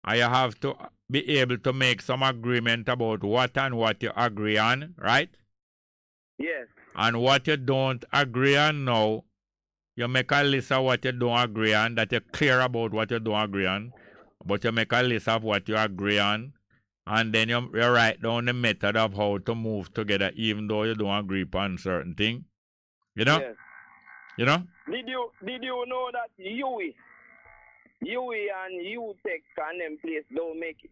And you have to be able to make some agreement about what you agree on, right? Yes. And what you don't agree on now, you make a list of what you don't agree on, that you're clear about what you don't agree on. but you make a list of what you agree on, and then you write down the method of how to move together, even though you don't agree upon certain thing. You know? Yes. You know? Did you know that UE and UTech and them place don't make it.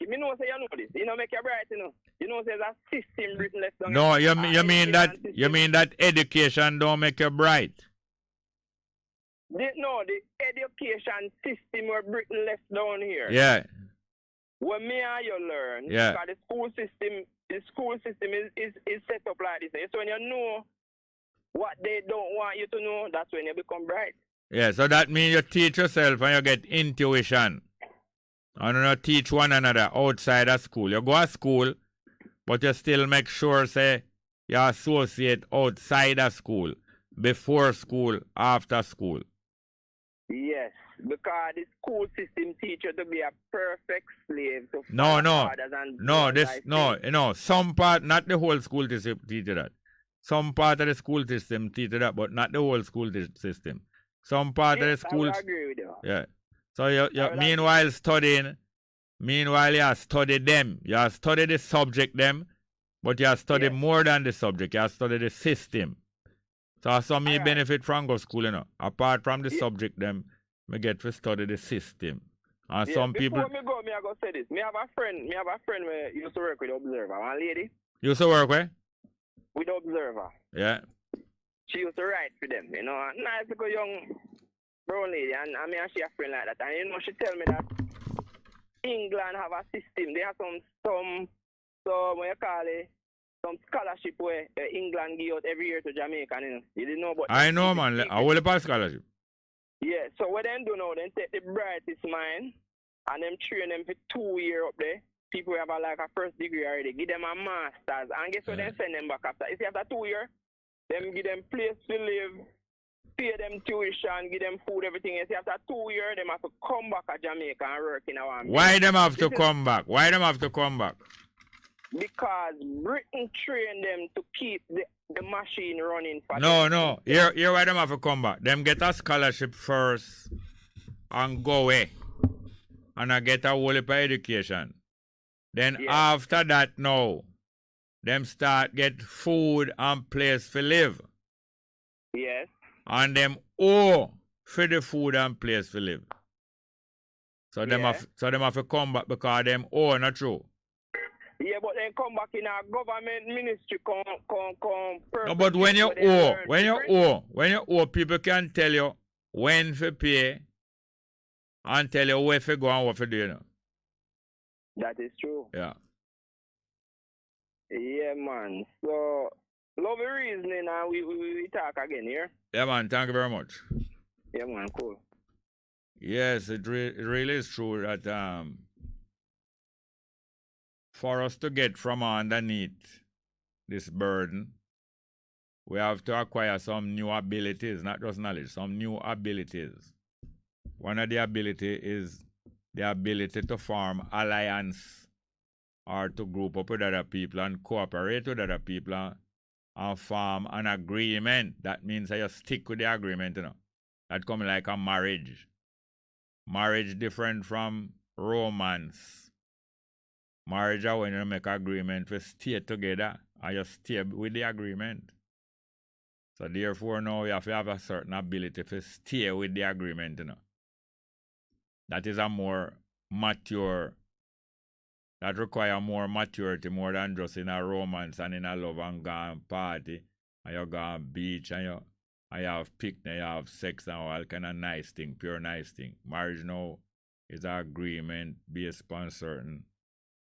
Me know say you know this. You know make you bright, you know. You know say that system written left down. No, you mean that education don't make you bright. The education system were written left down here. Yeah. When me and you learn, Yeah. because the school system is set up like this. So when you know what they don't want you to know, that's when you become bright. Yeah, so that means you teach yourself and you get intuition. And you teach one another outside of school. You go to school, but you still make sure, say, you associate outside of school, before school, after school. Yes, because the school system teach you to be a perfect slave to No. fathers and Some part, not the whole school system teach you that. Some part of the school system teach you that, but not the whole school system. Some part of the school. I agree with you. Yeah. So you meanwhile studying, you study them. You study the subject them, but you study more than the subject. You study the system. So some me benefit from go school, you know. Apart from the subject them, me get to study the system. And some people. Before me go, I go say this. Me have a friend where used to work with Observer. One lady. You used to work with? With Observer. Yeah. She used to write for them, you know. Nice little young brown lady, and I mean, she a friend like that. And you know, she tell me that England have a system. They have some what you call it, some scholarship where England give out every year to Jamaica. You know, you didn't know about. I know, man. I will pass scholarship. Yeah. So what they do now, they take the brightest mind and them train them for 2 years up there. People who have like a first degree already, give them a master's, and guess what? They send them back after. You see, after 2 years. Them give them place to live, pay them tuition, give them food, everything. You see, after 2 years, them have to come back to Jamaica and work in our. Why them have to come back? Why them have to come back? Because Britain trained them to keep the machine running for No. Here why them have to come back. Them get a scholarship first and go away. And I get a whole heap of education. Then after that now, them start get food and place to live. Yes. And them owe for the food and place to live. So them have to come back because them owe, not true. Yeah, but then come back in our government ministry come No, but when you owe, people can tell you when to pay and tell you where to go and what to do, you know. That is true. Yeah. Yeah, man. So, love the reasoning, and we talk again here. Yeah, man. Thank you very much. Yeah, man. Cool. Yes, it really is true that for us to get from underneath this burden, we have to acquire some new abilities, not just knowledge, some new abilities. One of the abilities is the ability to form alliance or to group up with other people and cooperate with other people and form an agreement. That means that you stick with the agreement, you know. That comes like a marriage. Marriage different from romance. Marriage is when you make agreement to stay together and you stay with the agreement. So therefore now you have to have a certain ability to stay with the agreement, you know. That is a more mature. That require more maturity, more than just in a romance and in a love and go and party. And you go on beach and you have picnic, you have sex and all kind of nice thing, pure nice thing. Marriage now is an agreement based upon certain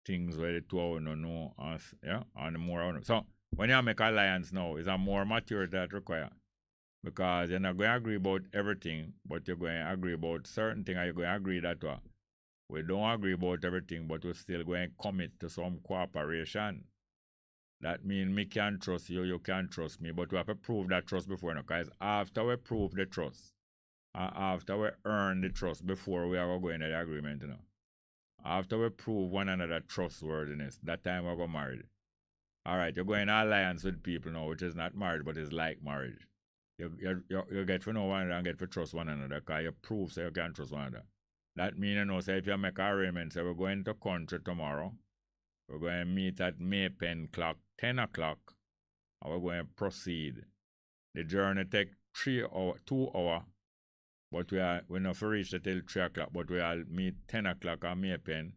things where the two of you know us, yeah, and more. So when you make alliance now, it's a more maturity that require. Because you're not going to agree about everything, but you're going to agree about certain things and you're going to agree that we don't agree about everything, but we're still going to commit to some cooperation. That means me can trust you, you can trust me, but we have to prove that trust before. Because after we prove the trust, after we earn the trust before we are going to the agreement, you know. After we prove one another trustworthiness, that time we're going to marry. All right, you're going in alliance with people now, which is not marriage, but is like marriage. You get to know one another and get to trust one another because you prove so you can trust one another. That means, say if you make arrangements, say we're going to country tomorrow, we're going to meet at Maypen clock, 10 o'clock, and we're going to proceed. The journey take 2 hours, but we're not for reach till 3 o'clock, but we'll meet 10 o'clock at Maypen,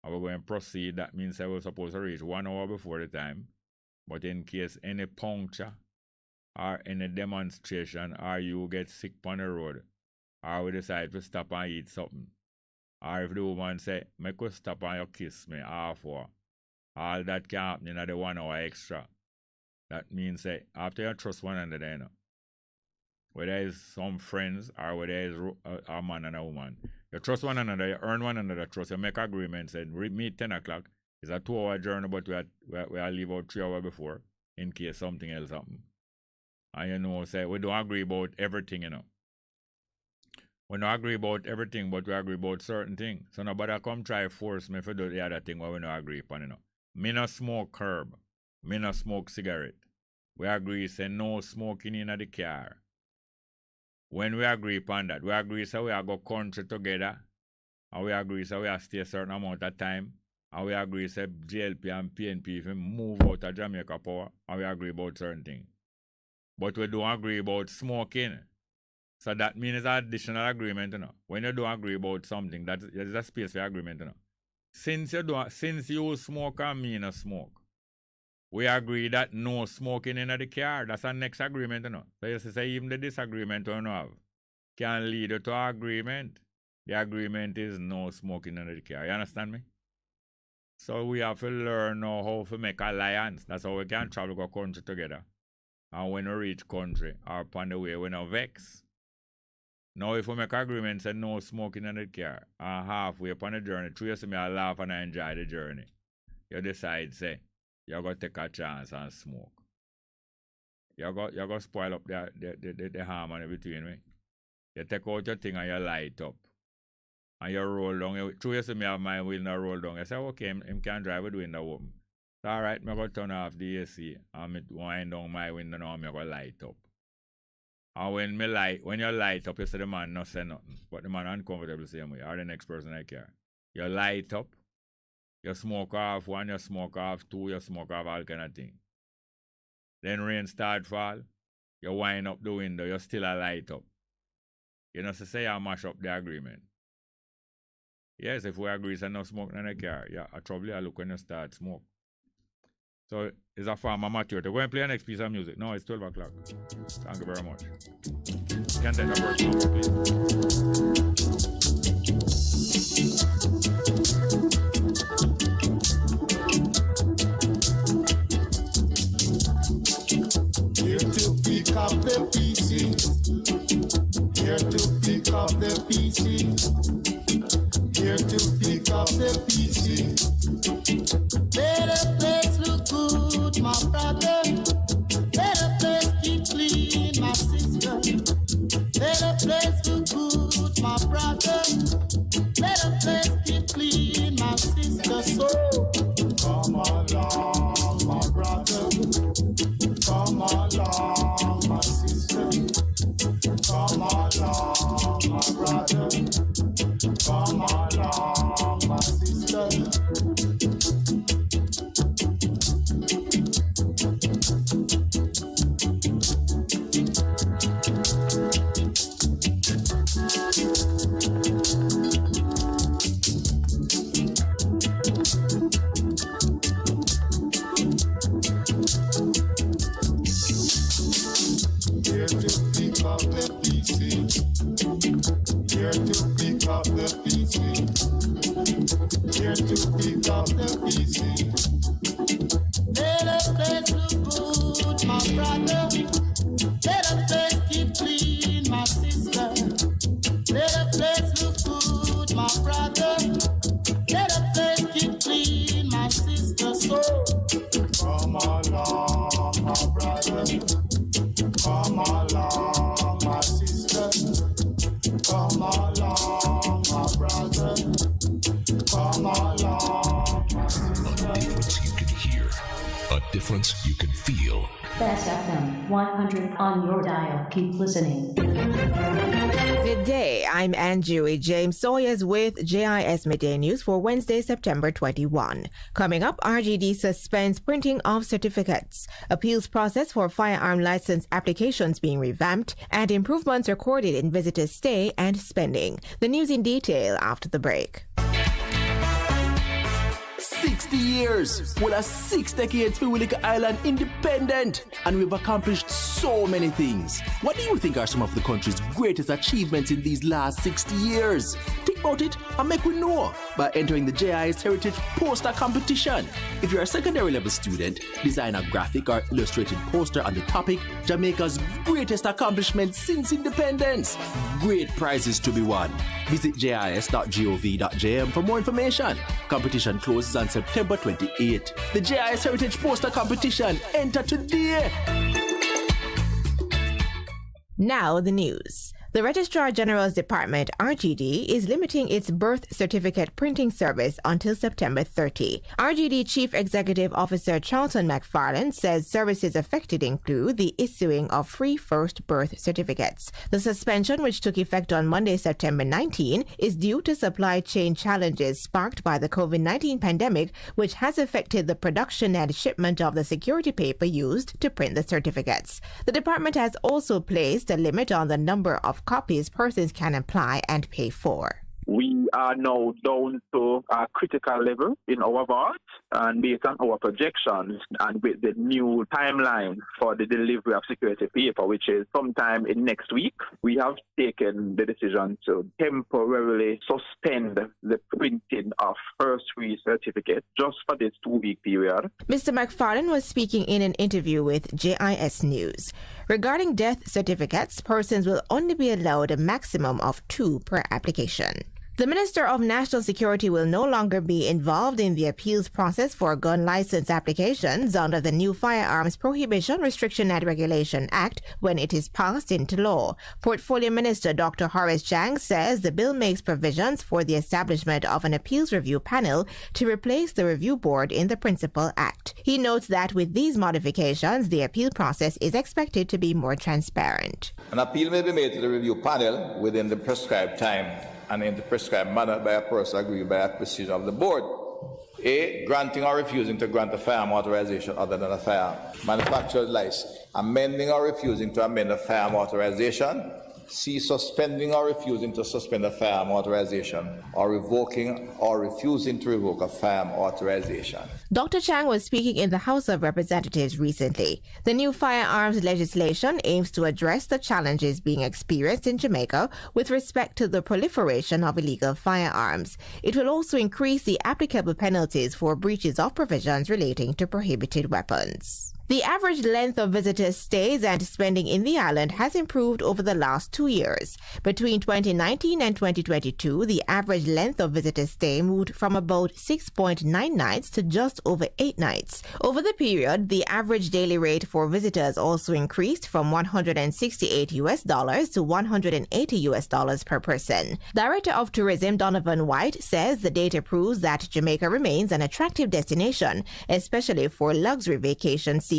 and we're going to proceed. That means that we're supposed to reach 1 hour before the time, but in case any puncture or any demonstration or you get sick on the road, or we decide to stop and eat something, or if the woman say, make us stop and you kiss me, half hour, all that can happen in the 1 hour extra. That means that after you trust one another, you know, whether it's some friends or whether it's a man and a woman, you trust one another, you earn one another trust, you make agreements, and we meet 10 o'clock. It's a 2 hour journey, but we leave out 3 hours before in case something else happens. And you know, say we don't agree about everything, you know. We don't agree about everything, but we agree about certain things. So nobody come try force me to do the other thing where we don't agree upon, you know. Me no smoke herb. Me no smoke cigarette. We agree say no smoking in the car. When we agree upon that, we agree say we are go country together. And we agree say we are stay a certain amount of time. And we agree say JLP and PNP if we move out of Jamaica power. And we agree about certain things. But we don't agree about smoking. So that means it's an additional agreement, you know. When you don't agree about something, there's a space for agreement, you know. Since you smoke and me no smoke, we agree that no smoking in the car. That's our next agreement, you know. So you say even the disagreement we don't have can lead to an agreement. The agreement is no smoking in the car. You understand me? So we have to learn now how to make alliance. That's how we can travel go country together. And when we reach country or upon the way, we no vex. Now, if we make agreements and no smoking in the car, and halfway upon the journey, through you see me, I laugh and I enjoy the journey. You decide, say, you're going to take a chance and smoke. You're going to spoil up the harmony between me. You take out your thing and you light up. And you roll down. Through you see me, I have my wheel and roll down. I say, okay, him can drive with the window open. So, all right, I'm going to turn off the AC and wind down my window now, I'm going to light up. And when you light up, you say the man not say nothing. But the man uncomfortable the same way, or the next person I care. You light up, you smoke off 1, you smoke off 2, you smoke off all kind of thing. Then rain start fall, you wind up the window, you still a light up. You know, so say you mash up the agreement. Yes, if we agree say no smoke in the car, yeah, a trouble you look when you start smoke. So it's a form of maturity. We're going to play the next piece of music. No, it's 12 o'clock. Thank you very much. Can take a break, please. Here to pick up the pieces. Here to pick up the pieces. Here to pick up the pieces. Better place look good, my brother. Better place keep clean, my sister. Better place look good, my brother. Better place keep clean, my sister. So come along, my brother. Come along, my sister. Come along, my brother. Come along, my sister. Here to pick up the pieces. Here to pick up the pieces. Here to pick up the pieces. Better place look good, my brother. Better place keep clean, my sister. Better place look good, my brother. Better place keep clean, my sister. So come along, my brother. Come along, my sister. Come along, my brother. Come along, my sister. A difference you can hear, a difference you can feel. Bess FM 100 on your dial. Keep listening. Good day. I'm Anjui James Sawyers with JIS Midday News for Wednesday, September 21. Coming up, RGD suspends printing of certificates, appeals process for firearm license applications being revamped, and improvements recorded in visitor stay and spending. The news in detail after the break. 60 years. Well, a 6 decades for Willica Island independent. And we've accomplished so many things. What do you think are some of the country's greatest achievements in these last 60 years? Think about it and make we know by entering the JIS Heritage Poster Competition. If you're a secondary level student, design a graphic or illustrated poster on the topic Jamaica's greatest accomplishment since independence. Great prizes to be won. Visit jis.gov.jm for more information. Competition closes on September 28. The JIS Heritage Poster Competition. Enter today. Now the news. The Registrar General's Department, RGD, is limiting its birth certificate printing service until September 30. RGD Chief Executive Officer Charlton McFarland says services affected include the issuing of free first birth certificates. The suspension, which took effect on Monday, September 19, is due to supply chain challenges sparked by the COVID-19 pandemic, which has affected the production and shipment of the security paper used to print the certificates. The department has also placed a limit on the number of copies persons can apply and pay for. We are now down to a critical level in our vault, and based on our projections and with the new timeline for the delivery of security paper, which is sometime in next week, we have taken the decision to temporarily suspend the printing of first free certificates just for this 2-week period. Mr. McFarland was speaking in an interview with JIS News. Regarding death certificates, persons will only be allowed a maximum of 2 per application. The Minister of National Security will no longer be involved in the appeals process for gun license applications under the new Firearms Prohibition, Restriction and Regulation Act when it is passed into law. Portfolio Minister Dr. Horace Chang says the bill makes provisions for the establishment of an appeals review panel to replace the review board in the Principal Act. He notes that with these modifications, the appeal process is expected to be more transparent. An appeal may be made to the review panel within the prescribed time and in the prescribed manner by a person agreed by a decision of the board. A, granting or refusing to grant a firearm authorization other than a firearm manufacturer's license, amending or refusing to amend a firearm authorization. C, suspending or refusing to suspend a firearm authorization, or revoking or refusing to revoke a firearm authorization. Dr. Chang was speaking in the House of Representatives recently. The new firearms legislation aims to address the challenges being experienced in Jamaica with respect to the proliferation of illegal firearms. It will also increase the applicable penalties for breaches of provisions relating to prohibited weapons. The average length of visitors' stays and spending in the island has improved over the last 2 years. Between 2019 and 2022, the average length of visitor stay moved from about 6.9 nights to just over 8 nights. Over the period, the average daily rate for visitors also increased from $168 to $180 per person. Director of Tourism Donovan White says the data proves that Jamaica remains an attractive destination, especially for luxury vacation seekers.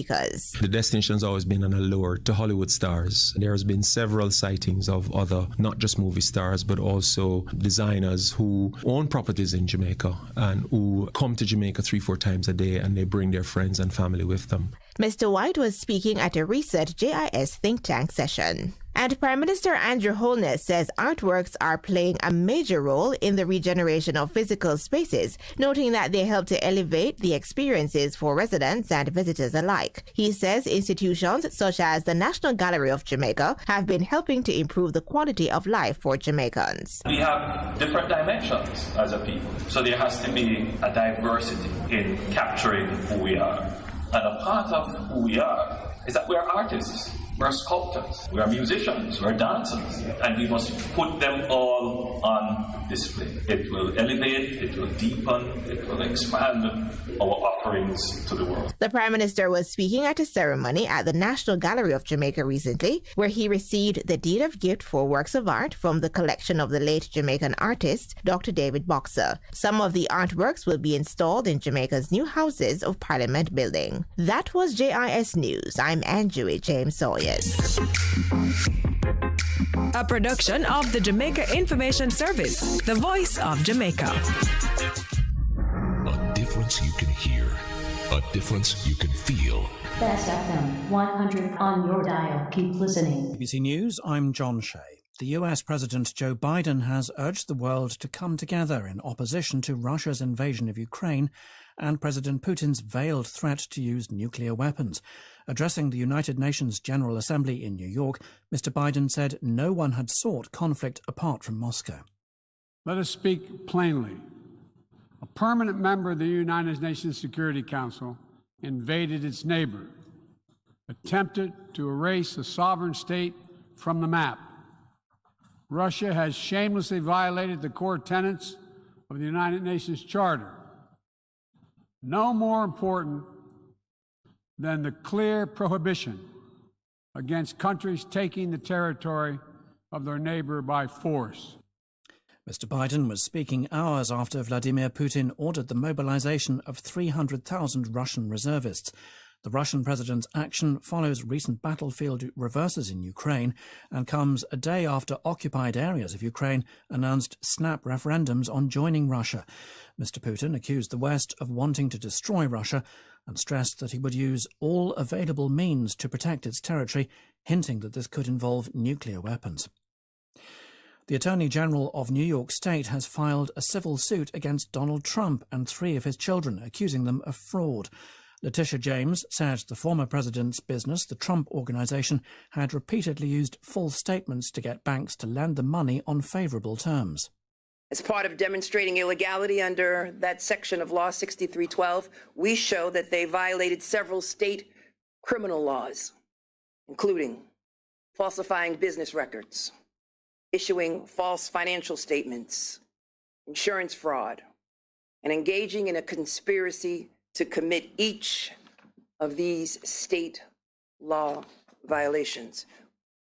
The destination's always been an allure to Hollywood stars. There has been several sightings of other, not just movie stars, but also designers who own properties in Jamaica and who come to Jamaica 3-4 times a day, and they bring their friends and family with them. Mr. White was speaking at a recent JIS think tank session. And Prime Minister Andrew Holness says artworks are playing a major role in the regeneration of physical spaces, noting that they help to elevate the experiences for residents and visitors alike. He says institutions such as the National Gallery of Jamaica have been helping to improve the quality of life for Jamaicans. We have different dimensions as a people, so there has to be a diversity in capturing who we are. And a part of who we are is that we're artists. We're sculptors, we're musicians, we're dancers, and we must put them all on display. It will elevate, it will deepen, it will expand our offerings to the world. The Prime Minister was speaking at a ceremony at the National Gallery of Jamaica recently, where he received the deed of gift for works of art from the collection of the late Jamaican artist, Dr. David Boxer. Some of the artworks will be installed in Jamaica's new Houses of Parliament building. That was JIS News. I'm Andrew James Sawyers. A production of the Jamaica Information Service, the voice of Jamaica. A difference you can hear, a difference you can feel. Best FM 100 on your dial. Keep listening. BBC News, I'm John Shea. The US President Joe Biden has urged the world to come together in opposition to Russia's invasion of Ukraine and President Putin's veiled threat to use nuclear weapons. Addressing the United Nations General Assembly in New York, Mr. Biden said no one had sought conflict apart from Moscow. Let us speak plainly. A permanent member of the United Nations Security Council invaded its neighbor, attempted to erase a sovereign state from the map. Russia has shamelessly violated the core tenets of the United Nations Charter. No more important than the clear prohibition against countries taking the territory of their neighbor by force. Mr. Biden was speaking hours after Vladimir Putin ordered the mobilization of 300,000 Russian reservists. The Russian president's action follows recent battlefield reverses in Ukraine and comes a day after occupied areas of Ukraine announced snap referendums on joining Russia. Mr. Putin accused the West of wanting to destroy Russia and stressed that he would use all available means to protect its territory, hinting that this could involve nuclear weapons. The Attorney General of New York State has filed a civil suit against Donald Trump and 3 of his children, accusing them of fraud. Letitia James said the former president's business, the Trump Organization, had repeatedly used false statements to get banks to lend them money on favorable terms. As part of demonstrating illegality under that section of Law 6312, we show that they violated several state criminal laws, including falsifying business records, issuing false financial statements, insurance fraud, and engaging in a conspiracy to commit each of these state law violations.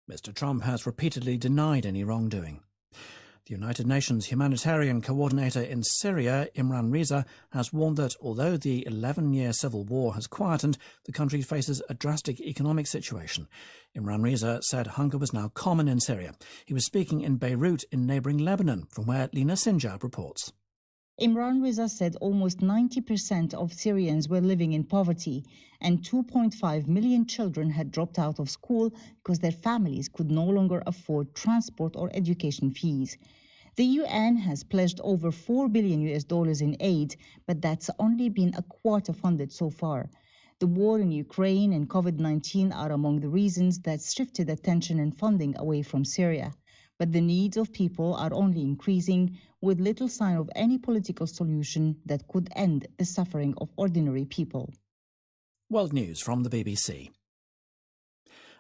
Mr. Trump has repeatedly denied any wrongdoing. The United Nations humanitarian coordinator in Syria, Imran Reza, has warned that although the 11-year civil war has quietened, the country faces a drastic economic situation. Imran Reza said hunger was now common in Syria. He was speaking in Beirut in neighbouring Lebanon, from where Lina Sinjab reports. Imran Reza said almost 90% of Syrians were living in poverty and 2.5 million children had dropped out of school because their families could no longer afford transport or education fees. The UN has pledged over $4 billion in aid, but that's only been a quarter funded so far. The war in Ukraine and COVID-19 are among the reasons that's shifted attention and funding away from Syria. But the needs of people are only increasing, with little sign of any political solution that could end the suffering of ordinary people. World News from the BBC.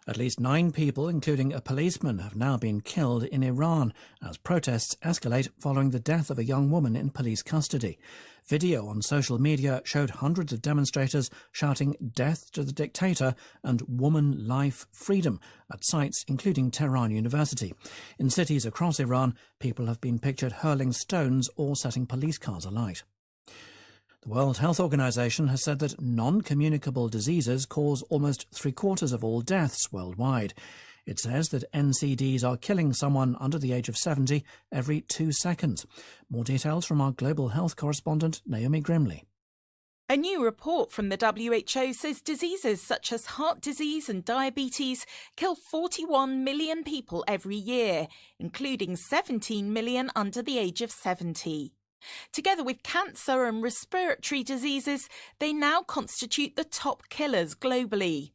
At least 9 people, including a policeman, have now been killed in Iran as protests escalate following the death of a young woman in police custody. Video on social media showed hundreds of demonstrators shouting "Death to the dictator" and "Woman, Life, Freedom" at sites including Tehran University. In cities across Iran, people have been pictured hurling stones or setting police cars alight. The World Health Organization has said that non-communicable diseases cause almost 3/4 of all deaths worldwide. It says that NCDs are killing someone under the age of 70 every 2 seconds. More details from our global health correspondent, Naomi Grimley. A new report from the WHO says diseases such as heart disease and diabetes kill 41 million people every year, including 17 million under the age of 70. Together with cancer and respiratory diseases, they now constitute the top killers globally.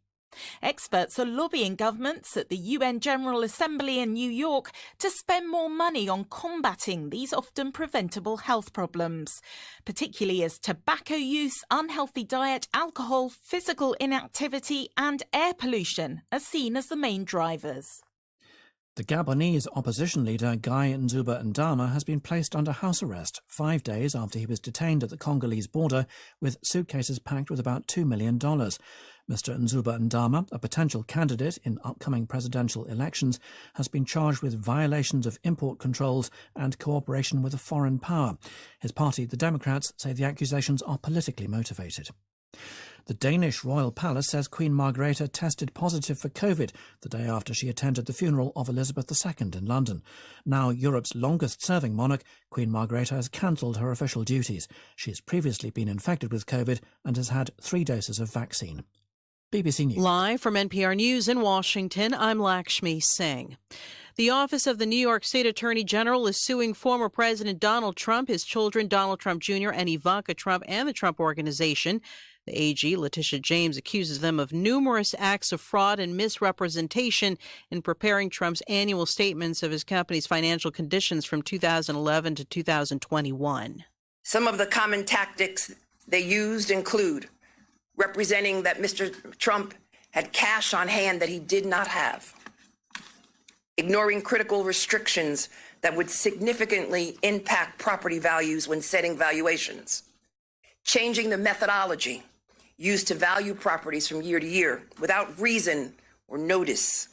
Experts are lobbying governments at the UN General Assembly in New York to spend more money on combating these often preventable health problems, particularly as tobacco use, unhealthy diet, alcohol, physical inactivity and air pollution are seen as the main drivers. The Gabonese opposition leader Guy Nzuba Ndama has been placed under house arrest 5 days after he was detained at the Congolese border with suitcases packed with about $2 million. Mr. Nzuba Ndama, a potential candidate in upcoming presidential elections, has been charged with violations of import controls and cooperation with a foreign power. His party, the Democrats, say the accusations are politically motivated. The Danish royal palace says Queen Margrethe tested positive for COVID the day after she attended the funeral of Elizabeth II in London. Now Europe's longest-serving monarch, Queen Margrethe has cancelled her official duties. She has previously been infected with COVID and has had 3 doses of vaccine. BBC News. Live from NPR News in Washington, I'm Lakshmi Singh. The Office of the New York State Attorney General is suing former President Donald Trump, his children Donald Trump Jr. and Ivanka Trump, and the Trump Organization. The AG, Letitia James, accuses them of numerous acts of fraud and misrepresentation in preparing Trump's annual statements of his company's financial conditions from 2011 to 2021. Some of the common tactics they used include representing that Mr. Trump had cash on hand that he did not have, ignoring critical restrictions that would significantly impact property values when setting valuations, changing the methodology used to value properties from year to year without reason or notice.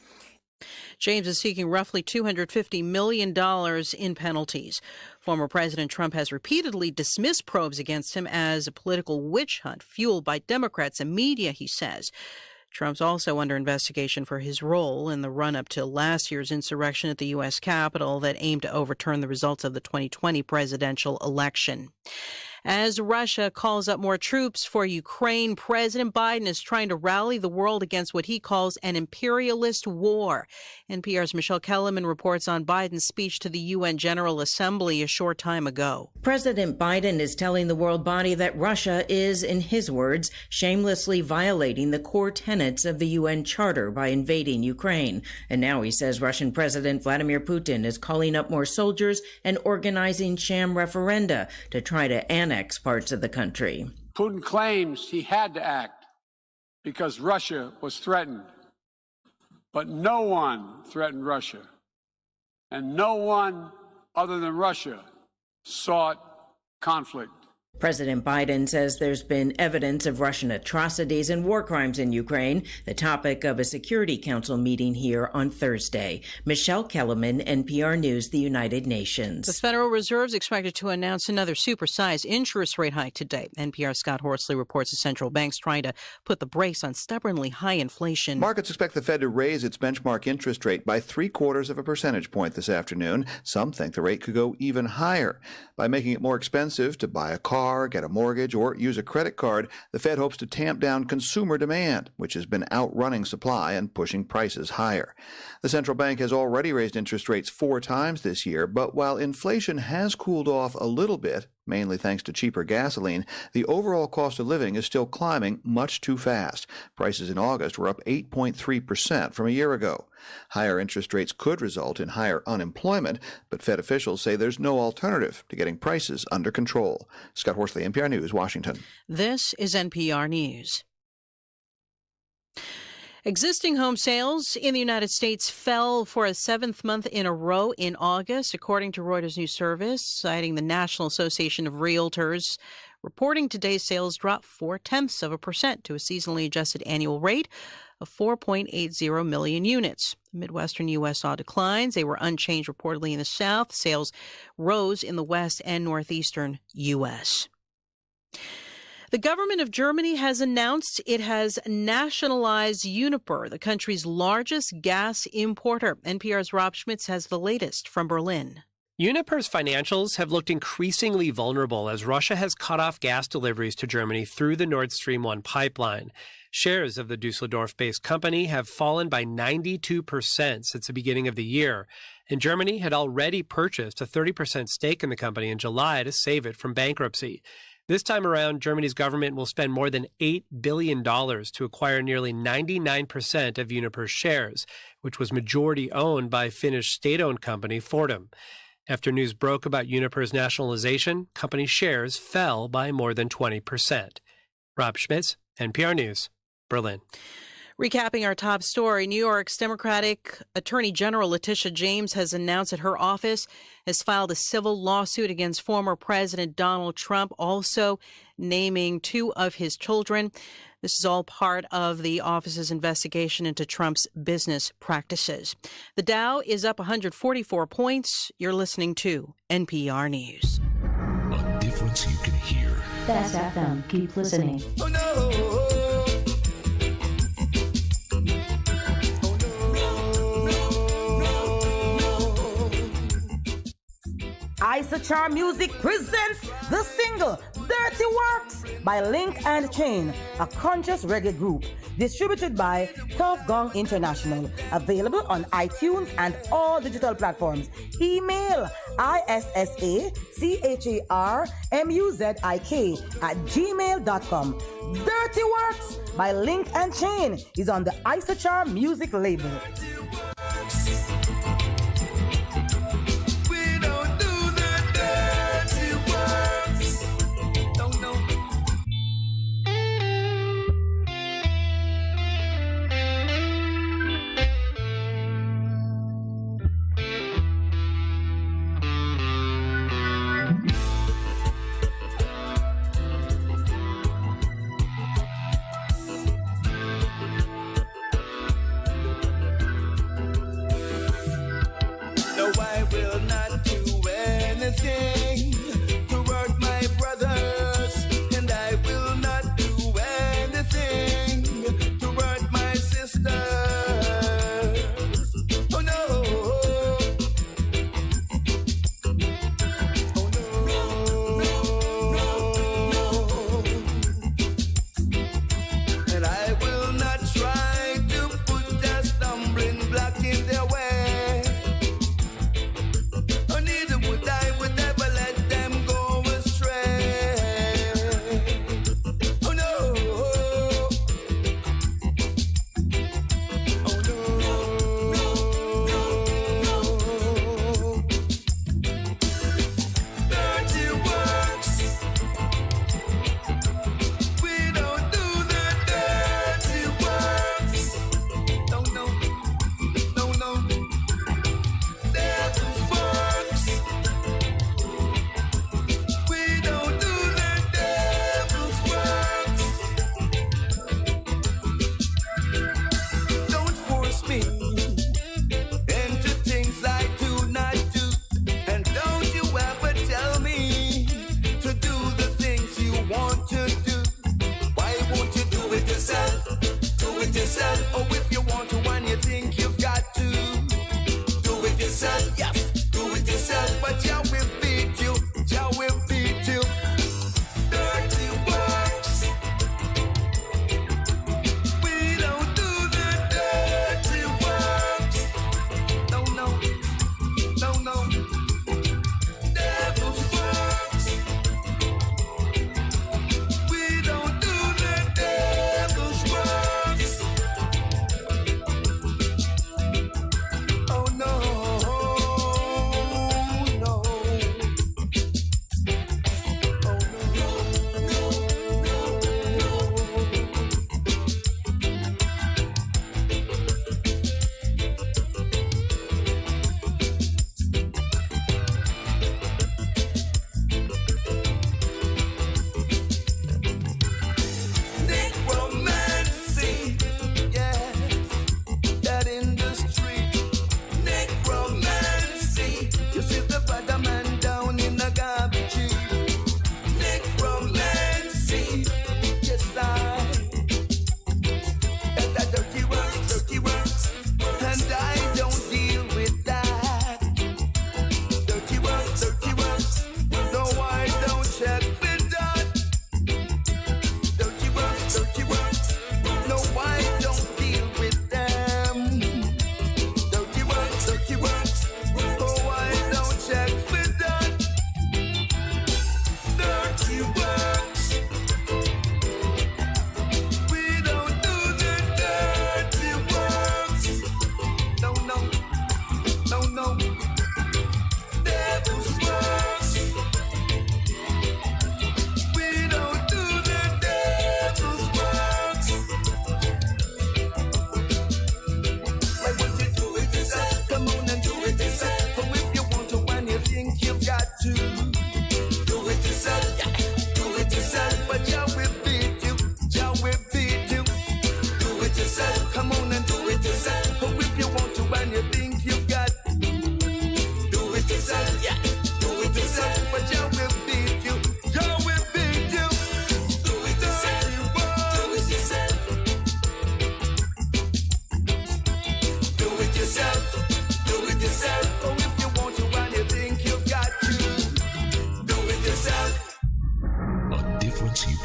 James is seeking roughly $250 million in penalties. Former President Trump has repeatedly dismissed probes against him as a political witch hunt fueled by Democrats and media, he says. Trump's also under investigation for his role in the run-up to last year's insurrection at the U.S. Capitol that aimed to overturn the results of the 2020 presidential election. As Russia calls up more troops for Ukraine, President Biden is trying to rally the world against what he calls an imperialist war. NPR's Michelle Kellerman reports on Biden's speech to the UN General Assembly a short time ago. President Biden is telling the world body that Russia is, in his words, shamelessly violating the core tenets of the UN Charter by invading Ukraine. And now he says Russian President Vladimir Putin is calling up more soldiers and organizing sham referenda to try to annex parts of the country. Putin claims he had to act because Russia was threatened. But no one threatened Russia. And no one other than Russia sought conflict. President Biden says there's been evidence of Russian atrocities and war crimes in Ukraine, the topic of a Security Council meeting here on Thursday. Michelle Kellerman, NPR News, the United Nations. The Federal Reserve is expected to announce another supersized interest rate hike today. NPR's Scott Horsley reports the central bank's trying to put the brakes on stubbornly high inflation. Markets expect the Fed to raise its benchmark interest rate by 0.75 of a percentage point this afternoon. Some think the rate could go even higher. By making it more expensive to buy a car, get a mortgage, or use a credit card, the Fed hopes to tamp down consumer demand, which has been outrunning supply and pushing prices higher. The central bank has already raised interest rates 4 times this year, but while inflation has cooled off a little bit, mainly thanks to cheaper gasoline, the overall cost of living is still climbing much too fast. Prices in August were up 8.3% from a year ago. Higher interest rates could result in higher unemployment, but Fed officials say there's no alternative to getting prices under control. Scott Horsley, NPR News, Washington. This is NPR News. Existing home sales in the United States fell for a 7th month in a row in August, according to Reuters News Service, citing the National Association of Realtors. Reporting today's sales dropped 0.4% to a seasonally adjusted annual rate of 4.80 million units. The Midwestern U.S. saw declines. They were unchanged reportedly in the South. Sales rose in the West and Northeastern U.S. The government of Germany has announced it has nationalized Uniper, the country's largest gas importer. NPR's Rob Schmitz has the latest from Berlin. Uniper's financials have looked increasingly vulnerable as Russia has cut off gas deliveries to Germany through the Nord Stream 1 pipeline. Shares of the Dusseldorf-based company have fallen by 92% since the beginning of the year, and Germany had already purchased a 30% stake in the company in July to save it from bankruptcy. This time around, Germany's government will spend more than $8 billion to acquire nearly 99% of Uniper's shares, which was majority owned by Finnish state-owned company Fortum. After news broke about Uniper's nationalization, company shares fell by more than 20%. Rob Schmitz, NPR News, Berlin. Recapping our top story, New York's Democratic Attorney General Letitia James has announced that her office has filed a civil lawsuit against former President Donald Trump, also naming 2 of his children. This is all part of the office's investigation into Trump's business practices. The Dow is up 144 points. You're listening to NPR News. A difference you can hear. Bess FM. Keep listening. Oh no. Isachar Music presents the single Dirty Works by Link and Chain, a conscious reggae group distributed by Tough Gong International, available on iTunes and all digital platforms. Email isacharmuzik@gmail.com. Dirty Works by Link and Chain is on the Isachar Music label.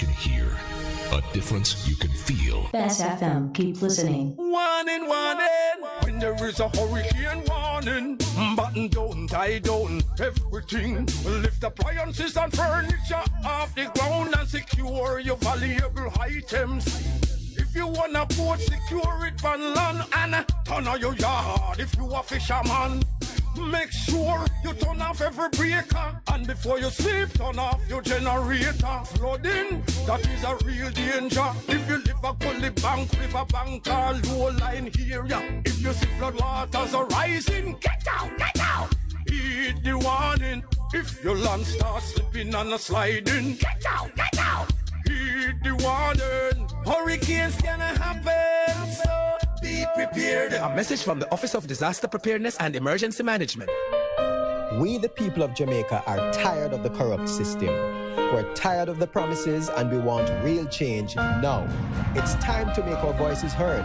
can hear, a difference you can feel. Bess FM, keep listening. Warning, warning, when there is a hurricane warning. Button down, tie down, everything. Lift appliances and furniture off the ground and secure your valuable items. If you wanna boat, secure it from land and turn on your yard if you a fisherman. Make sure you turn off every breaker, and before you sleep, turn off your generator. Flooding, that is a real danger. If you live a gully bank, river bank or low line area, if you see flood waters are rising, get out, get out. Heed the warning. If your land starts slipping and sliding, get out, get out. Heed the warning. Hurricanes gonna happen, so be prepared. A message from the Office of Disaster Preparedness and Emergency Management. We, the people of Jamaica, are tired of the corrupt system. We're tired of the promises and we want real change now. It's time to make our voices heard.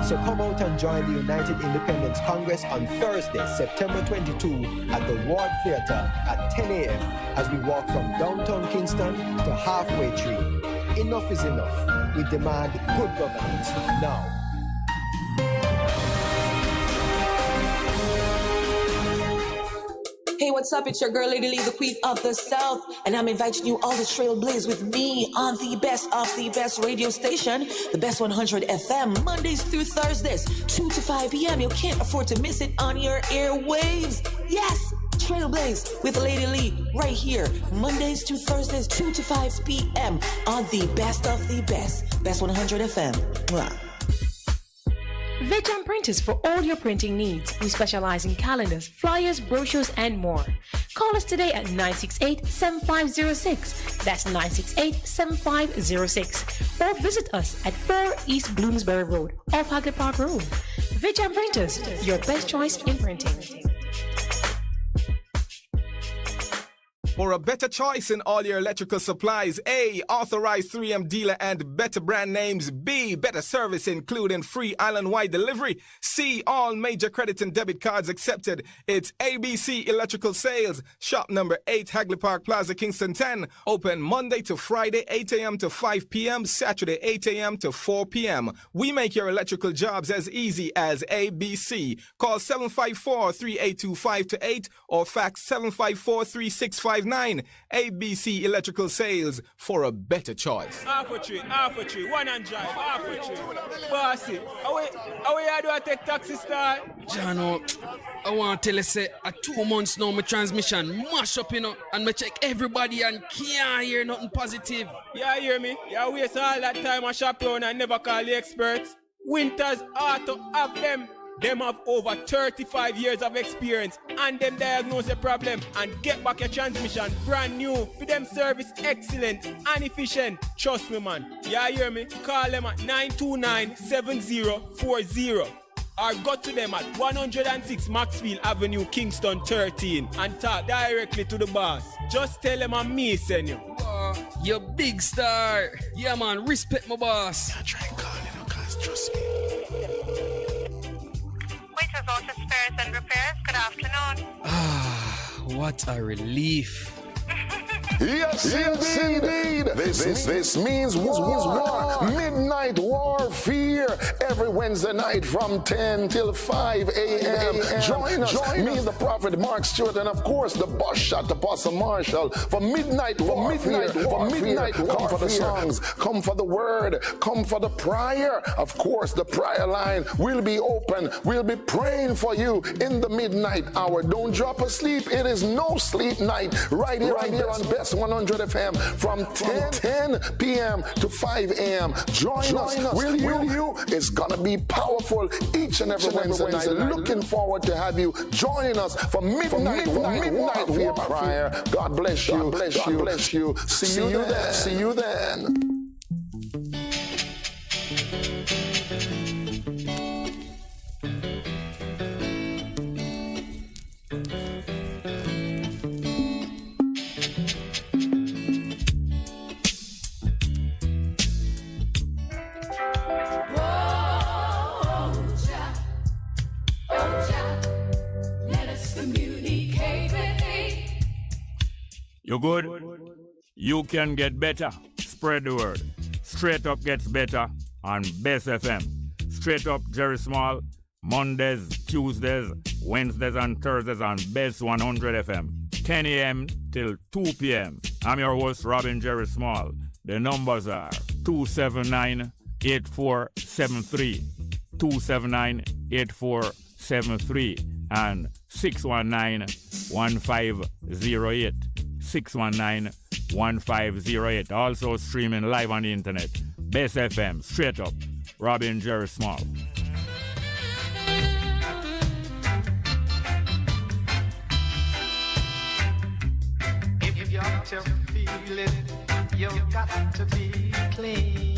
So come out and join the United Independence Congress on Thursday, September 22 at the Ward Theatre at 10 a.m. as we walk from downtown Kingston to Halfway Tree. Enough is enough. We demand good governance now. Hey, what's up? It's your girl, Lady Lee, the Queen of the South, and I'm inviting you all to trailblaze with me on the best of the best radio station, the Best 100 FM, Mondays through Thursdays, 2 to 5 p.m. You can't afford to miss it on your airwaves. Yes, Trailblaze with Lady Lee right here, Mondays to Thursdays, 2 to 5 p.m. on the best of the best, Best 100 FM. Mwah. Vijam Printers for all your printing needs. We specialize in calendars, flyers, brochures, and more. Call us today at 968-7506. That's 968-7506. Or visit us at 4 East Bloomsbury Road, off Hagley Park Road. Vijam Printers, your best choice in printing. For a better choice in all your electrical supplies, A, authorized 3M dealer and better brand names. B, better service including free island-wide delivery. C, all major credit and debit cards accepted. It's ABC Electrical Sales. Shop number 8, Hagley Park Plaza, Kingston 10. Open Monday to Friday, 8 a.m. to 5 p.m. Saturday, 8 a.m. to 4 p.m. We make your electrical jobs as easy as ABC. Call 754-3825-8 or fax 754-3659. ABC Electrical Sales for a better choice. Half a tree, one and drive, half a tree. Bossy, how you do I take taxi star? Jano, I want to tell you, say, 2 months now, my transmission mash up, and me check everybody and can't hear nothing positive. Yeah, hear me? You waste all that time I shop around and never call the experts. Winters Auto have them. Them have over 35 years of experience and them diagnose the problem and get back your transmission brand new. For them service excellent and efficient. Trust me, man. Yeah, hear me? Call them at 929-7040 or go to them at 106 Maxfield Avenue, Kingston 13 and talk directly to the boss. Just tell them I'm me, send you. You big star. Yeah, man. Respect my boss. Yeah, try and call it, cause trust me. Waiters, Auto Spares and Repairs, good afternoon. What a relief. Yes, indeed. This means war. Midnight warfare. Every Wednesday night from 10 till 5 a.m. Join us. Me, the Prophet Mark Stewart, and of course the boss shot, Apostle Marshall, for midnight warfare. Come for the songs. Come for the word. Come for the prayer. Of course, the prayer line will be open. We'll be praying for you in the midnight hour. Don't drop asleep. It is no sleep night. Right here on Best 100 FM from 10 p.m. to 5 a.m. Join us. Will you? It's going to be powerful each and every Wednesday night. Looking forward to have you joining us for midnight warfare prayer. God bless you. God bless you. See you then. You good? You can get better. spread the word. Straight Up gets better on Bess FM. Straight Up Jerry Small, Mondays, Tuesdays, Wednesdays and Thursdays on Bess 100 FM. 10 a.m. till 2 p.m. I'm your host, Robin Jerry Small. The numbers are 279-8473, 279-8473, and 619-1508, 619-1508. Also streaming live on the internet. Bess FM, Straight Up, Robin Jerry Small. If you got to feel it, you got to be clean.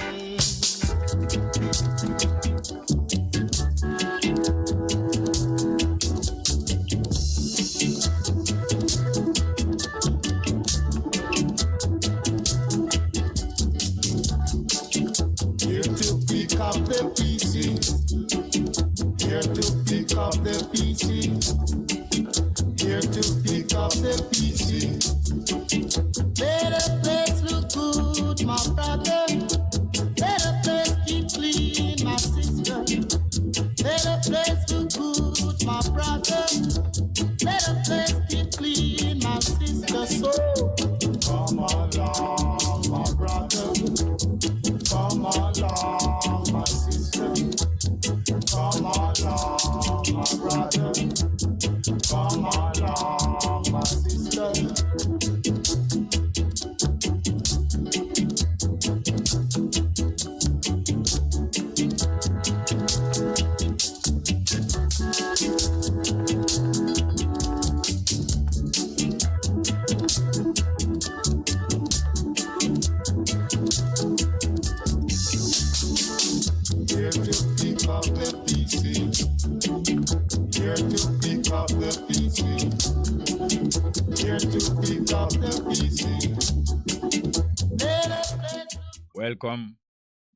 Here to pick up the pieces. Here to pick up the pieces. Here to pick up the pieces. Let a place look good, my brother. Let a place keep clean, my sister. Let a place look good, my brother. Let a place keep clean, my sister. So come along, my brother. Come along, my sister. Come along, my brother. Come along, my sister. Here to pick up the pieces. Here to pick up the pieces. Here to pick up the pieces. Welcome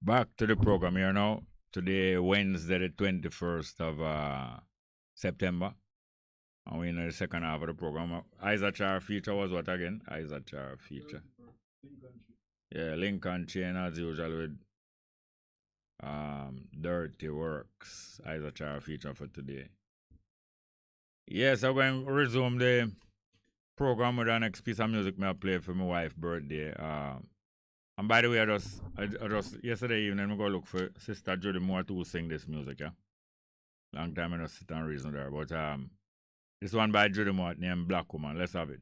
back to the program here now. Today, Wednesday, the 21st of September. And we're in the second half of the program. Isaac Char feature was what again? Isaac Char feature. Yeah, Lincoln Chain as usual with Dirty Works. Isaac Char feature for today. Yes, I'm going to resume the program with the next piece of music I play for my wife's birthday. And by the way, I just yesterday evening I go look for Sister Judy Moore to sing this music, yeah. Long time I don't sit and reason there. But this one by Judy Moore named Black Woman. Let's have it.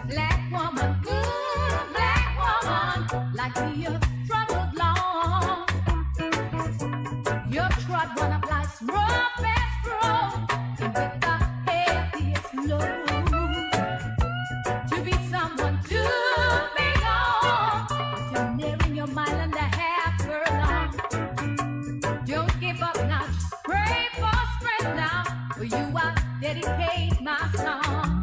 Black woman, like you struggled long. You trod one of life's roughest road, and with the heaviest load. To be someone to belong, you're nearing your mile and a half furlong. Don't give up now, just pray for strength now, for you I dedicate my song.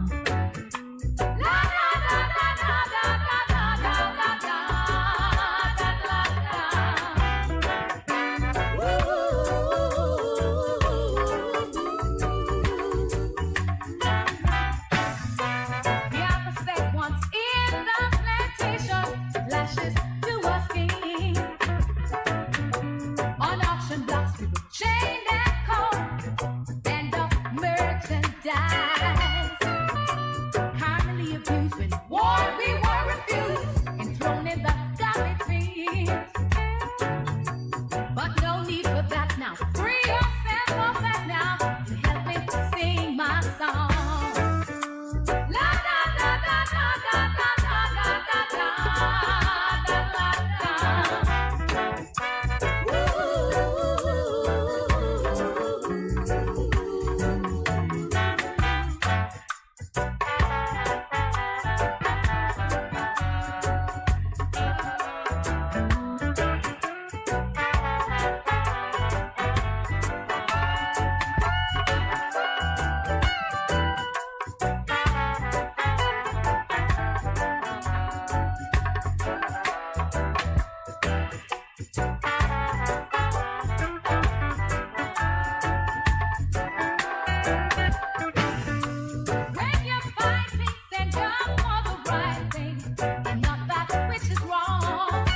When you're fighting, stand up for the right thing and not that which is wrong.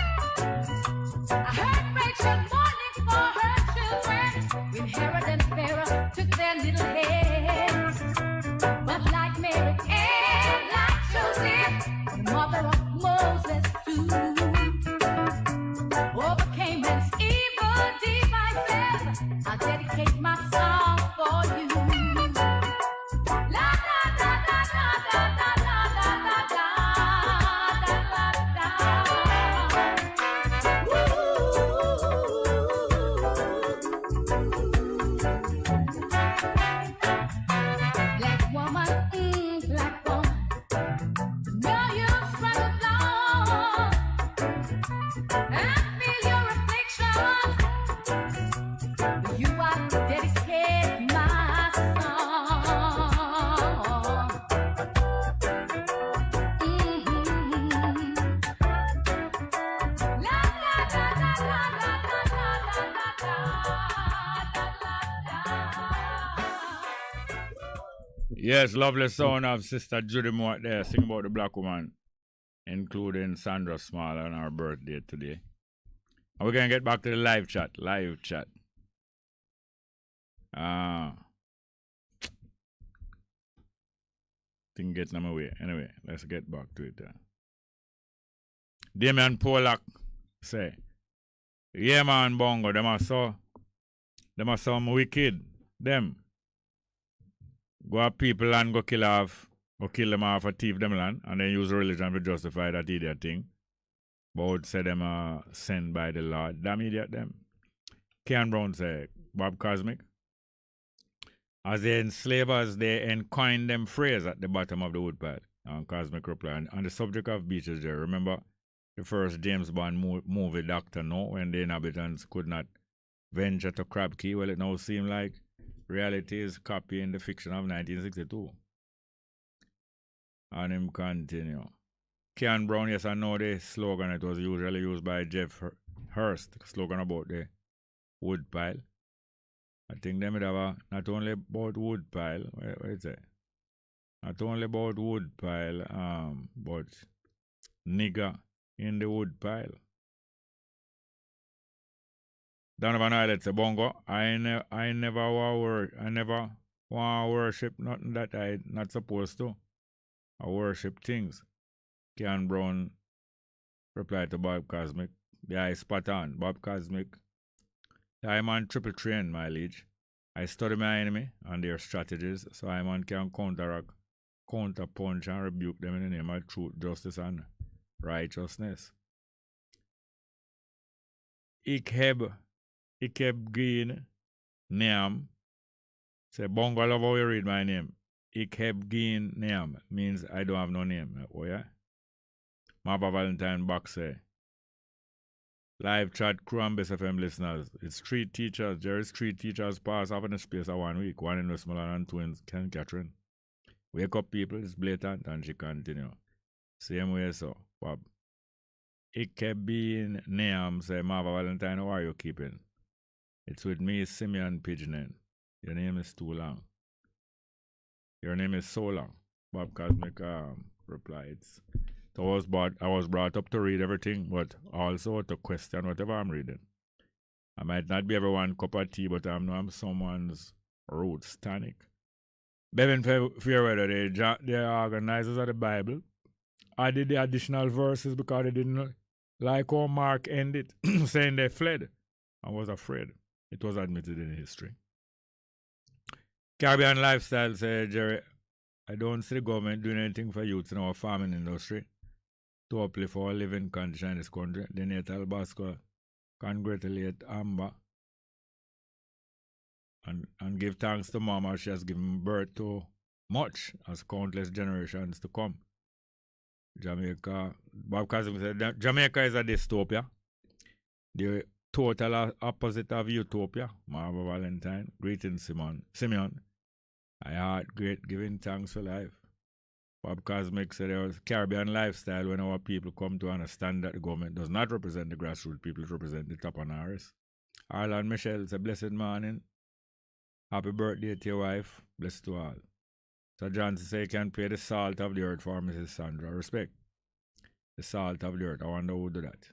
I heard Rachel mourning for her children when Herod and Pharaoh took their little heads. But like Mary and like Joseph, the mother of Moses too, overcame man's evil devices. I dedicate my song for you. La la la la la la la la la la la. Black woman, black woman, know you struggle long. I feel your affliction. You are dedicate my song. La la la la la la Yes, lovely sound of Sister Judy Moore there, sing about the black woman, including Sandra Small on our birthday today. And we're going to get back to the live chat. Thing getting them away. Anyway, let's get back to it. Damian Pollock say, yeah man, Bongo, them are some wicked. Them go up people and go kill them off or thief them land, and then use religion to justify that idiot thing. But would say them are sent by the Lord. Damn idiot them. Ken Brown say, Bob Cosmic, as the enslavers, they encoined them phrase at the bottom of the woodpile. And Cosmic reply, on the subject of beaches there, remember the first James Bond movie Dr. No, when the inhabitants could not venture to Crab Key? Well, it now seems like reality is copying the fiction of 1962. And him continue. Ken Brown, yes, I know the slogan. It was usually used by Jeff Hurst, slogan about the woodpile. I think they would have not only about woodpile, what is it? Not only about woodpile, but nigger in the woodpile. Donovan Islet say, Bongo, I never want to worship nothing that I not supposed to. I worship things. Ken Brown replied to Bob Cosmic. The eye spot on. Bob Cosmic, I'm on triple train, my liege. I study my enemy and their strategies, so I'm on can counteract, counterpunch and rebuke them in the name of truth, justice, and righteousness. Ik heb geen naam. Say, Bongo, I love how you read my name. Ik heb geen naam means I don't have no name. Oh, yeah? Mapa Valentine Box say, live chat crew and Bess FM listeners. It's three teachers. There is three teachers pass off in the space of 1 week. One in Westmoreland and two in St. Catherine. Wake up, people. It's blatant. And she continue. Same way, so. Bob. Ik heb geen naam. Say, Mapa Valentine, how are you keeping? It's with me, Simeon Pigeonin. Your name is too long. Your name is so long. Bob Cosmic replied. So I was brought up to read everything, but also to question whatever I'm reading. I might not be everyone's cup of tea, but I'm someone's roots tonic. Bevan Fairweather, the organizers of the Bible, added the additional verses because they didn't like how Mark ended, saying they fled and was afraid. It was admitted in history. Caribbean Lifestyle said, Jerry, I don't see the government doing anything for youths in our farming industry to uplift our living condition in this country. The Natal Basco congratulate Amber and give thanks to Mama. She has given birth to much as countless generations to come. Jamaica, Bob Cousin said, Jamaica is a dystopia. The total opposite of Utopia. Marva Valentine. Greetings, Simeon. I heart great giving thanks for life. Bob Cosmic said there was Caribbean lifestyle when our people come to understand that the government does not represent the grassroots people, it represents the top on ours. Arlan Michelle said, blessed morning. Happy birthday to your wife. Bless to all. So Johnson say you can play the salt of the earth for Mrs. Sandra. Respect. The salt of the earth. I wonder who do that.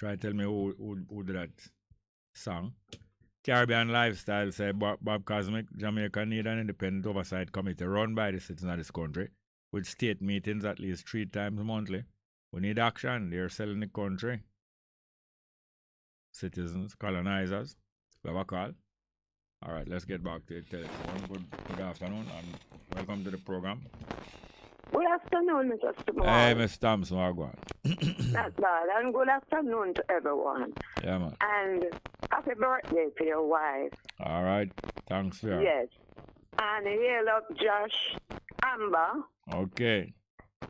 Try to tell me who did that song. Caribbean Lifestyle say Bob Cosmic, Jamaica need an independent oversight committee run by the citizens of this country with state meetings at least 3 times monthly. We need action. They're selling the country. Citizens, colonizers. We have a call. All right, let's get back to the telephone. Good afternoon and welcome to the program. Good afternoon, Mr. Simone. Hey, Miss Thompson, how go on? Not bad. And good afternoon to everyone. Yeah, man. And happy birthday to your wife. All right. Thanks, sir. Yes. And hail up Josh Amber. Okay.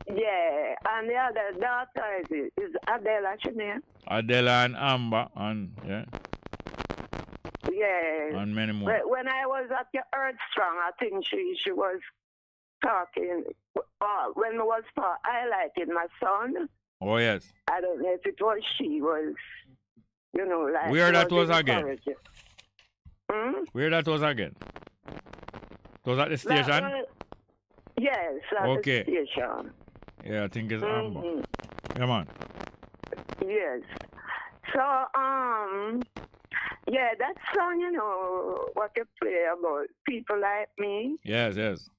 Yeah. And the other daughter is Adela, she name? Adela and Amber and, yeah. Yeah. And many more. When I was at your Earth Strong, I think she was talking, when I was highlighting my son. Oh, yes. I don't know if it was she was, you know, like. Where that was again? Where that was again? Was at the station? Yes, at okay. the station. Yeah, I think it's Amber. Come on. Yes. So, yeah, that song, you know, what you play about people like me. Yes, yes.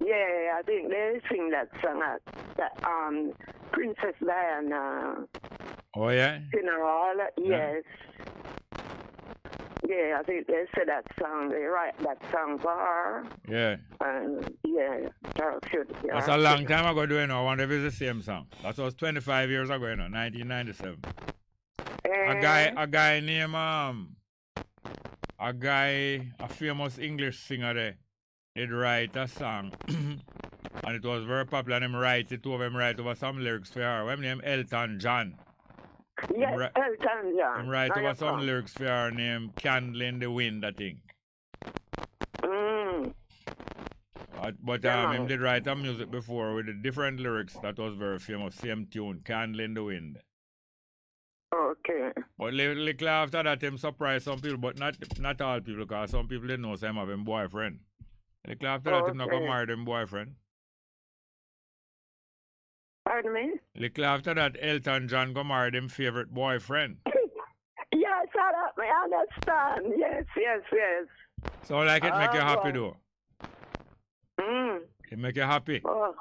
Yeah, I think they sing that song at that Princess Diana. Oh yeah. Funeral. Yes. Yeah, I think they say that song. They write that song for her. Yeah. And yeah, that's a long time ago doing. I wonder if it's the same song. That was 25 years ago, you know, 1997. A guy named a famous English singer there. He'd write a song and it was very popular and him write over some lyrics for her. His name Elton John. Yes, Elton John. Him write over some lyrics for her named Candle in the Wind, I think. But him did write a music before with the different lyrics that was very famous. Same tune, Candle in the Wind. Okay. But little after that him surprised some people, but not all people, because some people didn't know him have a boyfriend. Little after that him not gonna marry them boyfriend. Pardon me? Little after that Elton John go marry them favorite boyfriend. Yes, I understand. Yes. So like it make you happy though? It make you happy? Oh.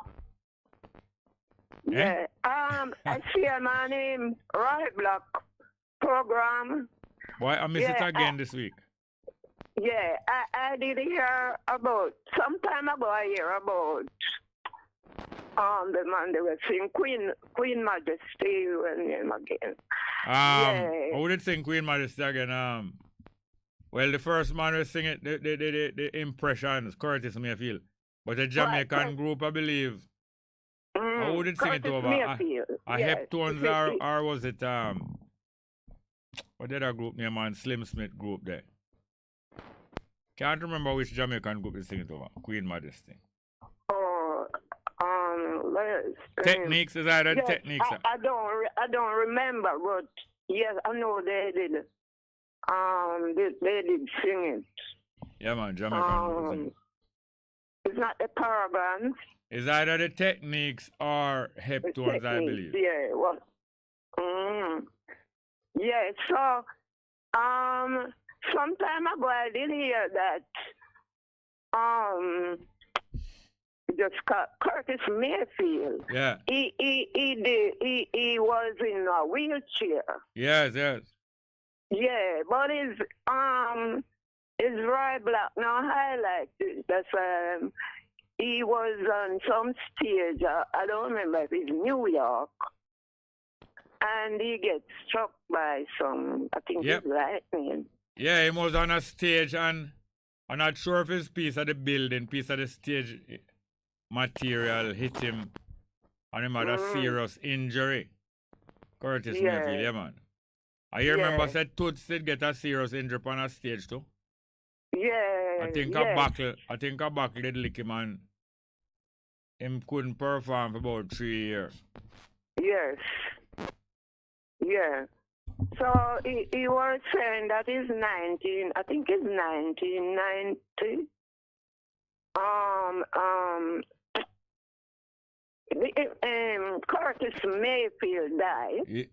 Yeah. I see my name, Roy Block program. Why I miss it again this week? Yeah, I did hear about, some time ago I hear about the man they were singing Queen Majesty and him again. I wouldn't sing Queen Majesty again. Well, the first man was singing the Impressions, Curtis Mayfield. But a Jamaican group, I believe. I wouldn't sing it over. Heptones or was it what did that group name on Slim Smith group there? Can't remember which Jamaican group is singing it over. Queen Majesty. Techniques is either Techniques. I don't remember, but yes, I know they did. They did sing it. Yeah, man, Jamaican. It's not the Paragons. It's either the Techniques or Heptones, I believe. Yeah, well, yeah. So, some time ago I did hear that. Just Curtis Mayfield. Yeah. He was in a wheelchair. Yes. Yeah, but his Roy Black now highlighted. That's he was on some stage. I don't remember if it's New York, and he gets struck by some. I think it's lightning. Yeah, he was on a stage, and I'm not sure if his piece of the building, piece of the stage material hit him, and he had a serious injury. Curtis Mayfield, yeah, man. I remember said Toots did get a serious injury on a stage too. Yeah. I think a buckle did lick him and him couldn't perform for about 3 years. Yes. Yeah. So he was saying that he's 19, I think it's 1990. Curtis Mayfield died.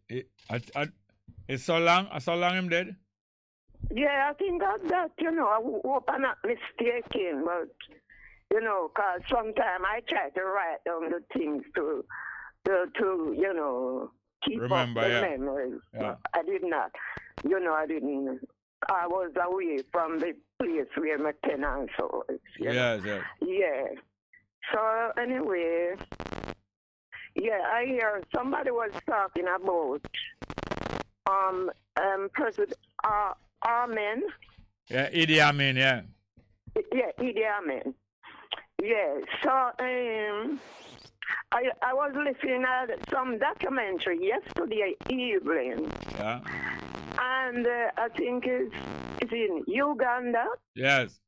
It's so long him dead? Yeah, I think that, I hope I'm not mistaken, but, because sometimes I try to write down the things to keep Remember, up the yeah. memories. Yeah. I did not. I didn't. I was away from the place where my tenants was. Yes. Yeah. So, anyway, yeah, I hear somebody was talking about President Amin. Yeah, Idi Amin, yeah. Yeah, Idi Amin. Yeah, so I was listening at some documentary yesterday evening. Yeah. And I think it's in Uganda. Yes.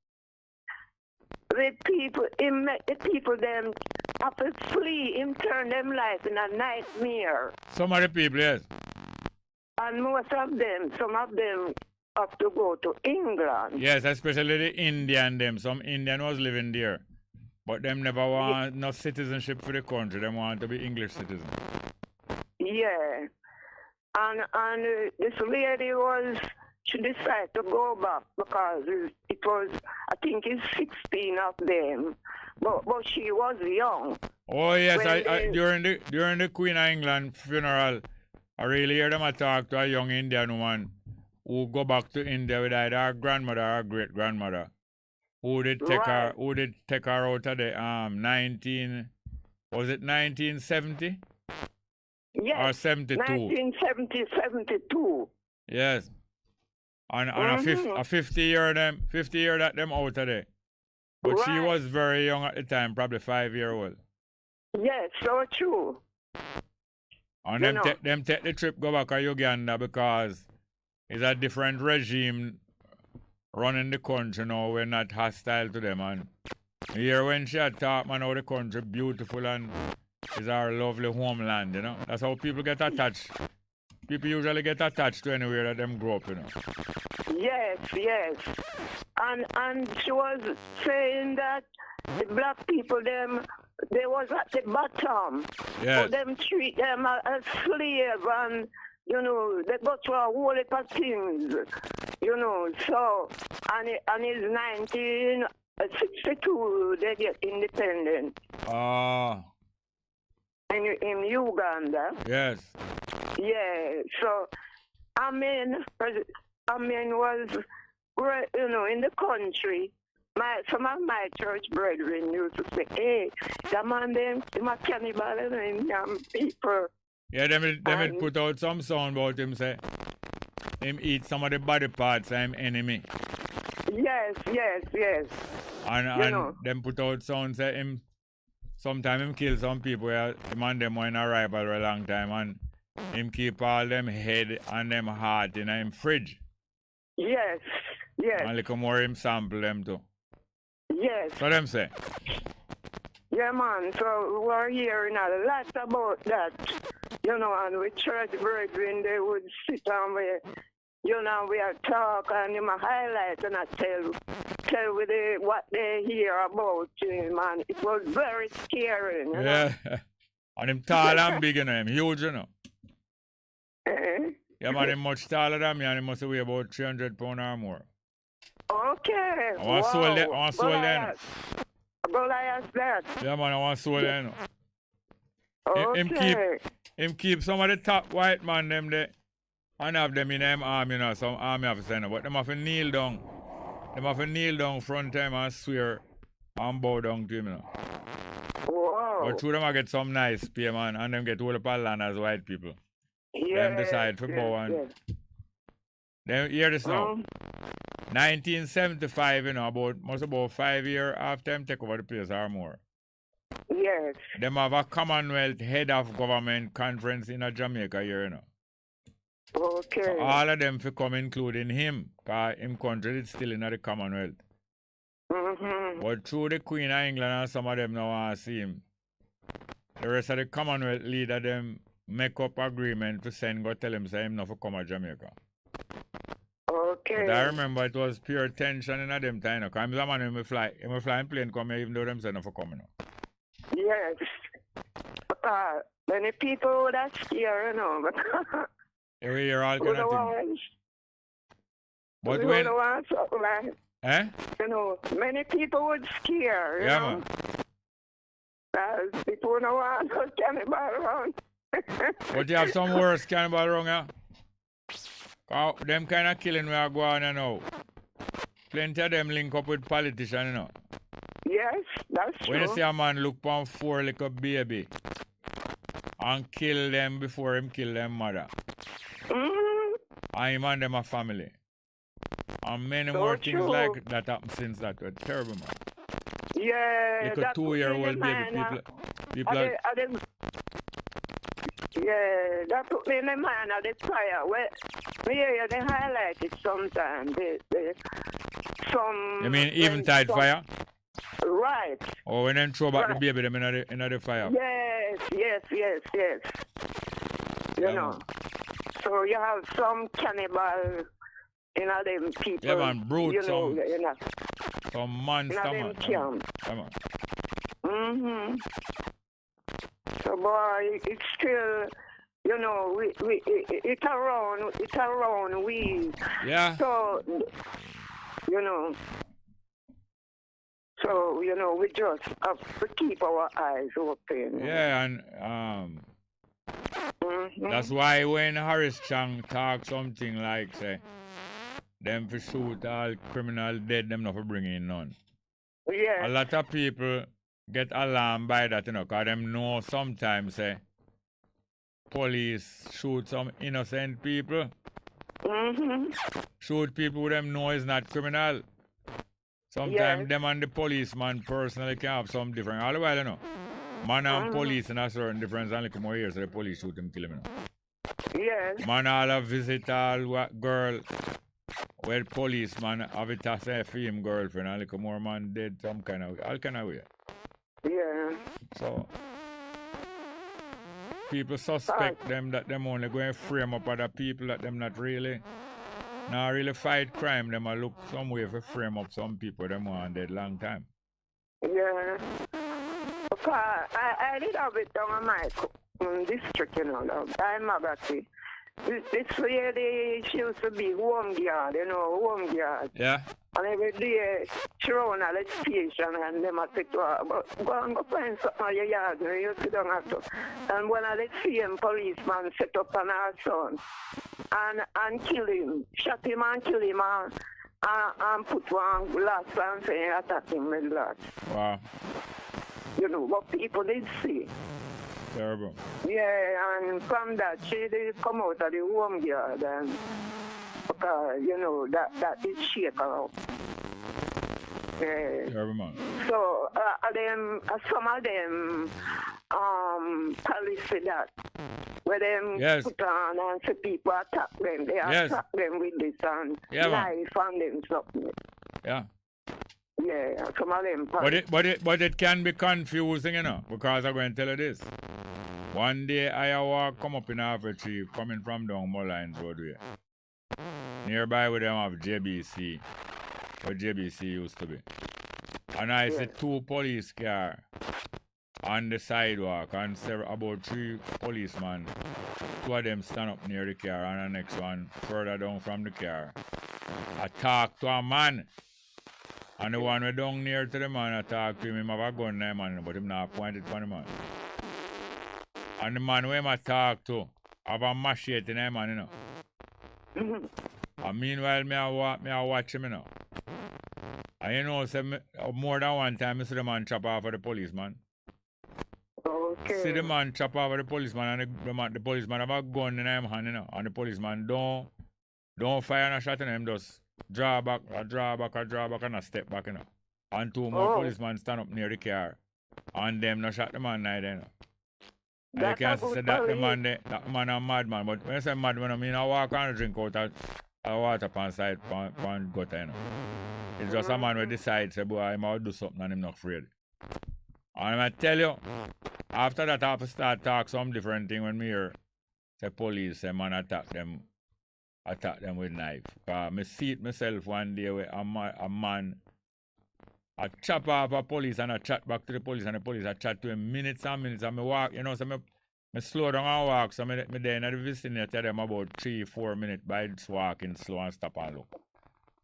The people them have to flee, him turn them life in a nightmare. Some of the people, yes. And some of them have to go to England. Yes, especially the Indian them. Some Indian was living there. But them never want no citizenship for the country. Them want to be English citizens. Yeah. And this lady she decided to go back because it was, I think it's 16 of them. But she was young. Oh yes, during the Queen of England funeral, I really hear them talk to a young Indian woman who go back to India with either her grandmother or her great grandmother. Who did take her out of the 1970? Yes. Or 72? 1970, 72. Yes. And a 50 year that them out of there. But she was very young at the time, probably 5-year-old. Yes, so true. And them take the trip go back to Uganda because it's a different regime running the country now. We're not hostile to them. And here when she had talked, man, how the country beautiful and is our lovely homeland, That's how people get attached. People usually get attached to anywhere that them grow up, Yes. And she was saying that the black people, they was at the bottom. Yes. So them treat them as slave and, they go through a whole heap of things, So, and it's 1962 they get independent. In Uganda. Yes. Yeah, so Amin was, in the country. Some of my church brethren used to say, hey, the man them a cannibal and people. Yeah, them put out some song about him, say, him eat some of the body parts, I'm enemy. Yes. And them put out sound, say, sometimes him kill some people, him and them were in a rivalry a long time, and him keep all them head and them heart in him fridge. Yes. And little more him sample them too. Yes. So them say. Yeah, man. So we're hearing a lot about that. And with church brethren, they would sit and we are talk and him highlight and I tell with what they hear about him, and it was very scary. Yeah. And him tall and big, him huge, Yeah, man, him much taller than me, and he must weigh about 300 pounds or more. Okay. I want soul there. Goliath that. Yeah, man, I want soul there. Okay. Him keep some of the top white man them there and have them in them army, some army officer, but them have to kneel down. Them have to kneel down front time and swear and bow down to him, Wow. But through them I get some nice pay, man, and them get all the land as white people. Them decide to bow and then hear this now. 1975, about 5 years after them take over the place or more. Yes. Them have a Commonwealth head of government conference in Jamaica here, Okay. So all of them for come including him, because him country is still in the Commonwealth. Mm-hmm. But through the Queen of England and some of them now want to see him. The rest of the Commonwealth leader them make up agreement to send go tell him say him not for come to Jamaica. Okay. But I remember it was pure tension in them time. Because I'm the man who fly in plane come here even though them say not for coming. Yes. Many people would have scared, you know. Every year all kind of things. But we when... don't want something like, you know, many people would scare, you know. Man. Because people don't want no cannibal around. But you have some worse cannibal around here. Them kind of killing we are going on now. Plenty of them link up with politicians, you know. Yes, that's true. When you see a man look on 4 little baby and kill them before him kill them mother. And him and them a family. And many more things like that happen since that were terrible, man. Yeah, like a 2-year-old baby. People are... Yeah, that put me in the mind of the fire. Well, yeah, they highlight it sometimes. You mean eventide fire? Right. Or when they throw back the baby them in the fire? Yes. You know. So you have some cannibal, you know, them people. Yeah, man, brute, you know, some monster, man. Come on. So, boy, it's still, you know, it's around we. Yeah. So, you know, we just have to keep our eyes open. Yeah, and that's why when Harris Chang talk something like, say, them for shoot all criminal dead, them not for bring in none. Yeah. A lot of people get alarmed by that, you know, because them know sometimes, say, police shoot some innocent people. Shoot people who them know is not criminal. Sometimes them and the policeman personally can have some different. All the while, you know, man and police in a certain difference, and like more years, so the police shoot him, kill him, you know. Yes. Man all a visit all girl, where policeman have it as a film girlfriend, and like more man dead, some kind of, all kind of way. Yeah. So, people suspect them that them only going to frame up other people that them not really fight crime. Them a look some way for frame up some people them want dead long time. Yeah. Okay, I did have it down in my district, you know, I'm Magati. This lady, she used to be home guard, you know, home guard. Yeah. And every day, she run at the station and them a say to her, go and go find something on your yard, you sit down at it. And one of the same policeman set up on her son and kill him, shot him and kill him and put one glass and say attack him with glass. Wow. You know, what people did see. Terrible. Yeah, and from that, she did come out of the home guard and, you know, that did shake her up. Yeah. Terrible, man. So, some of them, policy that, where them put on and say people attack them, they attack them with this and knife and them something. Yeah. Yeah, some of them. But it can be confusing, you know, because I'm going to tell you this. One day I come up in Alpha Tree coming from down Mulline Roadway. Nearby with them have JBC, where JBC used to be. And I see 2 police cars on the sidewalk and about 3 policemen. 2 of them stand up near the car and the next one further down from the car. I talk to a man. And the one we down near to the man, I talk to him have a gun there, man, but him not pointed for the man. And the man who I talk to have a machete in him, man, you know. And meanwhile, me I watch him, you know. And you know, say, more than one time, I see the man chop off of the policeman. Okay. See the man chop off of the policeman, and the policeman have a gun in him hand, you know. And the policeman don't fire a shot in him, just draw back, and a step back, you know. And 2 more policemen stand up near the car. And them no shot the man neither, you know. And you can say that the man a madman. But when I say madman, I mean I walk and drink out a water pan side pan gutter, you know. It's just a man who decides, say, boy, I'm out do something and I'm not afraid. And I tell you, After that, I have to start talk some different thing when me hear the police, a man attack them with knife. Me see it myself one day where a man I chop off a police and I chat back to the police and the police I chat to him minutes and minutes and me walk, you know, so me slow down and walk, so me there in the vicinity tell them about 3-4 minutes by just walking slow and stop and look.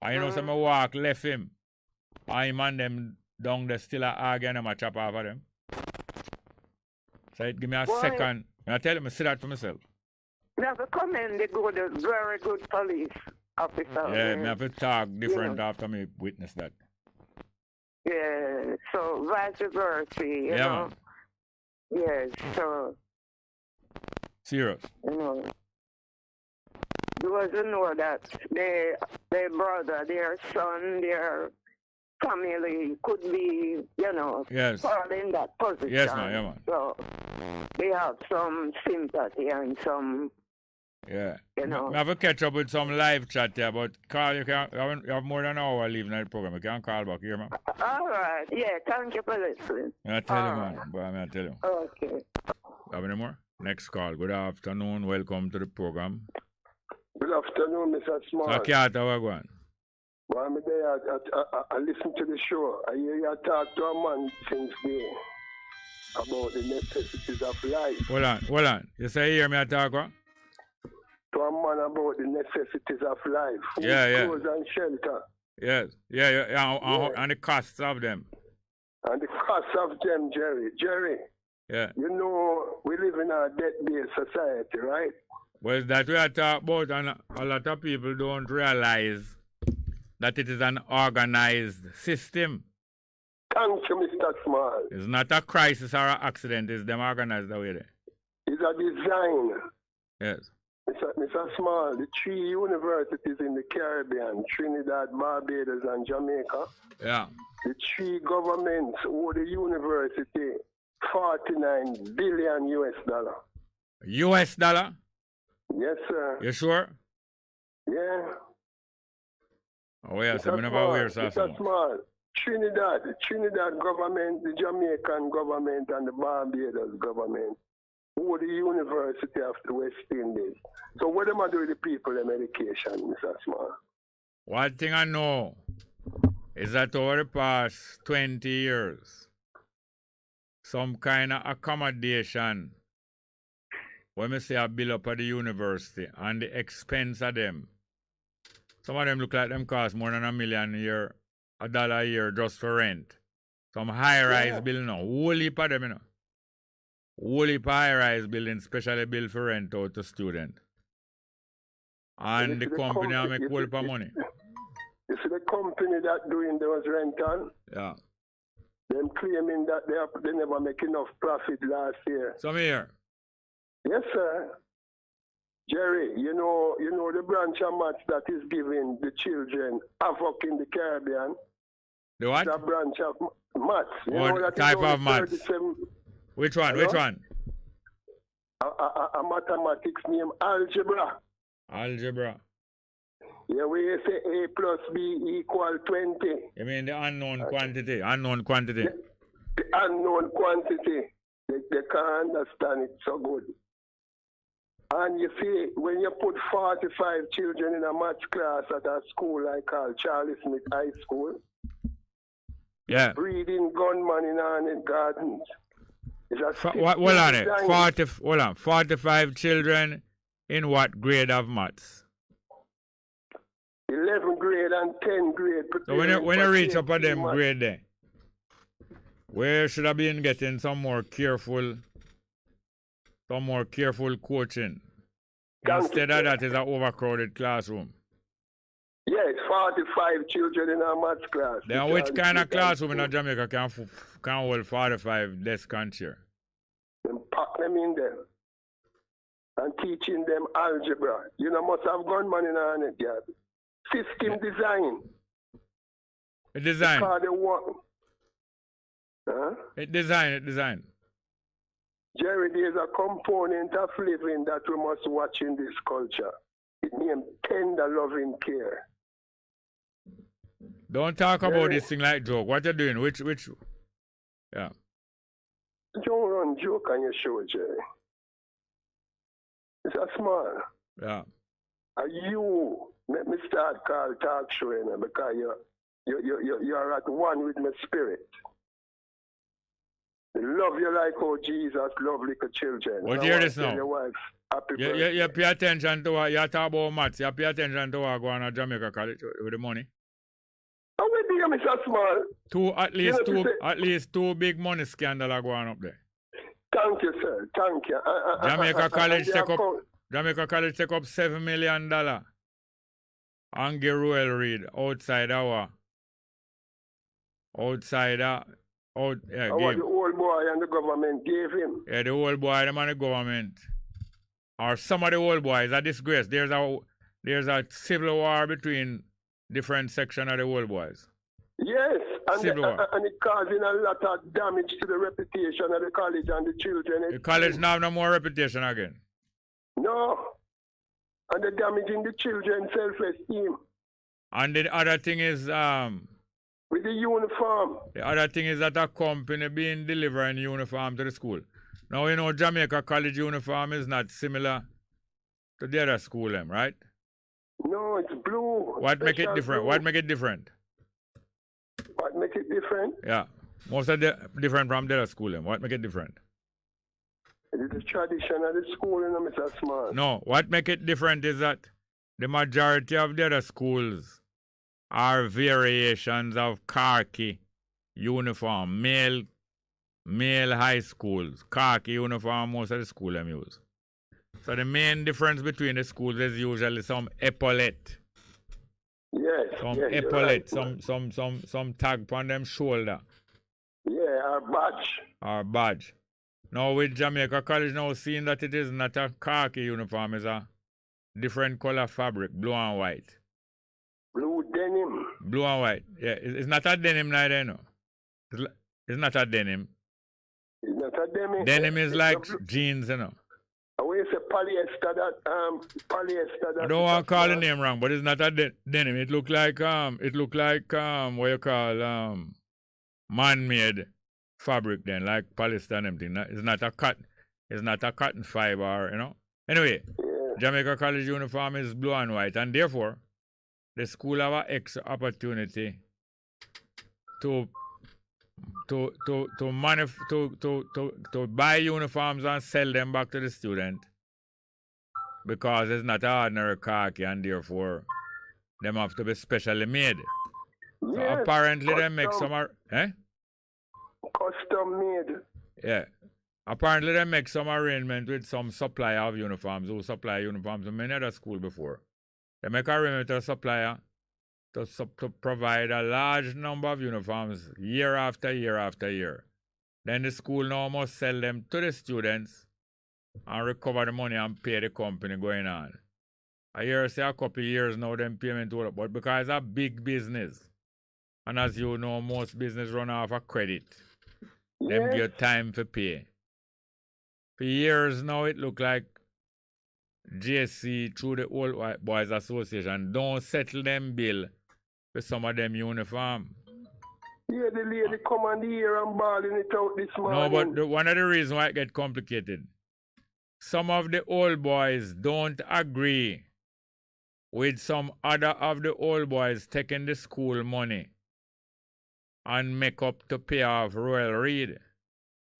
And you know, so me walk left him. And him and them down there still arguing and I chop off of them. So it give me a second. And I tell him I see that for myself. You have to commend the good, very good police officer. Yeah, me have to talk different after me witness that. Yeah, so vice versa, you know. Man. Yes, so. Serious. You know. Because you know that their brother, their son, their family could be, you know, fall in that position. Yes, man, yeah, man. So they have some sympathy and some. Yeah. You know. I have to catch up with some live chat here, but Carl, you have more than an hour leaving the program. You can call back here, man. All right. Yeah, thank you for listening. I tell you, man. But I tell you. Okay. Have any more? Next call. Good afternoon. Welcome to the program. Good afternoon, Mr. Smart. So, Kiata, what going? Well, I'm there. I listen to the show. I hear you talk to a man since day about the necessities of life. Hold on. You say you hear me talk what? To a man about the necessities of life. Food, clothes and shelter. Yes. Yeah. And the costs of them. And the costs of them, Jerry. Yeah. You know, we live in a debt-based society, right? Well, that we are talking about, and a lot of people don't realize that it is an organized system. Thank you, Mr. Small. It's not a crisis or an accident, it's them organized the way there. It's a design. Yes. Mr. Small, the 3 universities in the Caribbean, Trinidad, Barbados, and Jamaica. Yeah. The 3 governments owe the university $49 billion US. US dollar? Yes, sir. You sure? Yeah. Oh, yeah, so I never wear Mr. Small, Trinidad government, the Jamaican government, and the Barbados government owe the University of the West Indies. So what am I doing with the people in education, Mr. Small? One thing I know is that over the past 20 years, some kind of accommodation, when we say I build up at the university and the expense of them, some of them look like them cost more than $1 million a year, $1 a year just for rent. Some high-rise building now, whole heap of them, you know. Whole heap of high-rise building, specially built for rent out to students. And the company make whole heap of money. You see the company that doing those rental? Yeah. Them claiming that they never make enough profit last year. Some here. Yes, sir. Jerry, you know the branch of maths that is giving the children havoc in the Caribbean. The what? The branch of maths. What type of maths? Which one? Hello? Which one? A mathematics named algebra. Algebra. Yeah, we say A plus B equal 20. You mean the unknown quantity? Unknown quantity. The unknown quantity. They can't understand it so good. And you see, when you put 45 children in a maths class at a school like Charlie Smith High School, yeah, breeding gunman in Arnett Gardens. Hold on it. 45 children in what grade of maths? 11th grade and 10th grade. So when you reach up at them grade there, where should I be in getting some more careful coaching? Instead of that is an overcrowded classroom. Yes, 45 children in a maths class. Then which kind of classroom in Jamaica can hold 45 desk and chair? Then pack them in there and teaching them algebra. You know, must have gunman in on it, yeah. System design. It design. It design. Jerry, there's a component of living that we must watch in this culture. It named tender loving care. Don't talk about this thing like joke. What you doing? Which? Yeah. Don't run joke on your show, Jerry. It's a small. Yeah. Are you let me start call talk show, you know, because you're at one with my spirit. Love you like how Jesus love little children. But hear this now. Your wife, happy You pay attention to what you talk about maths. You pay attention to what going on Jamaica College with the money. How we do, Mr. Small? At least two big money scandal are going up there. Thank you, sir. Thank you. Jamaica College take up $7 million and get Royal Reed outside our the game. old boy and the government gave him. Yeah, the old boy, them and the government. Or some of the old boys, a disgrace. There's a civil war between different sections of the old boys. Yes, and and it causing a lot of damage to the reputation of the college and the children. The college now have no more reputation again. No. And the damaging the children's self-esteem. And the other thing is with the uniform. The other thing is that a company being delivering uniform to the school. Now you know Jamaica College uniform is not similar to the other school, right? No, it's blue. What make it different? Blue. What make it different? What make it different? Yeah. Most of the different from the other school. What make it different? It is the tradition of the school, you know, Mr. Smart. No, what make it different is that the majority of the other schools are variations of khaki uniform. Male high schools. Khaki uniform, most of the school them use. So the main difference between the schools is usually some epaulette. Yes. Some yes, epaulette, right. some tag on them shoulder. Yeah, our badge. Now with Jamaica College now seeing that it is not a khaki uniform, it's a different color fabric, blue and white. Blue denim. Blue and white. Yeah, it's not a denim neither, you know. It's not a denim. It's not a denim. Denim is like jeans, you know. We say polyester polyester. I don't want to call the name wrong, but it's not a denim. It look like what you call man-made fabric then, like polyester and everything. It's not a cotton fiber, you know. Anyway, Jamaica College uniform is blue and white, and therefore the school have an extra opportunity to buy uniforms and sell them back to the student, because it's not an ordinary khaki, and therefore them have to be specially made. Yes, so apparently they make some custom made. Yeah. Apparently they make some arrangement with some supplier of uniforms who supply uniforms to many other schools before. They make arrangement with a supplier to provide a large number of uniforms year after year after year. Then the school now must sell them to the students and recover the money and pay the company going on. I hear say a couple of years now them payment will up, but because it's a big business, and as you know, most business run off a credit. Them give time for pay. For years now, it look like JC through the Old White Boys Association don't settle them bill for some of them uniform. Yeah, the lady come on the ear and balling it out this morning. No, but one of the reasons why it get complicated, some of the old boys don't agree with some other of the old boys taking the school money and make up to pay off Royal Reed.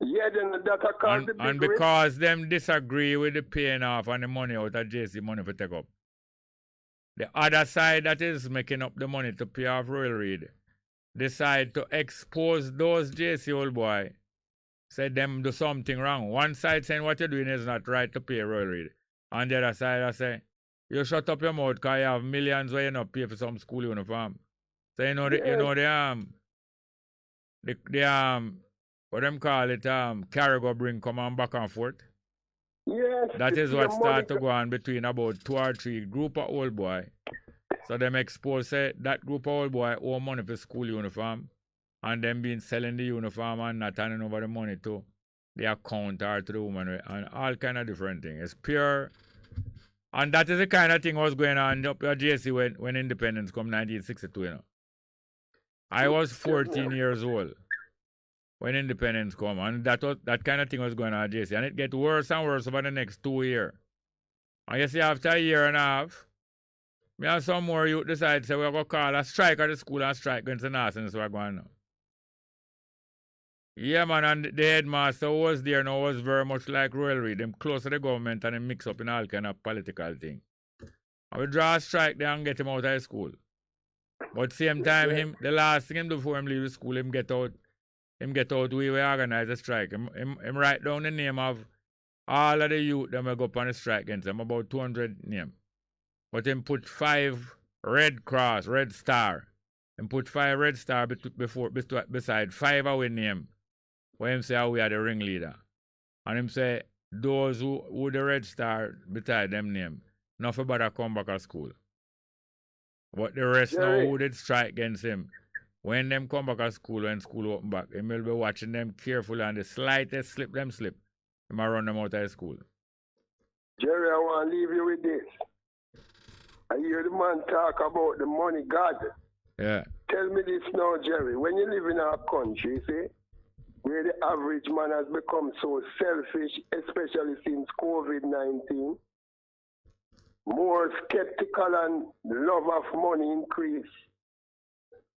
Yeah, then that caused the big and because them disagree with the paying off and the money out of JC money for take up. The other side that is making up the money to pay off Royal Reed decide to expose those JC old boy, say them do something wrong. One side saying what you're doing is not right to pay Royal Reed. And the other side I say, you shut up your mouth because you have millions where you not pay for some school uniform. So you know the what them call it, carry go bring come on back and forth. Yes. That is what start to go on between about 2 or 3 group of old boy. So them expose say that group of old boy owe money for school uniform, and them been selling the uniform and not turning over the money to the account or to the woman and all kind of different things. It's pure, and that is the kind of thing was going on up at JC when independence come 1962, you know. I was 14 years old. when independence come. And that kind of thing was going on, JC. And it get worse and worse over the next 2 years. And you see, after a year and a half, me and some more youth decide to say we're going to call a strike at the school and strike against the nonsense we're going now. Yeah, man, and the headmaster who was there now was very much like railway. Them close to the government and them mix up in all kind of political thing. I will draw a strike there and get him out of the school. But same time, the last thing him do before him leave the school, him get out, we will organize a strike. Him write down the name of all of the youth that will go up on the strike against him, about 200 names. But him put 5 red cross, red star. Him put 5 red star beside 5 away name. Where him say we are the ringleader. And him say those who the red star beside them name, not for bother come back to school. But the rest now who did strike against him, when them come back to school, when school open back, he will be watching them carefully and the slightest slip, he might run them out of school. Jerry, I want to leave you with this. I hear the man talk about the money God. Yeah. Tell me this now, Jerry. When you live in our country, see, where the average man has become so selfish, especially since COVID-19, more skeptical and love of money increase.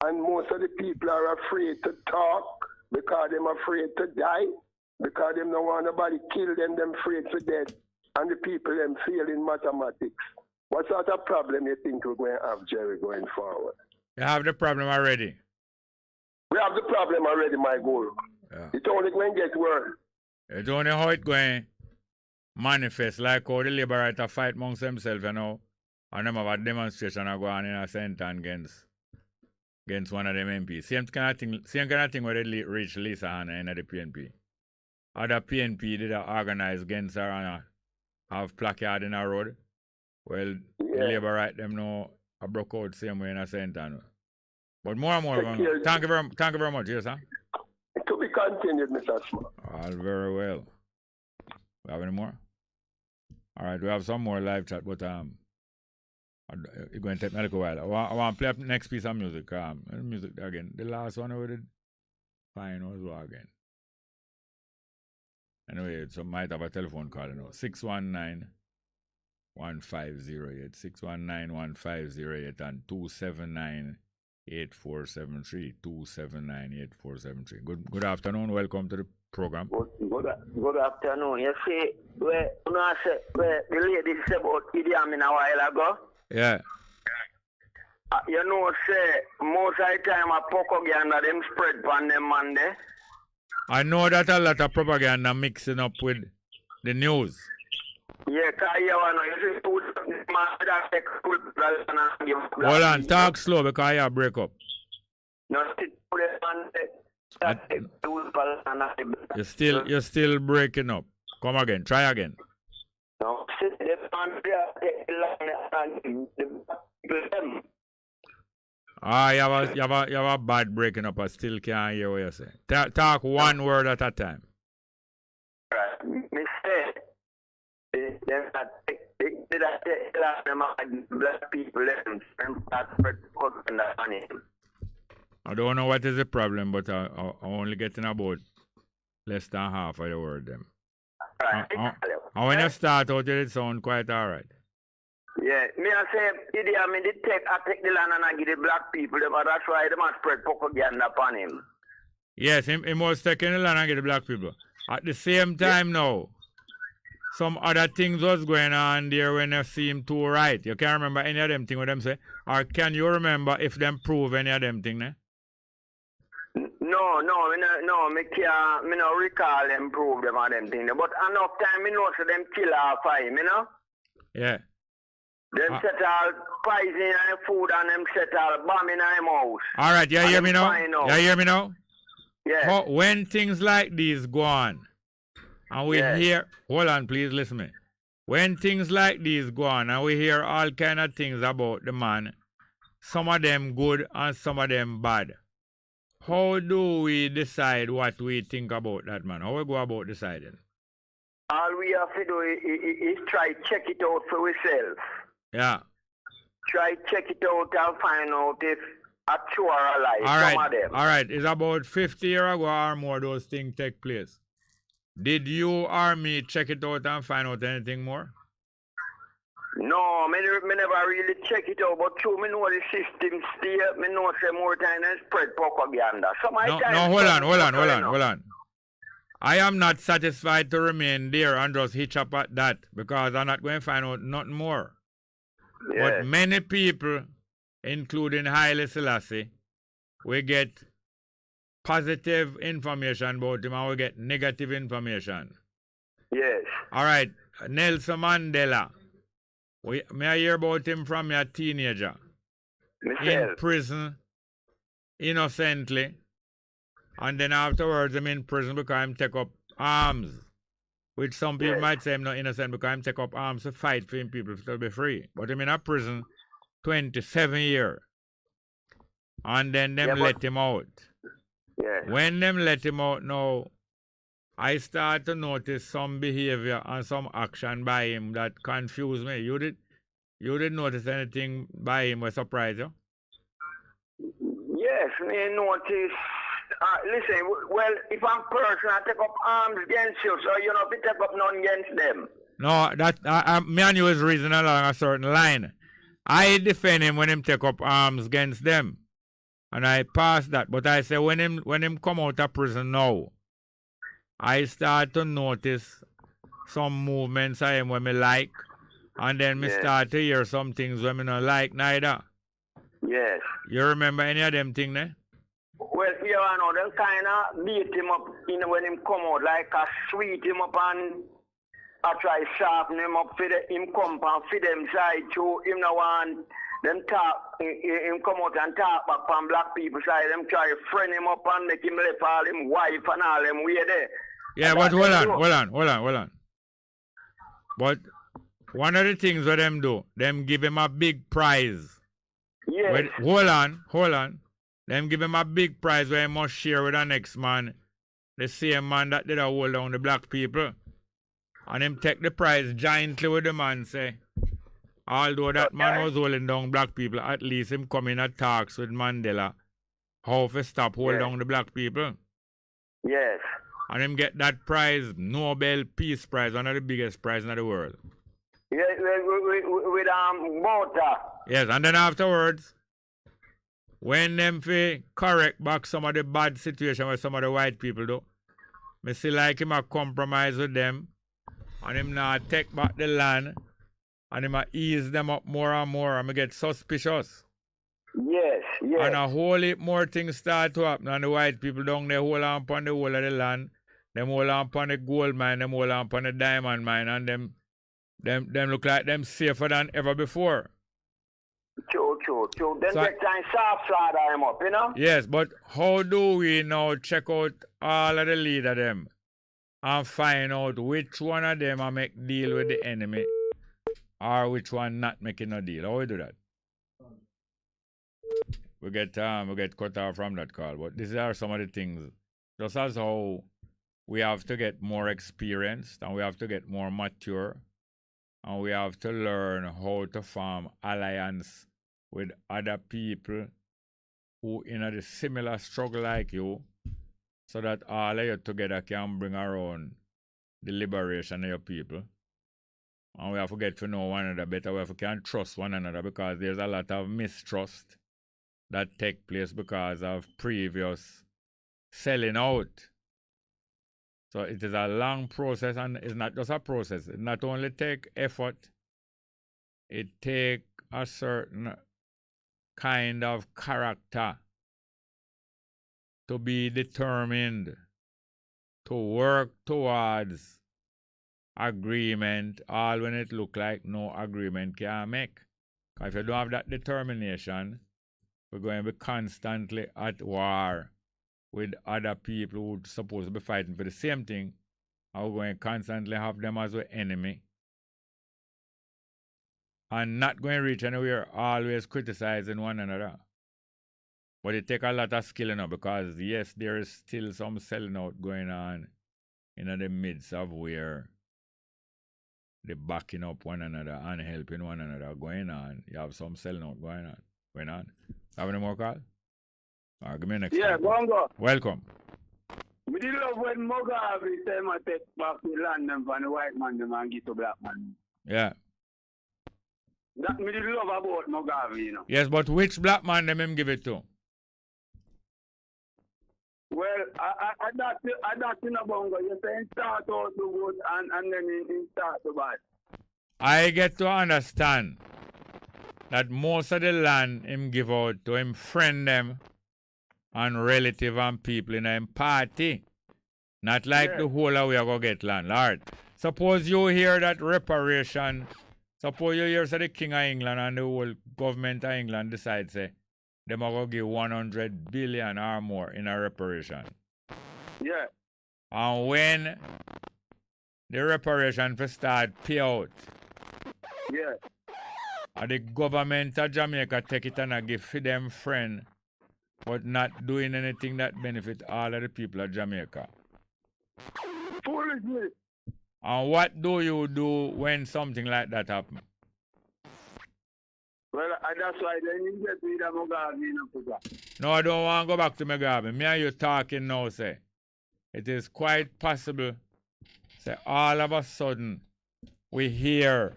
And most of the people are afraid to talk because they're afraid to die, because they don't want nobody kill them, them afraid for death, and the people them fail in mathematics. What sort of problem you think we're going to have, Jerry, going forward? You have the problem already. We have the problem already, my guru. Yeah. It's only going to get worse. It's only how it's going manifest, like how the Labour writer fight amongst themselves, you know, and them have a demonstration and go on in a center against one of them MPs. Same kind of thing where they reach Lisa Hanna in the PNP. Other PNP did organize against her and have placard in her road. Well, the Labour right them know I broke out same way in a center. No. But more and more, thank you very much, yes, sir. To be continued, Mr. Smith. All very well. We have any more? All right, we have some more live chat, but it's going to take me a little while. I want to play up next piece of music. Music again. The last one we did fine was well again. Anyway, so might have a telephone call now. 619-1508, 619-1508 and 279-8473, 279-8473. Good afternoon. Welcome to the program. Good afternoon. You see, where the lady said about Idi Amin a while ago? Yeah. You know, say, most of the time a propaganda them spread on them Monday. I know that a lot of propaganda mixing up with the news. Yeah, hold on, talk slow because you break up. No, you're still breaking up. Come again, try again. No, you have a bad breaking up. I still can't hear what you're saying. Talk one word at a time. Right. Me say, black people I don't know what is the problem, but I'm only getting about less than half of the word them. Right. And when you start out, it sound quite alright. Yeah, me I say, Idi Amin did take the land and I give the black people, but that's why they must spread propaganda upon him. Yes, he was taking the land and give the black people. At the same time now, some other things was going on there when you see him too right. You can't remember any of them things what them say? Or can you remember if them prove any of them things, ne? No, me can't, me no recall them prove them and them things. But enough time, me know so them kill off him, you know? Yeah. Them set all poison in the food and them set all bomb in the house. All right, you hear me now? You hear me now? Yeah. But when things like these go on, and we hear, hold on, please listen to me. When things like these go on, and we hear all kind of things about the man, some of them good and some of them bad. How do we decide what we think about that man? How we go about deciding? All we have to do is try check it out for ourselves. Yeah. Try check it out and find out if a true or a lie. Some of them. All right. It's about 50 years ago or more those things take place. Did you or me check it out and find out anything more? No, me never really check it out, but true, me know the system still, me know say more time than spread propaganda. Hold on. I am not satisfied to remain there and just hitch up at that because I'm not going to find out nothing more. Yeah. But many people, including Haile Selassie, we get positive information about him and we get negative information. Yes. All right, Nelson Mandela. May I hear about him from a teenager? In prison, innocently. And then afterwards, I'm in prison because I'm take up arms. Which some people might say I'm not innocent because I'm take up arms to fight for him people to be free. But I'm in a prison 27 years. And then them let him out. Yeah. When them let him out now, I start to notice some behavior and some action by him that confused me. You did notice anything by him that surprised you? Yes, me notice. Listen, well, if I'm person, I take up arms against you, so you know, if you take up none against them. No, that me and you is reasoning along a certain line. I defend him when him take up arms against them. And I pass that. But I say when him come out of prison now, I start to notice some movements I am when me like. And then me start to hear some things when me not like neither. Yes. You remember any of them things, ne? Well, you know, them kind of beat him up, you know, when him come out, like a sweet him up and I try sharpen him up for him come and for them side too. Him no want them talk, him come out and talk back from black people side. Them try to friend him up and make him left all him wife and all them way there. Yeah, but hold on. But one of the things that them do, them give him a big prize. Yes. Hold on. Them give him a big prize where he must share with the next man. The same man that did a hold down the black people. And him take the prize jointly with the man say, although that man was holding down black people, at least him come in and talks with Mandela how to stop holding down the black people. Yes. And him get that prize, Nobel Peace Prize, one of the biggest prizes in the world. Yeah, with Bota. Yes, and then afterwards, when them fi correct back some of the bad situation where some of the white people do, me see like him a compromise with them, and him not take back the land, and him a ease them up more and more, and me get suspicious. Yes. And a whole heap more things start to happen, and the white people down there hold on upon the whole of the land, them hold on upon the gold mine, them hold on upon the diamond mine, and them look like them safer than ever before. True. Then So next time soft slaughter him up, you know? Yes, but how do we now check out all of the leader them and find out which one of them are make deal with the enemy or which one not making a deal? How we do that? We get cut off from that call, but these are some of the things. Just as how we have to get more experienced and we have to get more mature and we have to learn how to form alliance with other people who in a similar struggle like you, so that all of you together can bring around the liberation of your people. And we have to get to know one another better. We have to can trust one another because there's a lot of mistrust that take place because of previous selling out. So it is a long process, and it's not just a process. It not only take effort, it take a certain kind of character to be determined to work towards agreement, all when it look like no agreement can make. If you don't have that determination, we're going to be constantly at war with other people who are supposed to be fighting for the same thing, and we're going to constantly have them as an enemy and not going to reach anywhere, always criticizing one another. But it takes a lot of skill, because yes, there is still some selling out going on in the midst of where the backing up one another and helping one another going on. You have some selling out going on. Have any more call? All right, give me the next Yeah, one. Bongo. Welcome. We did love when Mugabe say I take back the land them from the white man them and give to black man. Yeah. That me did love about Mugabe, you know. Yes, but which black man them him give it to? Well, I that in a Bongo. You say start out to good and then he start to bad. I get to understand that most of the land him give out to him friend them and relative and people in him party. Not like the whole of we are going to get land. Lord, suppose you hear that reparation, suppose you hear say the King of England and the whole government of England decide say, them are going to give 100 billion or more in a reparation. Yeah. And when the reparation for start pay out, yeah, and the government of Jamaica take it and give for them friend, but not doing anything that benefit all of the people of Jamaica. Foolishness. And what do you do when something like that happens? Well, that's why then you get rid of Mugabe, you know. No, I don't want to go back to Mugabe. Me and you talking now, say. It is quite possible, say, all of a sudden, we hear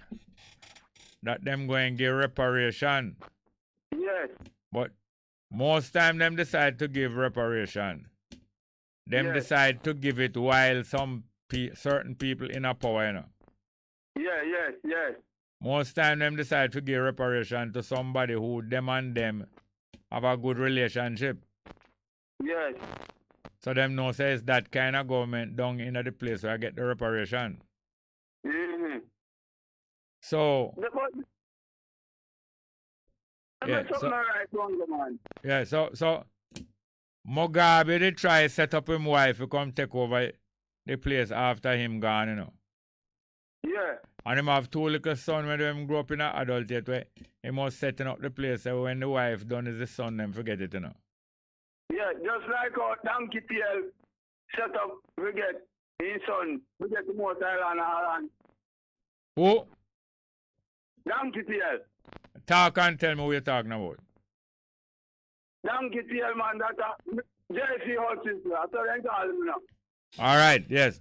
that them going to give reparation. Yes. But most time them decide to give reparation. Them decide to give it while some certain people in a power, you know. Yeah, yes. Most time them decide to give reparation to somebody who them and them have a good relationship. Yes. So them know says that kind of government down in the place where I get the reparation. Mm-hmm. So so Mugabe they try set up him wife to come take over the place after him gone, you know. Yeah. And him have two little sons when them grow up in an adult yet where he must setting up the place so when the wife done is the son them forget it, you know. Yeah, just like our donkey tail set up we get his son, we get the most island. Who? Donkey tail. Talk and tell me what you're talking about. Donkey tail man that JC Hutchins, I told them call him now. Alright, yes.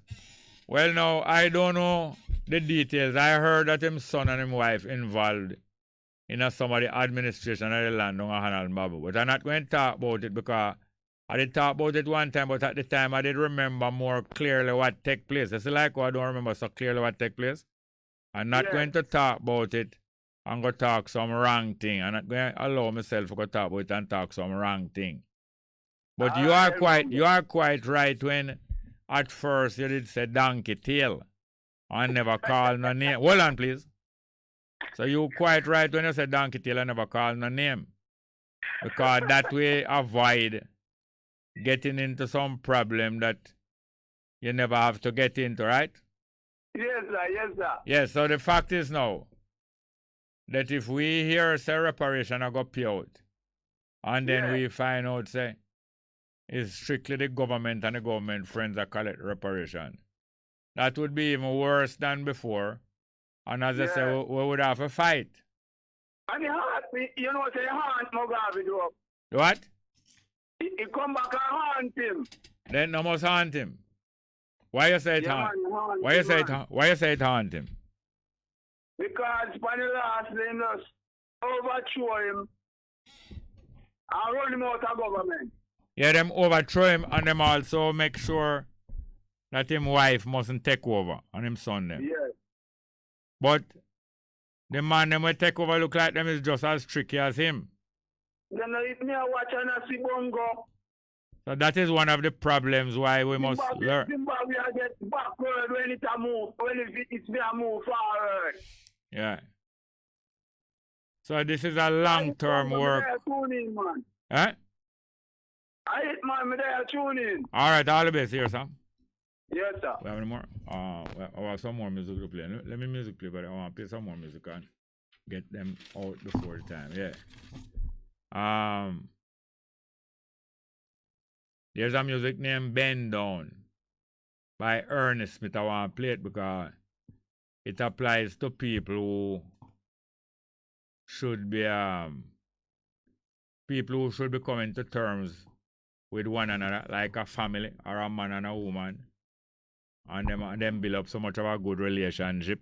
Well now I don't know the details. I heard that him son and him wife involved in some of the administration of the land on Hanal Babu. But I'm not going to talk about it because I did talk about it one time, but at the time I did remember more clearly what took place. It's like I don't remember so clearly what took place. I'm not going to talk about it and go talk some wrong thing. I'm not going to allow myself to go talk about it and talk some wrong thing. But you are quite right when at first you did say donkey tail. I never call no name. Hold on, please. So you quite right when you say donkey tail, I never call no name. Because that way avoid getting into some problem that you never have to get into, right? Yes, sir. Yes, sir. Yes, so the fact is now that if we hear say reparation I go pay out, and then we find out say it's strictly the government and the government friends that collect reparation, that would be even worse than before. And as I say, we would have a fight. And you know, say haunt Mugabe do up. What? He come back and haunt him. Then I must haunt him. Why you say it haunt? Why you say it haunt him? Because for the last they just overthrow him and run him out of government. Yeah, them overthrow him and them also make sure that him wife mustn't take over and him son them. Yes. But the man them will take over look like them is just as tricky as him. Then if me watch and I see Bongo. So that is one of the problems why we must learn. Zimbabwe get backward when it a move, when it's a move forward. Yeah. So this is a long-term work. Tune in, man. Eh? I hit man, me there tune in. All right, all the best here, Sam. Yes, sir. We have any more? I have some more music to play. Let me music play, but I want to play some more music and get them out before the time. Yeah. There's a music named Bend Down by Ernest Smith. I want to play it because it applies to people who should be coming to terms with one another like a family or a man and a woman. And them build up so much of a good relationship.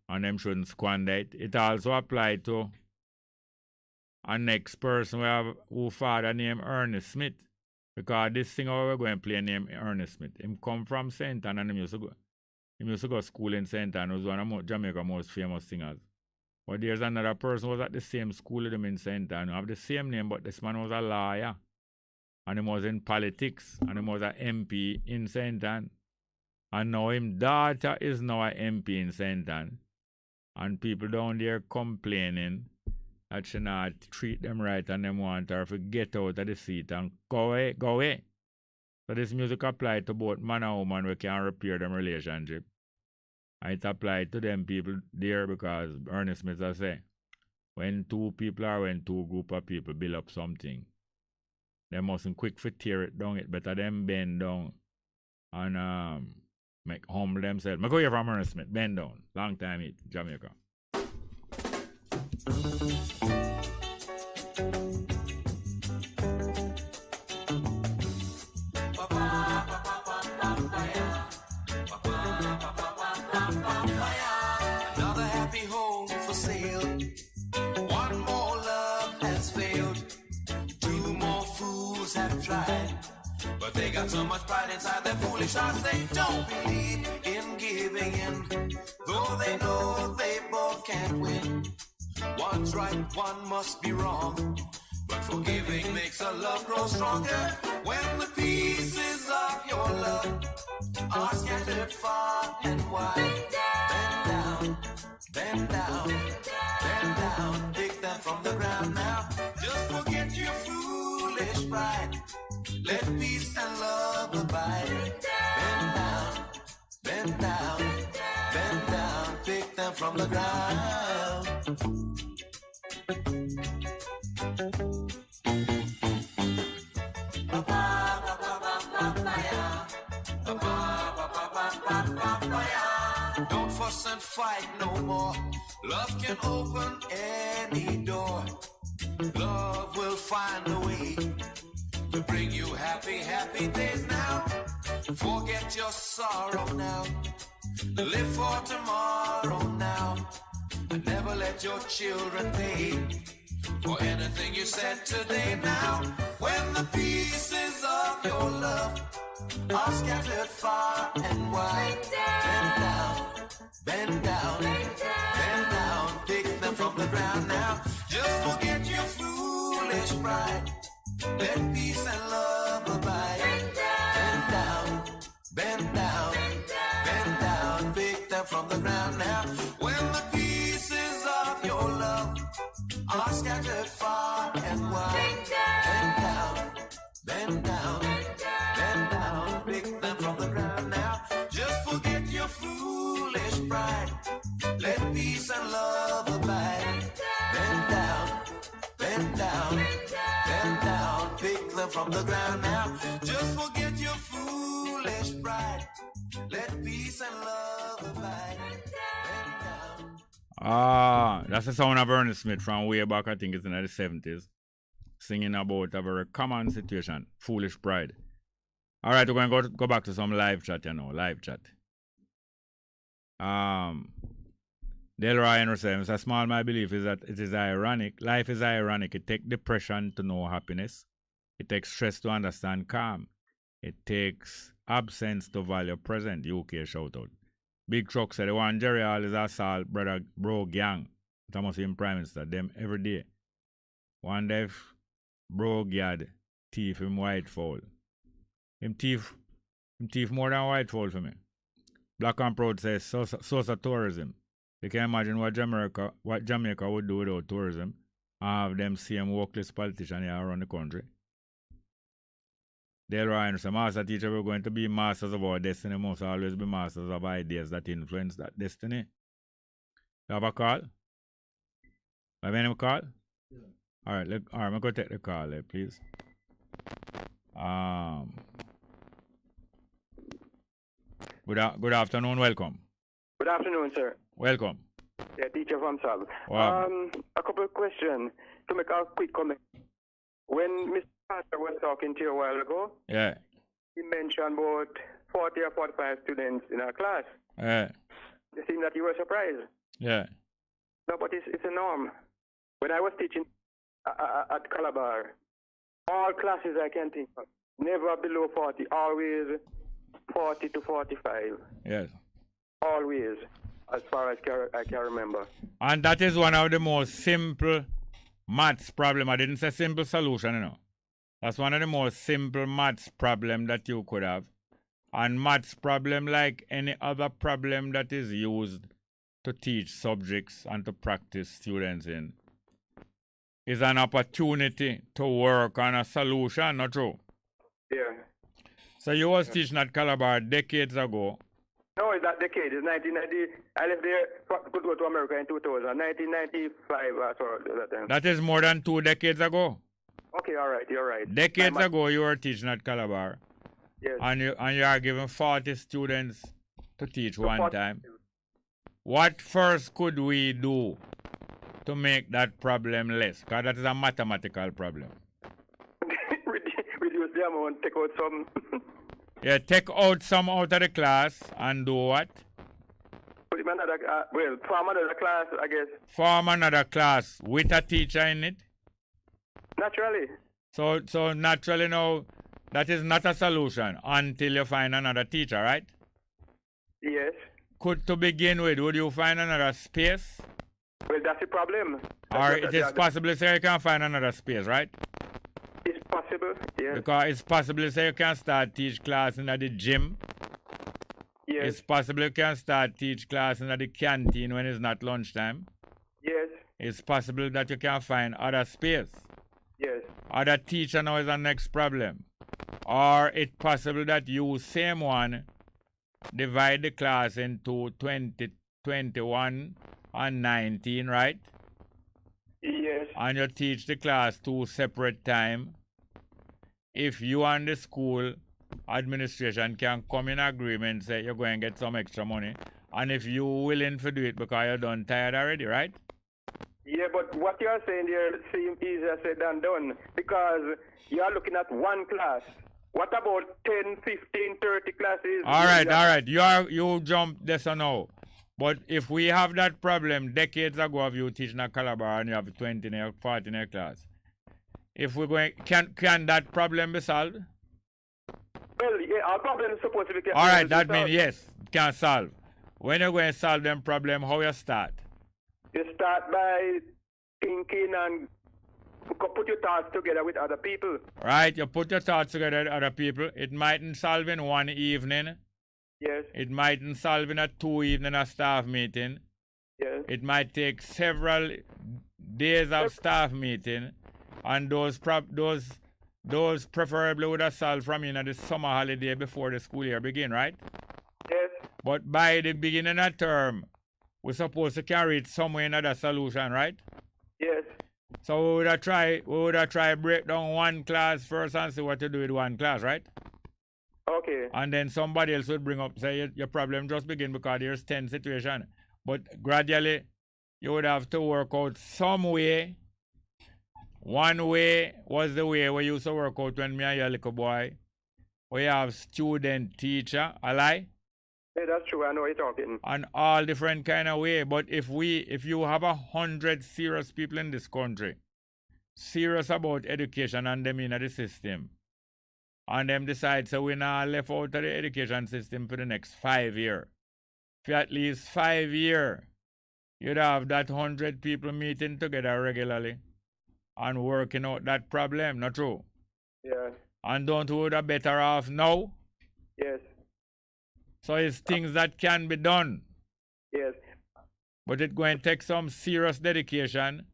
And them shouldn't squander it. It also applies to a next person who father named Ernest Smith. Because this singer we're going to play named Ernest Smith. Him come from St. Ann and he used to go school in St. Ann. He was one of Jamaica's most famous singers. But there's another person who was at the same school with him in St. Ann. Have the same name, but this man was a lawyer. And he was in politics. And he was an MP in St. Ann. And now his daughter is now an MP in St. Ann. And people down there complaining that she not treat them right and them want her to get out of the seat and go away. So this music applies to both man and woman who can repair them relationship. And it applies to them people there because Ernest Smith has said, when two people or when two group of people build up something, they mustn't quick to tear it down. It better them bend down and make humble themselves. I go here from Ernest Smith, bend down. Long time in Jamaica. Another happy home for sale. One more love has failed. Two more fools have tried. But they got so much pride inside their foolish hearts they don't believe in giving in. Though they know they both can't win. One's right, one must be wrong. But forgiving makes a love grow stronger. When the pieces of your love are scattered far and wide. Bend down, bend down, bend down. Pick them from the ground now. Just forget your foolish pride. Let peace and love abide. Bend down, bend down, bend down. Pick them from the ground. Don't fuss and fight no more. Love can open any door. Love will find a way to bring you happy, happy days now. Forget your sorrow now. Live for tomorrow now. And never let your children pay for anything you said today now. When the pieces of your love are scattered far and wide. Bend down, bend down, bend down. Pick them from the ground now. Just forget your foolish pride. Let peace and love abide. Bend down, bend down, bend down. Pick them from the ground now. When the pieces of your love are scattered far and wide. Bend down, bend down, bend down. Pick them from the ground now. Just forget your foolish pride. Let peace and love abide. Bend down, bend down, bend down. Pick them from the ground now. Just forget your foolish pride. Let peace and love abide. That's the sound of Ernest Smith from way back, I think it's in the 70s, singing about a very common situation, foolish pride. All right, we're going to go back to some live chat, live chat. Delroy Anderson says, small my belief is that it is ironic. Life is ironic. It takes depression to know happiness. It takes stress to understand calm. It takes absence to value present. UK shout out. Big Truck said, the one Jerry Hall is assault brother bro gang. That must be Prime Minister. Them every day. One day bro gad thief him white fowl. Him thief more than white fowl for me. Black and Proud says social tourism. You can imagine what Jamaica would do without tourism. And have them same workless politicians here around the country. Delroy Anderson, master teacher, we're going to be masters of our destiny. Must always be masters of ideas that influence that destiny. You have a call? Have any call? Yeah. All right, I'm going to take the call there, please. Good afternoon, welcome. Good afternoon, sir. Welcome. Yeah, teacher from Sab. Wow. A couple of questions to make a quick comment. when Mr. Pastor was talking to you a while ago, Yeah. he mentioned about 40 or 45 students in our class. Yeah. It seemed that you were surprised. Yeah. No, but it's a norm. When I was teaching at Calabar, all classes I can think of, never below 40, always 40 to 45. Yes. Always, as far as I can remember. And that is one of the most simple maths problem. I didn't say simple solution, you know. That's one of the most simple maths problem that you could have. And maths problem, like any other problem that is used to teach subjects and to practice students in, is an opportunity to work on a solution, not true? Yeah. So you was teaching at Calabar decades ago. No, it's not decade. It's 1990. I left there to go to America in 2000. 1995 or so that time. That is more than 2 decades ago. Okay, all right. You're right. Decades ago, you were teaching at Calabar. Yes. And you are given 40 students to teach one time. What first could we do to make that problem less? Because that is a mathematical problem. Reduce the amount, take out some. Yeah, take out some out of the class and do what? Put him another, form another class, I guess. Form another class with a teacher in it? Naturally. So naturally now, that is not a solution until you find another teacher, right? Yes. To begin with, would you find another space? Well, that's the problem. Or it is possible say you can find another space, right? It's possible, yes. Because it's possible say you can start teach class in the gym. Yes. It's possible you can start teach class in the canteen when it's not lunchtime. Yes. It's possible that you can find other space. Yes. Other teacher now is the next problem. Or it's possible that you, same one, divide the class into 20, 21 and 19, right? Yes. And you teach the class 2 separate time. If you and the school administration can come in agreement, say you're going to get some extra money, and if you're willing to do it because you're done tired already, right? Yeah, but what you're saying there seems easier said than done because you're looking at one class. What about 10, 15, 30 classes? All right. You jump this or no. But if we have that problem decades ago of you teaching a Calabar and you have 20 in your 40 in your class, if we're going, can that problem be solved? Well, yeah, our problem is supposed to be. All right, that means yes, can solve. When you're going to solve them problem, how you start? You start by thinking and put your thoughts together with other people. Right, you put your thoughts together with other people. It mightn't solve in one evening. Yes. It mightn't solve in a 2 evening a staff meeting. Yes. It might take several days of staff meeting, and those preferably would have solved from the summer holiday before the school year begin, right? Yes. But by the beginning of term, we're supposed to carry it somewhere in other solution, right? Yes. So we would have tried break down one class first and see what to do with one class, right? Okay. And then somebody else would bring up, say, your problem just begin because there's 10 situation. But gradually, you would have to work out some way. One way was the way we used to work out when me and you little boy. We have student, teacher, ally? Yeah, that's true. I know what you're talking. And all different kind of way. But if you have 100 serious people in this country, serious about education and them in the system, and them decide so we're not left out of the education system for the next 5 years. For at least 5 years, you'd have that 100 people meeting together regularly and working out that problem, not true? Yeah. And don't we would have better off now? Yes. So it's things that can be done. Yes. But it's going to take some serious dedication.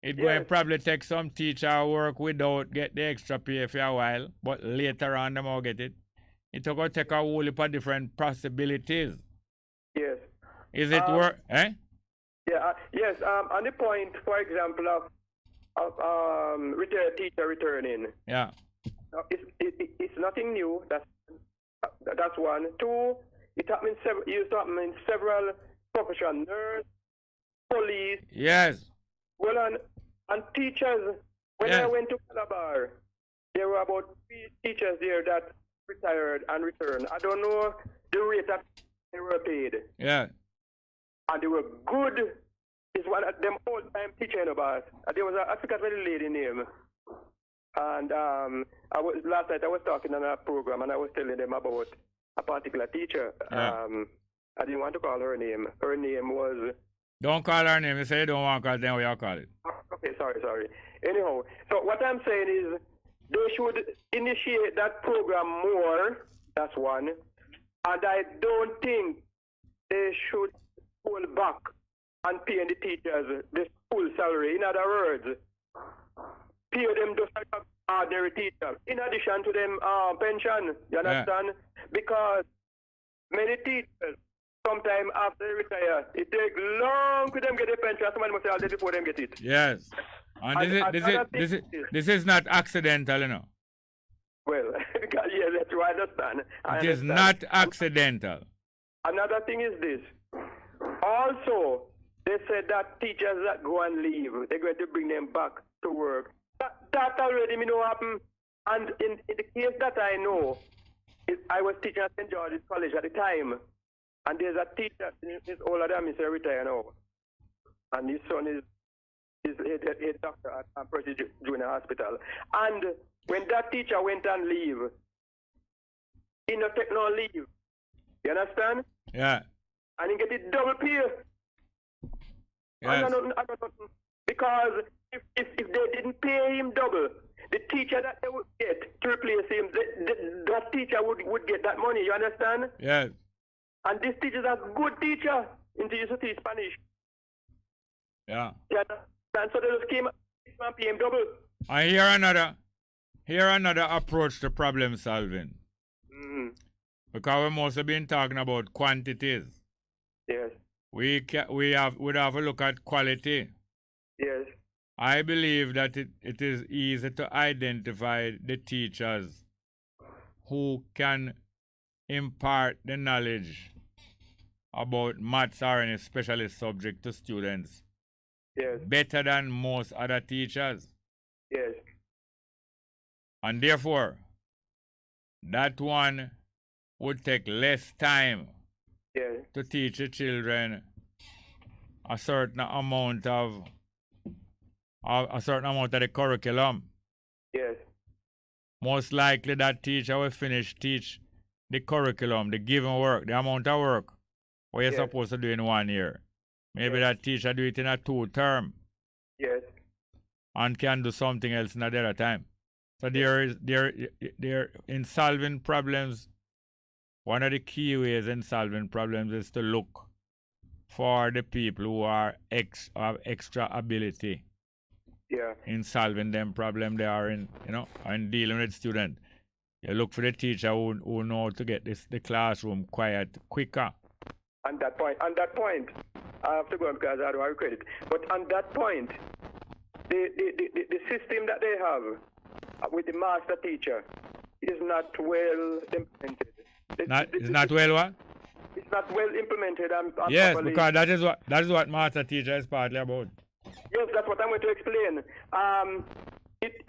It's going to probably take some teacher work without get the extra pay for a while, but later on them will get it. It's going to take a whole heap of different possibilities. Yes. Is it work? Eh? Yeah. Yes. On the point, for example, of retired teacher returning. Yeah. It's nothing new. That's one. Two, it happens in several professions, nurse, police. Yes. Well, and teachers When I went to Calabar, there were about 3 teachers there that retired and returned. I don't know the rate that they were paid. Yeah. And they were good. It's one of them old-time teacher in the bus. There was an African lady name. And last night I was talking on a program and I was telling them about a particular teacher. Yeah. I didn't want to call her name. Her name was... Don't call her name. You say you don't want to call it, then we call it. Okay, sorry. Anyhow, so what I'm saying is they should initiate that program more. That's one. And I don't think they should pull back and pay the teachers the full salary. In other words, pay them just like an ordinary teacher. In addition to them pension, you understand? Because many teachers, sometime after they retire, it takes long for them get a pension. Somebody must say all day before them get it. Yes. And this is not accidental, you know. Well, yes, that's what I understand. It is not accidental. Another thing is this. Also, they said that teachers that go and leave, they're going to bring them back to work. That already know happen. And in the case that I know, I was teaching at St. George's College at the time, and there's a teacher, he's older than me, so retired now. And his son is head doctor at Percy Junior Hospital. And when that teacher went on leave, he not take no leave. You understand? Yeah. And he get it double pay. Yes. Because if they didn't pay him double, the teacher that they would get to replace him, that teacher would get that money. You understand? Yes. And this teacher is a good teacher in teaching Spanish. Yeah. You understand? So they just came and pay him double. And here another approach to problem solving. Mm-hmm. Because we must have been talking about quantities. Yes. We'd have a look at quality. Yes. I believe that it is easy to identify the teachers who can impart the knowledge about maths or any specialist subject to students. Yes. Better than most other teachers. Yes. And therefore, that one would take less time to teach the children a certain amount of the curriculum. Yes. Most likely that teacher will teach the curriculum, the given work, the amount of work what you're supposed to do in 1 year. Maybe that teacher do it in a 2 term. Yes. And can do something else in another time. So there in solving problems, one of the key ways in solving problems is to look for the people who have extra ability in solving them problem they are in, and dealing with students. You look for the teacher who know how to get the classroom quiet quicker. On that point, I have to go because I don't have credit. But on that point, the system that they have with the master teacher is not well implemented. It's not well what? It's not well implemented. Yes, properly. Because that is what master teacher is partly about. Yes, that's what I'm going to explain. It's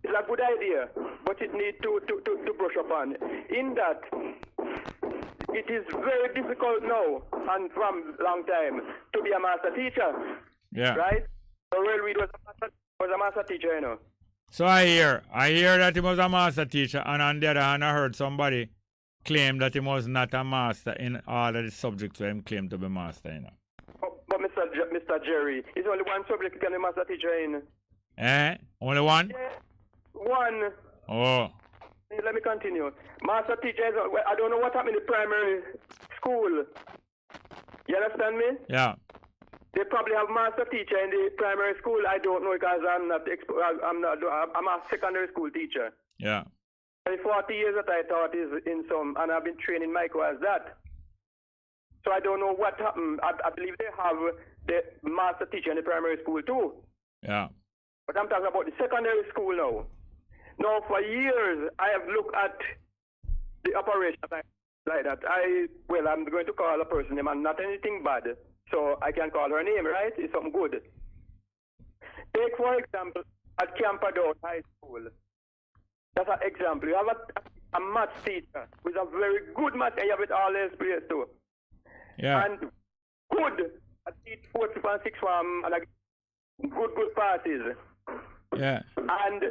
a good idea, but it needs to brush up on. In that, it is very difficult now and from long time to be a master teacher. Yeah. Right? So Reed was a master teacher, So I hear that he was a master teacher, and on the other hand, I heard somebody claim that he was not a master in all of the subjects where he claimed to be master, But Mr. Jerry, it's only one subject you can be master teacher in. Only one? Yeah, one. Oh. Let me continue. Master teacher is, I don't know what happened in the primary school. You understand me? Yeah. They probably have master teacher in the primary school. I don't know because I'm a secondary school teacher. Yeah. The 40 years that I taught is in some, and I've been training Michael as that. So I don't know what happened. I believe they have the master teacher in the primary school too. Yeah. But I'm talking about the secondary school now. Now, for years, I have looked at the operation like that. I'm going to call a person name and not anything bad. So I can call her name, right? It's something good. Take, for example, at Camperdown High School. That's an example. You have a maths teacher who's a very good math, and you have it all else place too. Yeah. And good at teach 4th, 5th, and 6th form, and like good passes. Yeah. And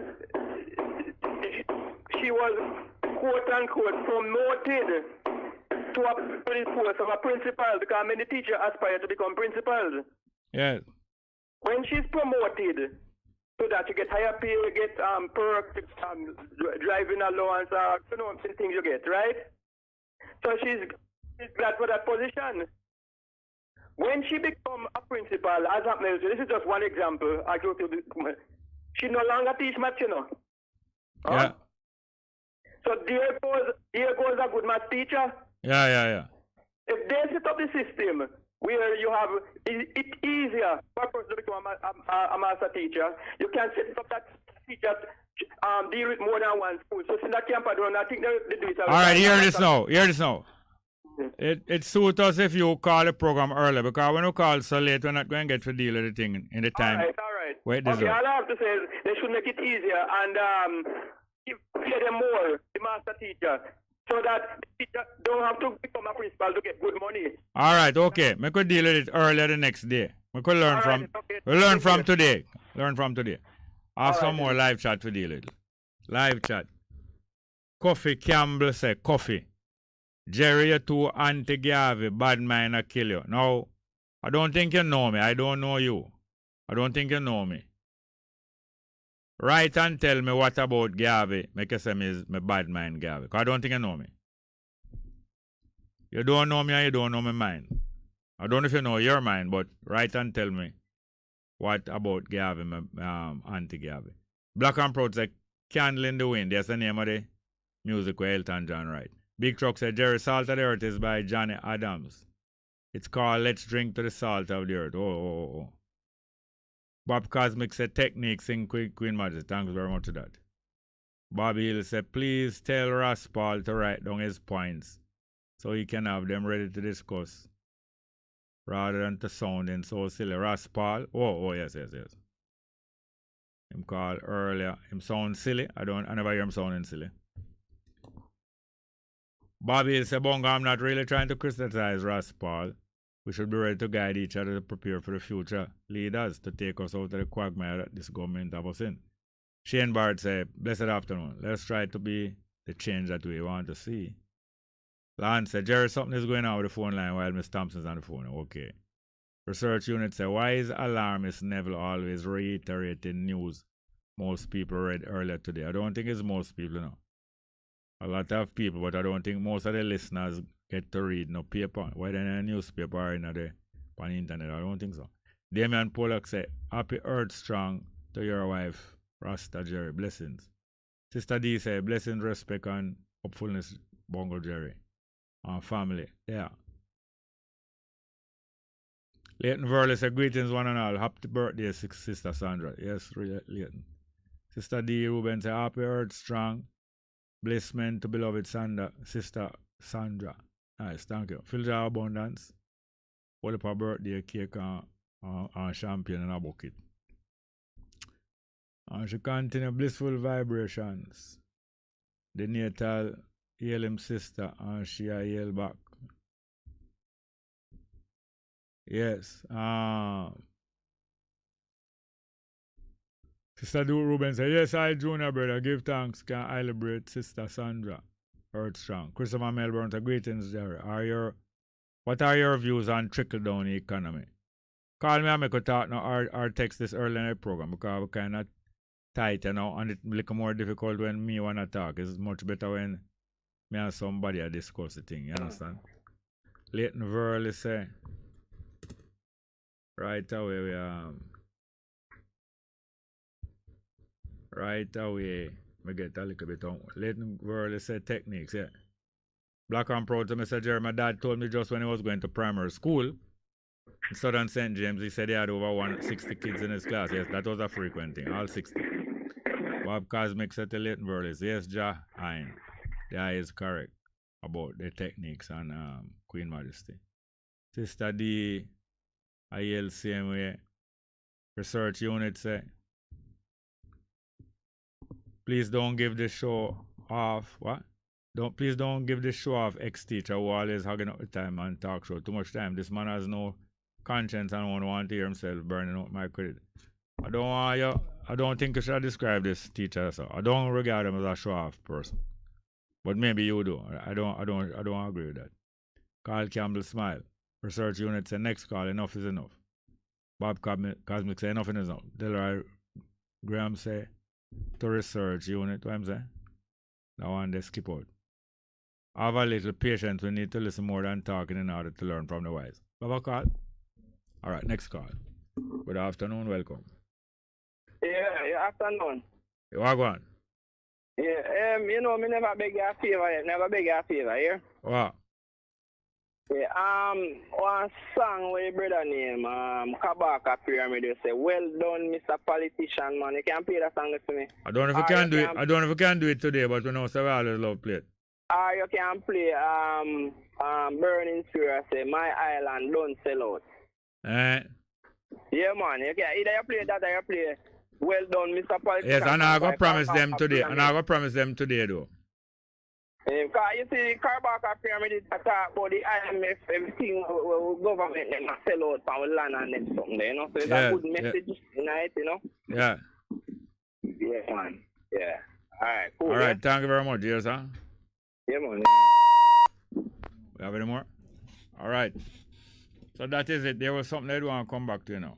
she was quote unquote promoted to a post of a principal because many teachers aspire to become principals. Yes. When she's promoted so that you get higher pay, you get perks, driving allowance, things you get, right? So she's glad for that position. When she become a principal, as happened, this is just one example. I go to she no longer teach math, you know. Yeah. So there goes a good math teacher. Yeah. If they set up the system where you have it's easier for a person to become a master teacher, you can set up that teacher deal with more than one school. So in that Camperdown, I think they do it. All right, hear this now. It suits us if you call the program early because when you call so late, we're not going to get to deal with the thing in the time. All right. Wait, Okay, all I have to say is they should make it easier and pay them more, the master teacher, so that the teacher don't have to become a principal to get good money. All right, okay. We could deal with it earlier the next day. We could learn from. We learn from today. Learn from today. I have some more live chat to deal with. Live chat. Coffee Campbell say coffee. Jerry, you too anti-Gavi, bad mind I kill you. Now, I don't think you know me. I don't know you. I don't think you know me. Write and tell me what about Gavi. Make you say me is my bad mind Gavi. Because I don't think you know me. You don't know me and you don't know my mind. I don't know if you know your mind, but write and tell me what about Gavi, my anti-Gavi. Black and Proud say Candle in the Wind. That's the name of the music where Elton John write. Big Truck said Jerry, Salt of the Earth is by Johnny Adams. It's called Let's Drink to the Salt of the Earth. Oh. Bob Cosmic said Technique sing Queen Majesty. Thanks very much for that. Bobby Hill said please tell Ross Paul to write down his points so he can have them ready to discuss rather than to sounding so silly. Ross Paul. Oh, yes. Him called earlier. Him sound silly. I never hear him sounding silly. Bobby said, Bongo, I'm not really trying to criticize Ross Paul. We should be ready to guide each other to prepare for the future leaders to take us out of the quagmire that this government have us in. Shane Bard said, blessed afternoon. Let's try to be the change that we want to see. Lance said, Jerry, something is going on with the phone line while Miss Thompson's on the phone. Okay. Research unit said, why is alarmist Neville always reiterating news most people read earlier today? I don't think it's most people, no. A lot of people, but I don't think most of the listeners get to read no paper, whether in a newspaper or on the internet. I don't think so. Damian Pollock said, happy earth strong to your wife, Rasta Jerry. Blessings. Sister D said, blessings, respect, and hopefulness, Bongo Jerry. Our family. Yeah. Leighton Verley said, greetings one and all. Happy birthday, Sister Sandra. Yes, Leighton. Sister D. Ruben said, happy earth strong. Blessment to beloved Sister Sandra. Nice, thank you. Fill your abundance. Hold up a birthday cake and champagne in a bucket. And she continue blissful vibrations. The natal hail him sister and she a hail back. Yes. Sister Du Ruben said, yes, I, Junior brother, give thanks, can I celebrate Sister Sandra, Earth Strong. Christopher Melbourne said, greetings, Jerry. What are your views on trickle-down economy? Call me and make a talk now or text this early in the program because we kind of tight, you know, and it's a little more difficult when me want to talk. It's much better when me and somebody discuss the thing, you understand? Leighton Verley say, right away we get a little bit on. Leighton Verley say techniques, yeah. Black and Proud to Mr. Jerry, my dad told me just when he was going to primary school in Southern St. James, he said he had over 160 kids in his class. Yes, that was a frequent thing, all 60. Bob Cosmic said to Leighton Verley, yes, Ja Hein, the eye is correct about the techniques and Queen Majesty. Sister D, I yell same way. Research unit say, Please don't give this show off. What? Please don't give this show off ex-teacher who always hugging up the time and talk show. Too much time. This man has no conscience and won't want to hear himself burning out my credit. I don't think you should describe this teacher so. I don't regard him as a show-off person. But maybe you do. I don't agree with that. Carl Campbell smile. Research unit say next call, enough is enough. Bob Cosmic say enough is enough. Delroy Graham say to research unit, what I'm saying? That one they skip out. Have a little patience. We need to listen more than talking in order to learn from the wise. Baba call. All right, next call. Good afternoon, welcome. Yeah, afternoon. You are going? Yeah, you know, me never beg you a favor yet. Never beg you a favor, here. What? Yeah, one song with your brother name, Kabaka Pyramid, you say, well done, Mr. Politician, man. You can play that song to me. I don't know if you can do it. I don't know if you can do it today, but we know so we always love play it. Or you can play Burning Spirit, say, My Island, Don't Sell Out. Eh? Yeah, man. You can either you play that or you play Well Done, Mr. Politician. Yes, and I'm going to promise them today. And I'm going to promise them today, though. Because you see, the Kabaka Pyramid is talk about the IMF, everything government them sell out for land and them something, you know. So it's a good message tonight, you know. Yeah. Yeah, man. Yeah. All right, cool. All right, thank you very much. Yes, sir. Yeah, man. We have any more? All right. So that is it. There was something I do want to come back to, you know.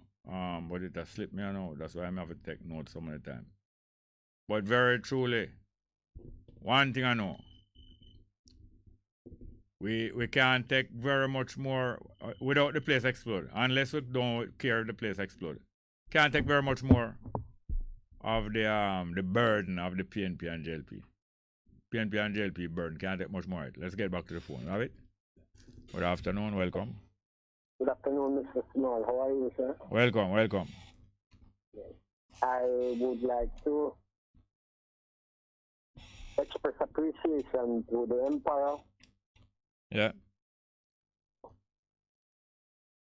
But it has slipped me, I know. That's why I'm having to take notes so many times. But very truly, one thing I know. We can't take very much more without the place explode. Unless we don't care if the place explode. Can't take very much more of the burden of the PNP and JLP. PNP and JLP burden. Can't take much more. Let's get back to the phone. Have it? Good afternoon. Welcome. Good afternoon, Mr. Small. How are you, sir? Welcome, welcome. Yes. I would like to express appreciation to the Emperor. Yeah.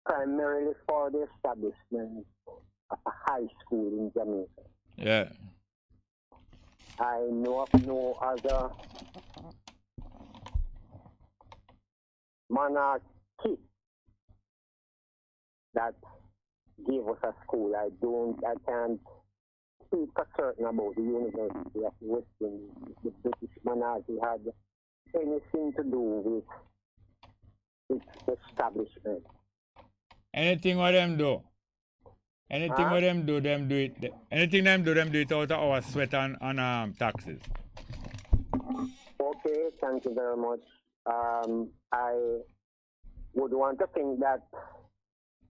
Primarily for the establishment of a high school in Jamaica. Yeah. I know of no other monarchy that gave us a school. I can't speak for certain about the University of West Indies. The British monarchy had anything to do with its establishment. Anything what them do. Anything what them do it. Anything them do it out of our sweat and taxes. Okay, thank you very much. I would want to think that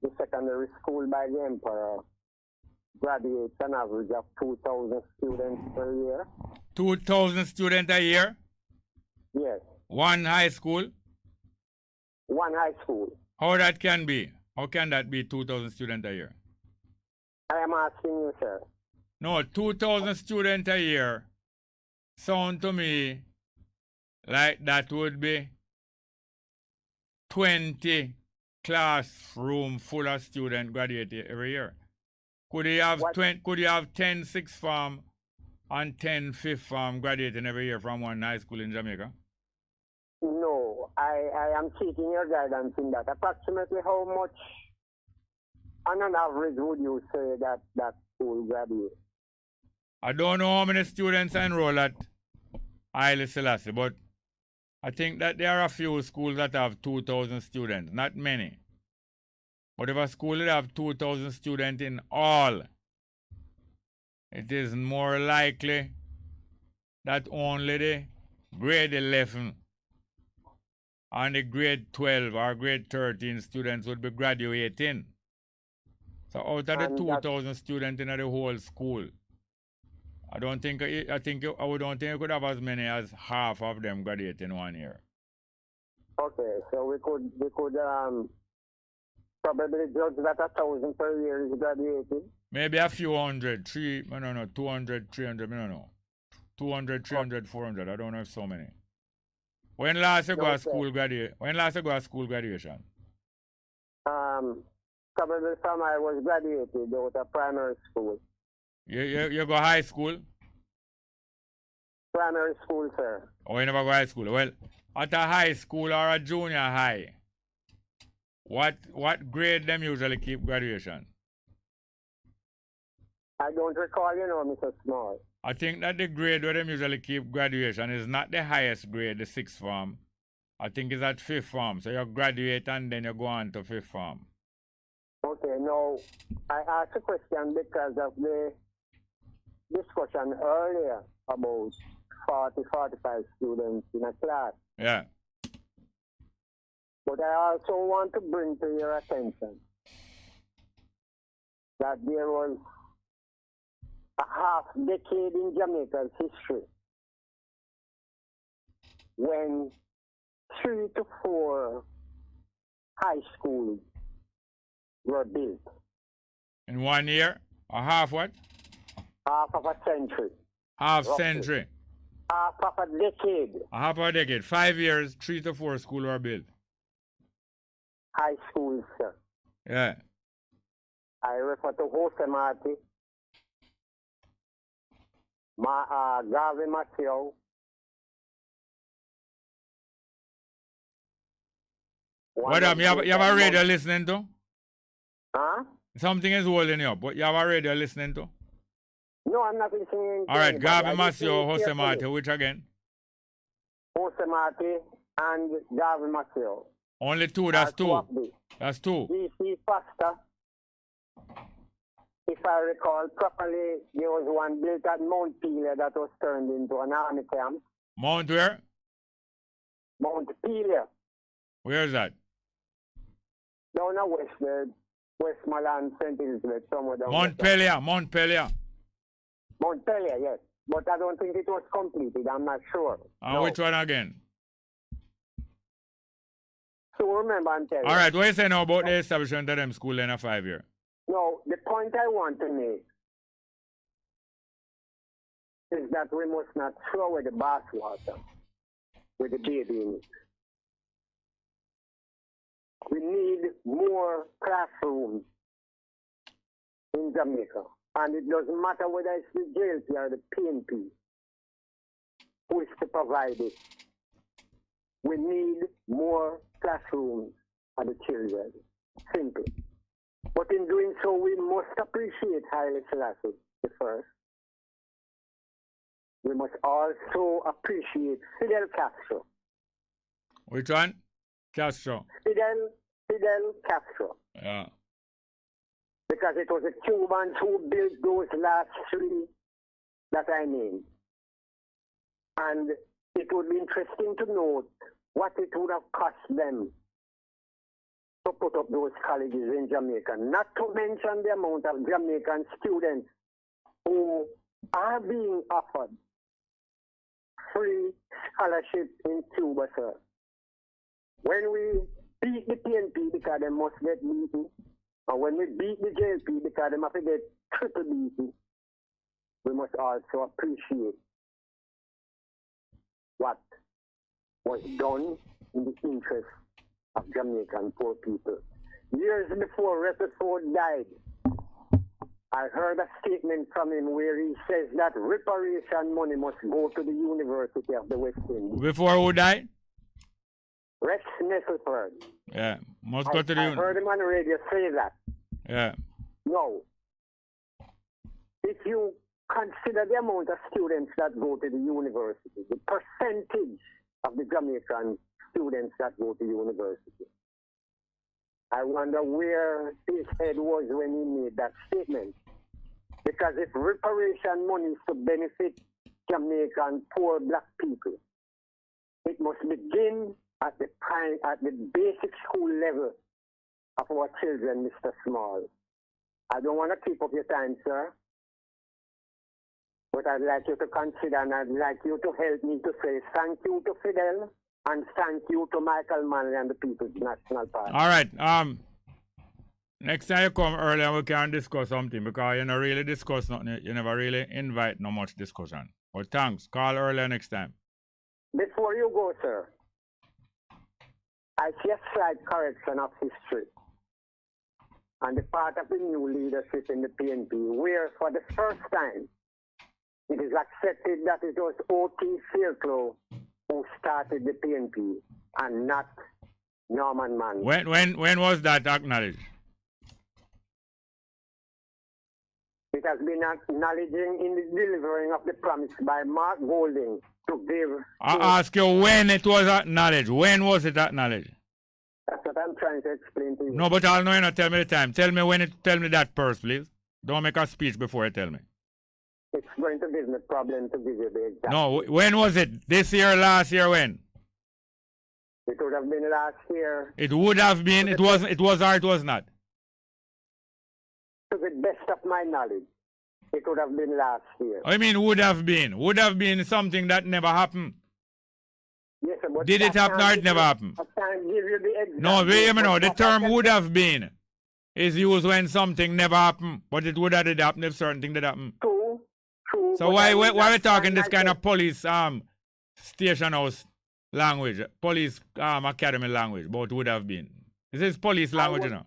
the secondary school by the Emperor graduates an average of 2,000 students per year. 2,000 students a year? Yes. One high school? One high school. How that can be? How can that be 2,000 students a year? I am asking you, sir. No, 2,000 students a year sound to me like that would be 20 classroom full of students graduating every year. Could you have 10 sixth form and 10 fifth form graduating every year from one high school in Jamaica? No, I am seeking your guidance in that. Approximately how much on an average would you say that school graduates? I don't know how many students enroll at Haile Selassie, but I think that there are a few schools that have 2,000 students, not many. But if a school will have 2,000 students in all, it is more likely that only the grade 11 and the grade 12 or grade 13 students would be graduating. So out of the 2,000 students in the whole school, I don't think you could have as many as half of them graduating 1 year. Okay, so we could probably judge that 1,000 per year is graduated. Maybe a few hundred, 200, 300, I don't know. 200, 300, 400, I don't know if so many. When last you go to school graduation? When last you go to school graduation? Probably from I was graduated out of primary school. You go high school? Primary school, sir. Oh, you never go high school. Well, at a high school or a junior high, what grade them usually keep graduation? I don't recall, Mr. Small. I think that the grade where them usually keep graduation is not the highest grade, the 6th form. I think it's at 5th form. So you graduate and then you go on to 5th form. Okay, now, I asked a question because of the discussion earlier about 45 students in a class. Yeah. But I also want to bring to your attention that there was a half decade in Jamaica's history when 3 to 4 high schools were built. In 1 year? A half what? Half of a century. Half roughly. century. Half of a decade. A half of a decade. 5 years, 3 to 4 schools were built. High schools, sir. Yeah. I refer to Jose Marti, Garvey Mateo, What up? You have a radio listening to? Huh? Something is holding you up, but you have a radio listening to? No, I'm not listening. All right, Garvey Mateo, Jose Marti, which again? Jose Marti and Garvey Mateo. Only 2, that's 2. That's 2. DC Foster. If I recall properly, there was one built at Mount Pelier that was turned into an army camp. Mount where? Mount Pelier. Where is that? Down the Westmoreland, St. Elizabeth, somewhere down Montpelier, Montpelier. Montpelier, yes. But I don't think it was completed. I'm not sure. No. Which one again? So remember, I'm telling you. All right, what you say now about the establishment of them school in a 5 year? No, the point I want to make is that we must not throw away the bathwater with the baby in it. We need more classrooms in Jamaica. And it doesn't matter whether it's the JLP or the PNP who is to provide it. We need more classrooms for the children. Simple. But in doing so, we must appreciate Haile Selassie the first. We must also appreciate Fidel Castro. Which one? Castro. Fidel Castro. Yeah. Because it was the Cubans who built those last 3 that I named. And it would be interesting to note what it would have cost them to put up those colleges in Jamaica. Not to mention the amount of Jamaican students who are being offered free scholarship in Cuba, sir. When we beat the PNP because they must get beaten, and when we beat the JLP because they must get triple beaten, we must also appreciate what was done in the interest of Jamaican poor people. Years before Rutherford died, I heard a statement from him where he says that reparation money must go to the University of the West Indies. Before who died? Rex Nesselford. Yeah, must go to the I heard him on the radio say that. Yeah. No. If you consider the amount of students that go to the university, the percentage of the Jamaican students that go to university, I wonder where his head was when he made that statement. Because if reparation money is to benefit Jamaican poor black people, it must begin at the basic school level of our children, Mr. Small. I don't want to keep up your time, sir. But I'd like you to consider, and I'd like you to help me to say thank you to Fidel and thank you to Michael Manley and the People's National Party. All right. Next time you come early, we can discuss something because you don't really discuss nothing. You never really invite no much discussion. But thanks. Call earlier next time. Before you go, sir, I see a slight correction of history on the part of the new leadership in the PNP, where for the first time it is accepted that it was O.T. Circle who started the PNP and not Norman Manley. When was that acknowledged? It has been acknowledging in the delivering of the promise by Mark Golding to give. I ask you when it was acknowledged. When was it acknowledged? That's what I'm trying to explain to you. No, but I'll know you not tell me the time. Tell me when it. Tell me that first, please. Don't make a speech before you tell me. It's going to give me a problem to give you the exact. No, when was it? This year, last year, when? It would have been last year. It would have been. It was. It was or it was not. To the best of my knowledge, it would have been last year. I mean, would have been. Would have been something that never happened. Yes, sir, but Did it happen or it never happened? I can't give you the exact. No, wait a minute. No, the term would have been is used when something never happened, but it would have did happen if certain thing did happen. True. So why we talking this kind of police station house language, police academy language, but would have been? This is police language, you know.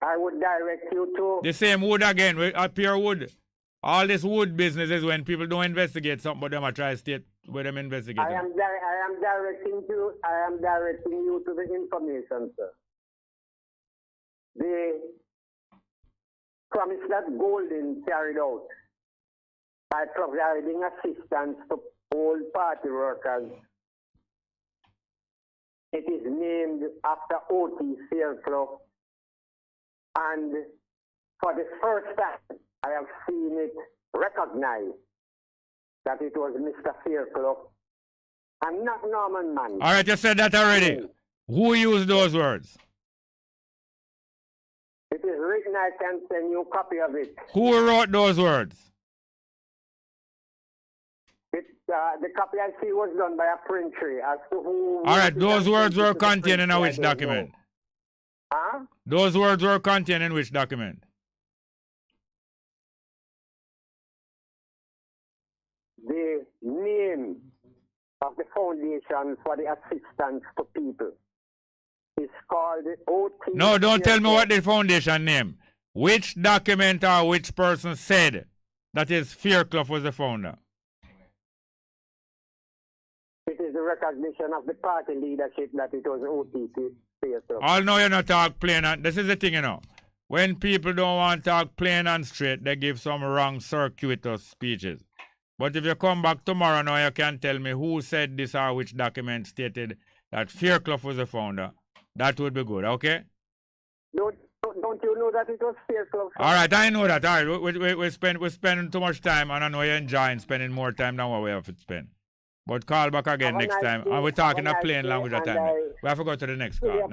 I would direct you to the same wood again. Pure wood. All this wood business is when people don't investigate something, but them a try state where them investigate. I am directing you to the information, sir. The promise that Golden carried out by providing assistance to all party workers. It is named after O.T. Fairclough. And for the first time, I have seen it recognized that it was Mr. Fairclough and not Norman Manley. All right, you said that already. Who used those words? It is written, I can send you a copy of it. Who wrote those words? The copy I see was done by a printer as to who... All right, those words were contained in which document? Huh? Those words were contained in which document? The name of the foundation for the assistance to people is called OT. No, don't tell me what the foundation name. Which document or which person said that is Fairclough was the founder? It is the recognition of the party leadership that it was OT Fairclough. All know you're not talk plain and this is the thing, you know. When people don't want to talk plain and straight, they give some wrong circuitous speeches. But if you come back tomorrow now, you can tell me who said this or which document stated that Fairclough was the founder. That would be good, okay? Don't you know that it was Fairclough? All right, I know that. All right, we spend too much time, and I know you're enjoying spending more time than what we have to spend. But call back again next time, and we're talking a plain language at time. We have to go to the next call.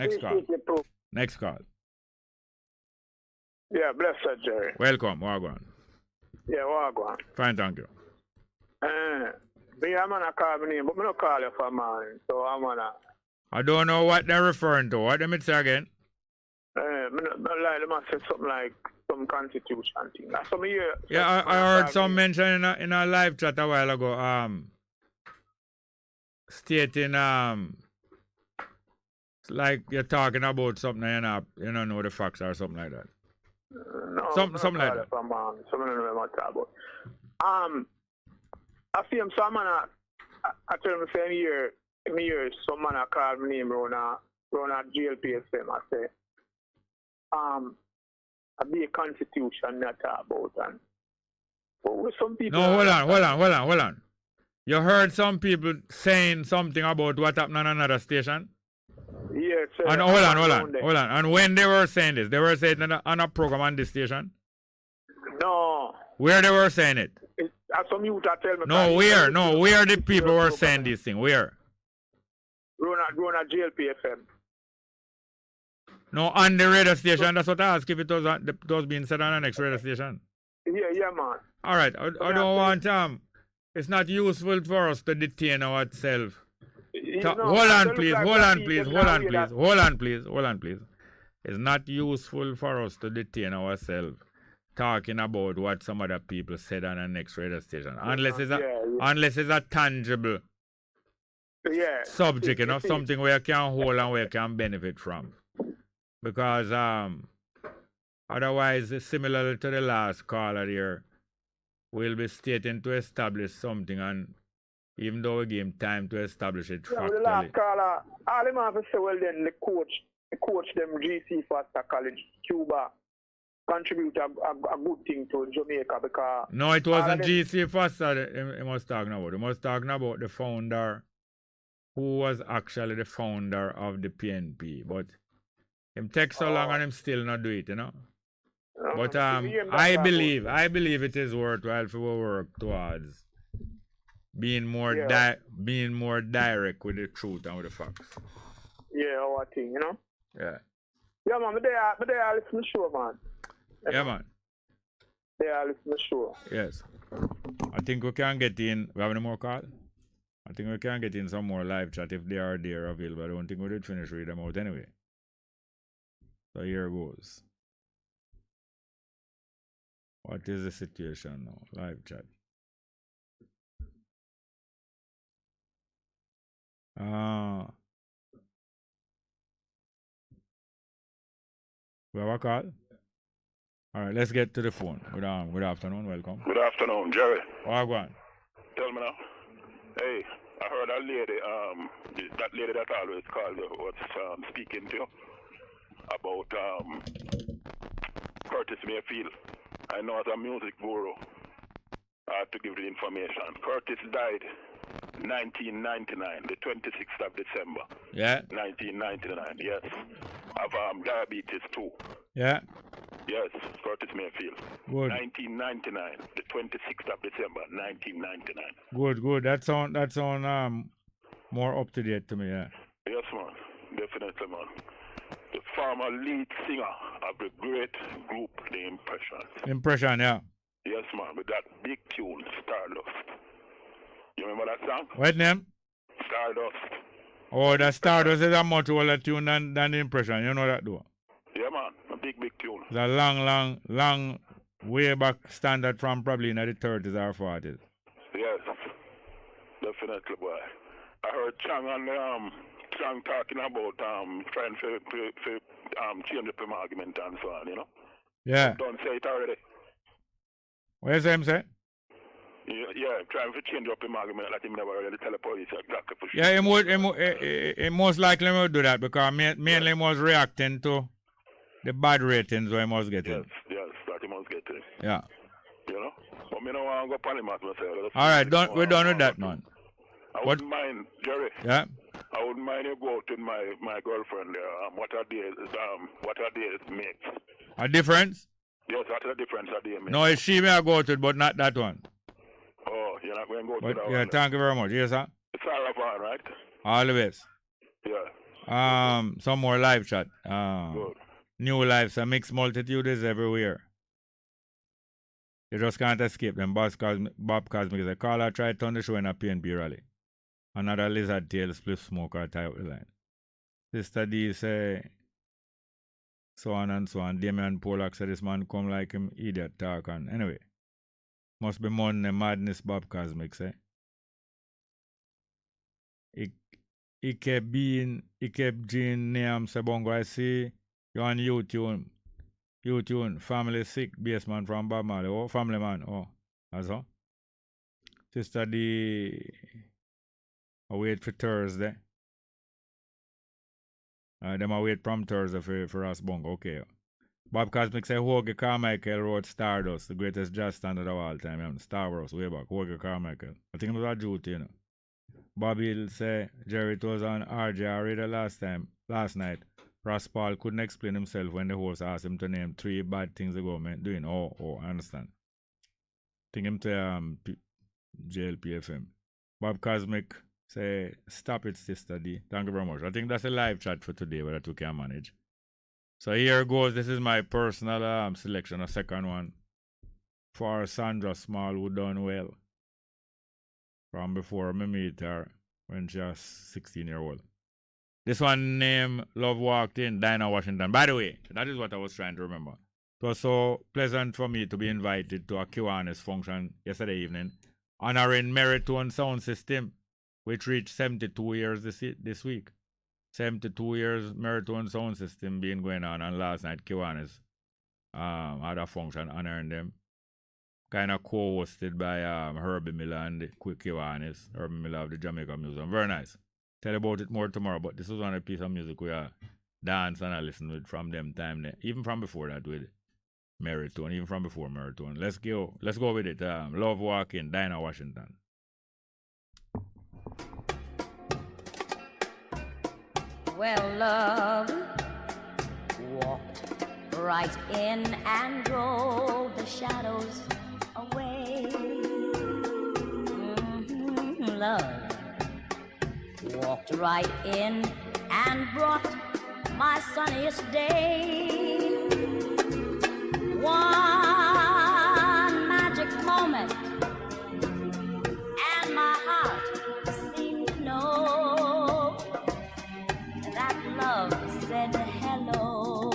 Next call. Yeah, bless her, Jerry. Welcome, Wagwan. Yeah, Wagwan. Fine, thank you. I'm gonna call my name, but I'm not call you for mine, so I'm gonna. I don't know what they're referring to. What let me say again? I'm like they must say something like some constitution thing. Some year. Yeah, I heard some mention in a live chat a while ago. Stating like you're talking about something and you don't know the facts or something like that. No, something like that. Something I don't know what I'm talking about. I see him. Some man, I tell him the same year. Some man called my name run a JLPSM. I say, I be a constitution that talk about and. But with some people. No, hold on. You heard some people saying something about what happened on another station? Yes, sir. And hold on. And when they were saying this, they were saying it on a program on this station? No. Where they were saying it? Some youth tell me. No, where the people were saying this thing? Where? Run a JLPFM. No, on the radio station. That's what I asked if it was being said on the next radio station. Yeah, man. All right. I don't want it's not useful for us to detain ourselves. Hold on, please. It's not useful for us to detain ourselves talking about what some other people said on the next radio station. Unless it's a tangible subject, you know, something where you can hold and where you can benefit from. Because otherwise, similar to the last caller here, we'll be stating to establish something, and even though we give him time to establish it Yeah, the factually. last caller, all them have to say, well then, the coach them GC Foster College, Cuba, contribute a good thing to Jamaica because... No, it wasn't GC Foster he was talking about. He was talking about the founder, who was actually the founder of the PNP, but him take so long and him still not do it, you know. But I believe it is worthwhile for we work towards being more direct with the truth and with the facts. Yeah, our thing, you know. Yeah. Yeah, man, but they are listening to the show, man. Yeah, man. They are listening to the show. Yes. I think we can get in. We have any more call? I think we can get in some more live chat if they are there available. I don't think we did finish read them out anyway. So here goes. What is the situation now? Live chat. We have a call? All right, let's get to the phone. Good afternoon, welcome. Good afternoon, Jerry. Wagwan. Tell me now. Hey, I heard that lady that always called you was speaking to you about Curtis Mayfield. I know as a music guru, I have to give the information. Curtis died 1999, the 26th of December. Yeah. 1999, yes. Of diabetes too. Yeah. Yes, Curtis Mayfield. Good. 1999, the 26th of December, 1999. Good. That sound more up to date to me, yeah. Yes, man. Definitely, man. The former lead singer of the great group, The Impressions. Impression, yeah. Yes, man, with that big tune, Stardust. You remember that song? What name? Stardust. Oh, that Stardust is a much older tune than The Impression. You know that, though? Yeah, man. A big tune. It's a long, way back standard from probably in the 30s or 40s. Yes. Definitely, boy. I heard Chang and Chang talking about trying to change up him argument and so on, you know? Yeah. Don't say it already. What is him say? Yeah, trying to change up him argument like him never really tell the police exactly for sure. Yeah, he most likely will do that because mainly he was reacting to the bad ratings where he was getting. Yes, that he must get. Yeah. You know? But me no want to go Parliament myself. Alright, we're done with that, man. I wouldn't mind, Jerry. Yeah? I wouldn't mind you go out with my girlfriend there. What are days makes? A difference? Yes, what are the difference are they make? No, it's she may go to it, but not that one. Oh, you're not going to go But to that yeah, one? thank you very much. Yes, sir? It's all right? All the best. Yeah. Some more live chat. Good. New lives, a mixed multitude is everywhere. You just can't escape them. Bob Cosmic is a caller tried to turn the show in a PNP rally. Another lizard tail split smoker tie up the line. Sister D say so on and so on. Damian Pollock said this man come like him idiot talk and anyway. Must be more than madness Bob Cosmic say. He kept Jean Niam say Bongo I see you on YouTube, family sick, baseman from Bob Marley. Oh, family man. Oh, that's all. Sister D, I wait for Thursday. Them I wait from Thursday for us, Bongo. Okay. Bob Cosmic say Jorge Carmichael wrote Stardust, the greatest jazz standard of all time. You know, Star Wars, way back. Jorge Carmichael. I think it was a duty, you know. Bobby will say Jerry it was on RJ I read it last night. Ross Paul couldn't explain himself when the host asked him to name 3 bad things the government doing. Oh, I understand. Think him to JLPFM. Bob Cosmic say, stop it, Sister D. Thank you very much. I think that's a live chat for today, but that we can manage. So here goes. This is my personal selection, a second one. For Sandra Small, who done well. From before me meet her when she was 16-year-old. This one named Love Walked In, Dinah Washington. By the way, that is what I was trying to remember. It was so pleasant for me to be invited to a Kiwanis function yesterday evening, honoring Meritone Sound System, which reached 72 years this week. 72 years Meritone Sound System being going on, and last night Kiwanis had a function honoring them. kind of co-hosted by Herbie Miller and the Quick Kiwanis. Herbie Miller of the Jamaica Museum. Very nice. Tell you about it more tomorrow, but this was one piece of music we dance and I listen with from them time there. Even from before that with Marathon, even from before Marathon. Let's go with it. Love Walking, Dinah Washington. Well, love walked right in and drove the shadows away. Love walked right in and brought my sunniest day. One magic moment, and my heart seemed to know that love said hello.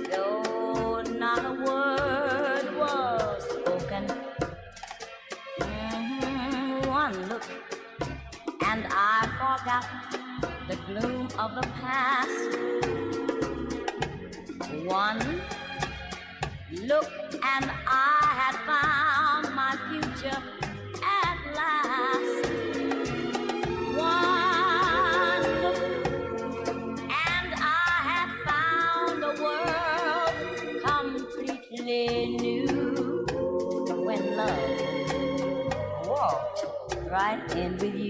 Though not a word was spoken, one look and I forgot the gloom of the past. One look and I had found my future at last. One look and I had found a world completely new. When love walked right in with you.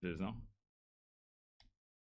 There's no